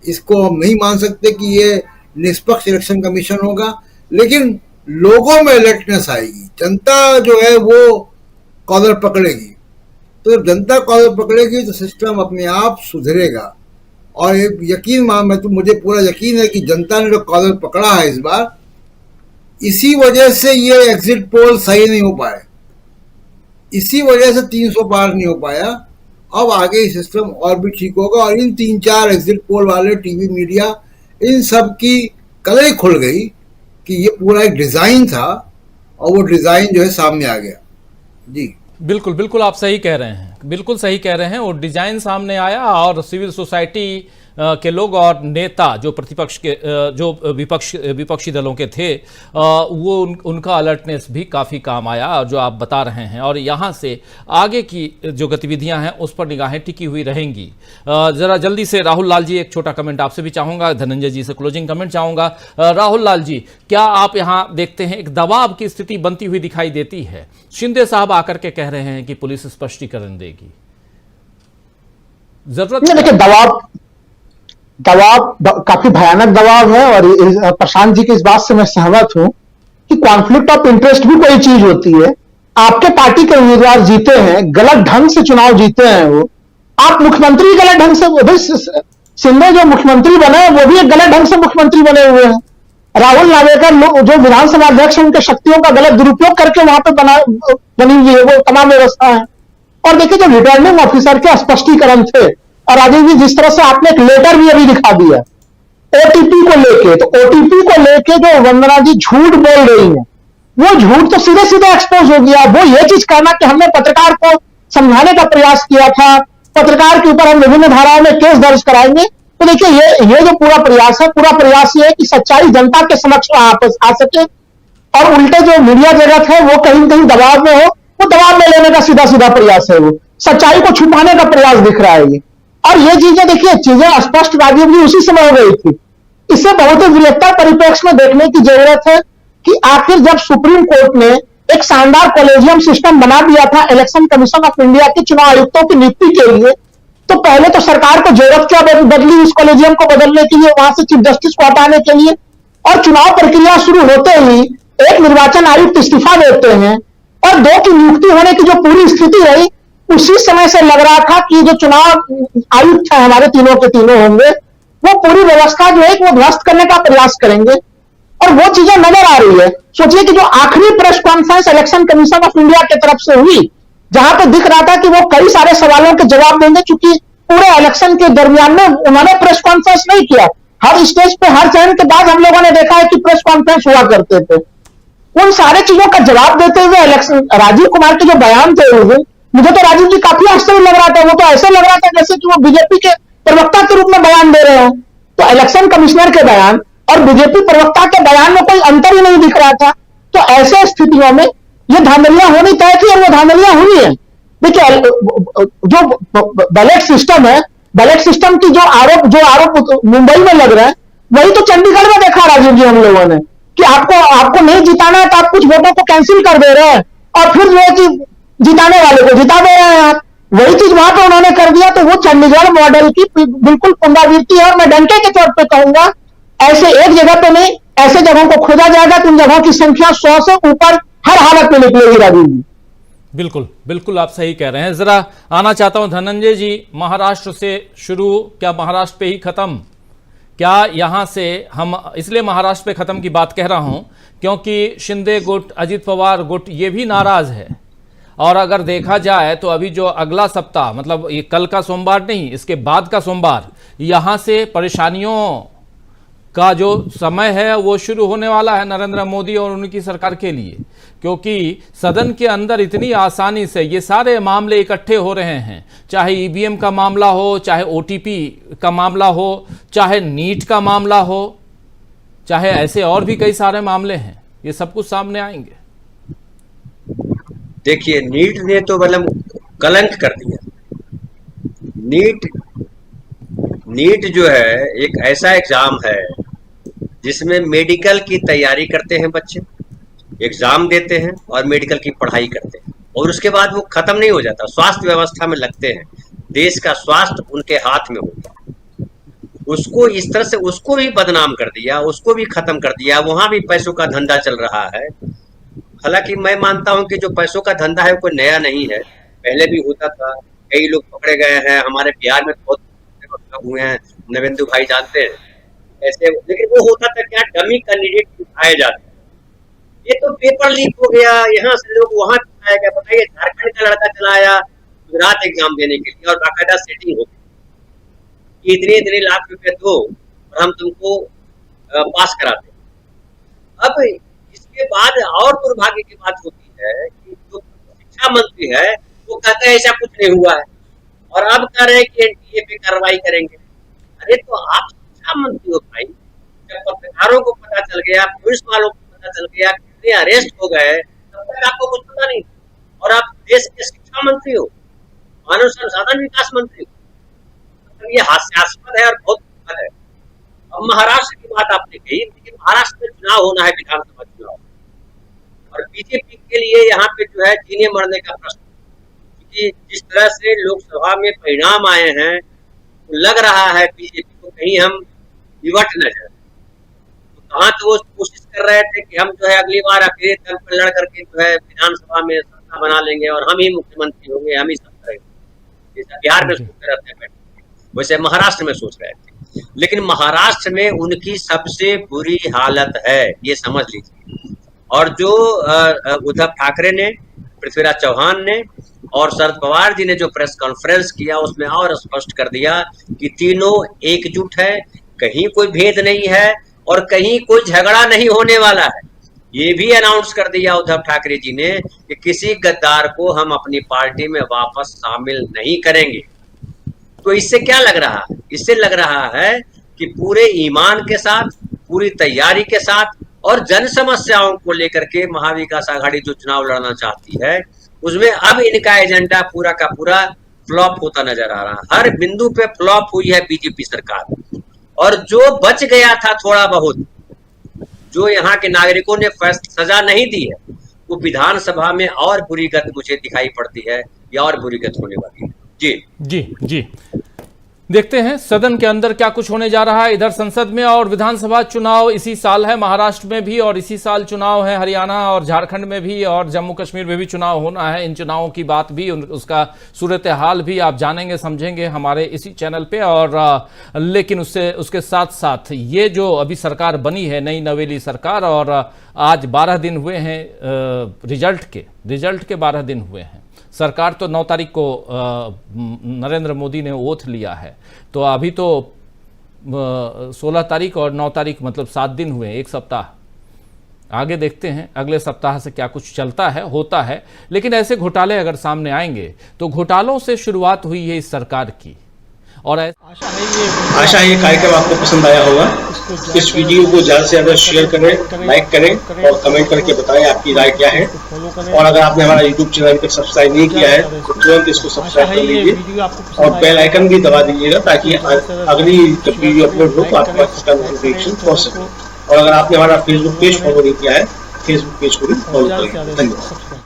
इसको हम नहीं मान सकते कि ये निष्पक्ष इलेक्शन कमीशन होगा, लेकिन लोगों में अलर्टनेस आएगी, जनता जो है वो कॉलर पकड़ेगी। तो जब जनता कॉलर पकड़ेगी तो सिस्टम अपने आप सुधरेगा। और मुझे पूरा यकीन है कि जनता ने जो कॉलर पकड़ा है इस बार, इसी वजह से ये एग्जिट पोल सही नहीं हो पाए, इसी वजह से 300 पार नहीं हो पाया। अब आगे सिस्टम और भी ठीक होगा और इन 3-4 एग्जिट पोल वाले टीवी मीडिया, इन सब की कलई खुल गई कि ये पूरा एक डिजाइन था और वो डिजाइन जो है सामने आ गया। जी बिल्कुल बिल्कुल, आप सही कह रहे हैं, बिल्कुल सही कह रहे हैं। वो डिजाइन सामने आया और सिविल सोसाइटी के लोग और नेता जो प्रतिपक्ष के जो विपक्षी दलों के थे वो उनका अलर्टनेस भी काफ़ी काम आया, और जो आप बता रहे हैं, और यहाँ से आगे की जो गतिविधियां हैं उस पर निगाहें टिकी हुई रहेंगी। ज़रा जल्दी से राहुल लाल जी, एक छोटा कमेंट आपसे भी चाहूँगा, धनंजय जी से क्लोजिंग कमेंट चाहूँगा। राहुल लाल जी, क्या आप यहाँ देखते हैं एक दबाव की स्थिति बनती हुई दिखाई देती है? शिंदे साहब आकर के कह रहे हैं कि पुलिस स्पष्टीकरण देगी, जरूरत नहीं, देखिए दबाव काफी भयानक दबाव है, और प्रशांत जी की इस बात से मैं सहमत हूं कि कॉन्फ्लिक्ट ऑफ इंटरेस्ट भी कोई चीज होती है। आपके पार्टी के उम्मीदवार जीते हैं, गलत ढंग से चुनाव जीते हैं, वो आप मुख्यमंत्री गलत ढंग से, शिंदे जो मुख्यमंत्री बने हैं वो भी एक गलत ढंग से मुख्यमंत्री बने हुए हैं। राहुल नावेकर जो विधानसभा अध्यक्ष उनके शक्तियों का गलत दुरुपयोग करके वहां पे बनी हुई है वो तमाम व्यवस्था है। और देखिए, जो रिटर्निंग ऑफिसर के स्पष्टीकरण थे, और राजीव जी जिस तरह से आपने एक लेटर भी अभी दिखा दिया ओटीपी को लेके, तो ओटीपी को लेके जो वंदना जी झूठ बोल रही है, वो झूठ तो सीधे सीधे एक्सपोज हो गया। वो ये चीज कहना कि हमने पत्रकार को समझाने का प्रयास किया था, पत्रकार के ऊपर हम विभिन्न धाराओं में केस दर्ज कराएंगे, तो देखिए ये जो पूरा प्रयास ये है कि सच्चाई जनता के समक्ष आ सके, और उल्टे जो मीडिया जगत है वो कहीं न कहीं दबाव में हो, वो दबाव में लेने का सीधा सीधा प्रयास है, वो सच्चाई को छुपाने का प्रयास दिख रहा है ये। और ये चीजें देखिए, चीजें स्पष्ट राजीव जी उसी समय हो गई थी। इसे बहुत ही वृहत्तर परिप्रेक्ष्य में देखने की जरूरत है कि आखिर जब सुप्रीम कोर्ट ने एक शानदार कॉलेजियम सिस्टम बना दिया था इलेक्शन कमीशन ऑफ इंडिया के चुनाव आयुक्तों की नियुक्ति के लिए, तो पहले तो सरकार को जरूरत क्या बदली इस कॉलेजियम को बदलने के लिए, वहां से चीफ जस्टिस को हटाने के लिए, और चुनाव प्रक्रिया शुरू होते ही एक निर्वाचन आयुक्त इस्तीफा देते हैं, और 2 की नियुक्ति होने की जो पूरी स्थिति रही, उसी समय से लग रहा था कि जो चुनाव आयुक्त है हमारे तीनों के तीनों होंगे, वो पूरी व्यवस्था जो है वो ध्वस्त करने का प्रयास करेंगे, और वो चीजें नजर आ रही है। सोचिए कि जो आखिरी press conference election commission of India की तरफ से हुई, जहां पे दिख रहा था कि वो कई सारे सवालों के जवाब देंगे, क्योंकि पूरे इलेक्शन के दरमियान में उन्होंने प्रेस कॉन्फ्रेंस नहीं किया। हर स्टेज पे हर चरण के बाद हम लोगों ने देखा है कि प्रेस कॉन्फ्रेंस हुआ करते थे। उन सारे चीजों का जवाब देते हुए इलेक्शन राजीव कुमार के जो बयान थे उस दिन, मुझे तो राजीव जी काफी आश्चर्य लग रहा था। वो तो ऐसे लग रहा था जैसे कि वो बीजेपी के प्रवक्ता के रूप में बयान दे रहे हैं। तो इलेक्शन कमिश्नर के बयान और बीजेपी प्रवक्ता के बयान में कोई अंतर ही नहीं दिख रहा था। तो ऐसे स्थितियों में ये धांधलियां होनी तय थी, और वो धांधलियां हुई है। देखिए, जो बैलेट सिस्टम है, बैलेट सिस्टम की जो आरोप मुंबई में लग रहा है, वही तो चंडीगढ़ में देखा राजीव जी हम लोगों ने, कि आपको नहीं जिताना है तो आप कुछ वोटों को कैंसिल कर दे रहे हैं, और फिर जो है कि जिताने वाले को जिता दे रहे हैं आप। वही चीज वहां पे उन्होंने कर दिया। तो वो चंडीगढ़ मॉडल की बिल्कुल पुनरावृत्ति है, और मैं डंके के तौर पे कहूंगा, ऐसे एक जगह पे नहीं, ऐसे जगहों को खोजा जाएगा तो उन जगहों की संख्या 100 से ऊपर हर हालत में निकलेगी राजीव जी। बिल्कुल बिल्कुल, आप सही कह रहे हैं। जरा आना चाहता हूं धनंजय जी, महाराष्ट्र से शुरू, क्या महाराष्ट्र पे ही खत्म? क्या यहां से हम, इसलिए महाराष्ट्र पे खत्म की बात कह रहा हूं क्योंकि शिंदे गुट, अजित पवार गुट ये भी नाराज है। और अगर देखा जाए तो अभी जो अगला सप्ताह, मतलब ये कल का सोमवार नहीं, इसके बाद का सोमवार, यहां से परेशानियों का जो समय है वो शुरू होने वाला है नरेंद्र मोदी और उनकी सरकार के लिए, क्योंकि सदन के अंदर इतनी आसानी से ये सारे मामले इकट्ठे हो रहे हैं। चाहे ईवीएम का मामला हो, चाहे ओटीपी का मामला हो, चाहे नीट का मामला हो, चाहे ऐसे और भी कई सारे मामले हैं, ये सब कुछ सामने आएंगे। देखिए, नीट ने तो मतलब कलंक कर दिया। नीट जो है एक ऐसा एग्जाम है जिसमें मेडिकल की तैयारी करते हैं बच्चे, एग्जाम देते हैं और मेडिकल की पढ़ाई करते हैं, और उसके बाद वो खत्म नहीं हो जाता, स्वास्थ्य व्यवस्था में लगते हैं, देश का स्वास्थ्य उनके हाथ में होता है। उसको इस तरह से उसको भी बदनाम कर दिया, उसको भी खत्म कर दिया। वहां भी पैसों का धंधा चल रहा है। हालांकि मैं मानता हूं कि जो पैसों का धंधा है वो कोई नया नहीं है, पहले भी होता था, कई लोग पकड़े गए हैं, हमारे बिहार में बहुत हुए हैं, नवेंदु भाई जानते हैं ऐसे। लेकिन वो होता था क्या, डमी कैंडिडेट उठाए जाते, ये तो पेपर लीक हो गया, यहाँ से लोग वहां चलाया गया। बताइए, झारखंड का लड़का चला आया गुजरात एग्जाम देने के लिए, और बाकायदा सेटिंग हो गई, इतने लाख रुपए दो और हम तुमको पास कराते। अब इसके बाद और दुर्भाग्य की बात होती है कि जो शिक्षा मंत्री है वो कहते हैं ऐसा कुछ नहीं हुआ है, और अब कह रहे हैं कि एनटीए पे कार्रवाई करेंगे। अरे तो आप शिक्षा मंत्री हो भाई, जब पत्रकारों को पता चल गया, पुलिस वालों को पता चल गया, कितने अरेस्ट हो गए, तब तक आपको कुछ पता नहीं, और आप देश के शिक्षा मंत्री हो, मानव संसाधन विकास मंत्री हो। तो ये हास्यास्पद है और बहुत दुखद है। अब महाराष्ट्र की बात आपने कही, लेकिन महाराष्ट्र में चुनाव होना है, विधानसभा चुनाव, और बीजेपी के लिए यहाँ पे जो है जीने मरने का प्रश्न, क्योंकि जिस तरह से लोकसभा में परिणाम आए हैं, तो लग रहा है बीजेपी को कहीं हम निवट न जाए। तो कहाँ तो वो कोशिश कर रहे थे कि हम जो है अगली बार अकेले दल पर लड़ करके जो है विधानसभा में सत्ता बना लेंगे और हम ही मुख्यमंत्री होंगे, हम ही सब करेंगे, जैसा बिहार में सोचते रहते हैं, वैसे महाराष्ट्र में सोच रहे थे। लेकिन महाराष्ट्र में उनकी सबसे बुरी हालत है, ये समझ लीजिए। और जो उद्धव ठाकरे ने, पृथ्वीराज चौहान ने और शरद पवार जी ने जो प्रेस कॉन्फ्रेंस किया, उसमें और स्पष्ट कर दिया कि तीनों एकजुट है, कहीं कोई भेद नहीं है और कहीं कोई झगड़ा नहीं होने वाला है। ये भी अनाउंस कर दिया उद्धव ठाकरे जी ने कि किसी गद्दार को हम अपनी पार्टी में वापस शामिल नहीं करेंगे। तो इससे क्या लग रहा है? इससे लग रहा है कि पूरे ईमान के साथ, पूरी तैयारी के साथ और जन समस्याओं को लेकर के महाविकास आघाड़ी जो चुनाव लड़ना चाहती है, उसमें अब इनका एजेंडा पूरा का पूरा फ्लॉप होता नजर आ रहा है। हर बिंदु पे फ्लॉप हुई है बीजेपी सरकार, और जो बच गया था थोड़ा बहुत, जो यहाँ के नागरिकों ने सजा नहीं दी है, वो विधानसभा में और बुरी गत मुझे दिखाई पड़ती है, या और बुरी गत होने वाली है। जी देखते हैं सदन के अंदर क्या कुछ होने जा रहा है। इधर संसद में और विधानसभा चुनाव इसी साल है, महाराष्ट्र में भी, और इसी साल चुनाव है हरियाणा और झारखंड में भी, और जम्मू कश्मीर में भी चुनाव होना है। इन चुनावों की बात भी, उसका सूरत हाल भी आप जानेंगे, समझेंगे हमारे इसी चैनल पे। और लेकिन उसके साथ साथ ये जो अभी सरकार बनी है, नई नवेली सरकार, और आज 12 दिन हुए हैं रिजल्ट के 12 दिन हुए हैं। सरकार तो 9 तारीख को नरेंद्र मोदी ने ओथ लिया है, तो अभी तो 16 तारीख और 9 तारीख मतलब 7 दिन हुए, एक सप्ताह। आगे देखते हैं अगले सप्ताह से क्या कुछ चलता है, होता है। लेकिन ऐसे घोटाले अगर सामने आएंगे तो घोटालों से शुरुआत हुई है इस सरकार की। और आशा है ये कार्यक्रम आपको पसंद आया होगा। इस वीडियो को ज़्यादा से ज़्यादा शेयर करें, लाइक करें और कमेंट करके बताएं आपकी राय क्या है। और अगर आपने हमारा यूट्यूब चैनल अभी तक सब्सक्राइब नहीं किया है तो तुरंत इसको सब्सक्राइब कर लीजिए और बेल आइकन भी दबा दीजिएगा, ताकि अगली जब वीडियो अपलोड हो तो आपके पास इसका नोटिफिकेशन पहुंच सके। और अगर आपने हमारा फेसबुक पेज फॉलो नहीं किया है, फेसबुक पेज को भी फॉलो करें। धन्यवाद।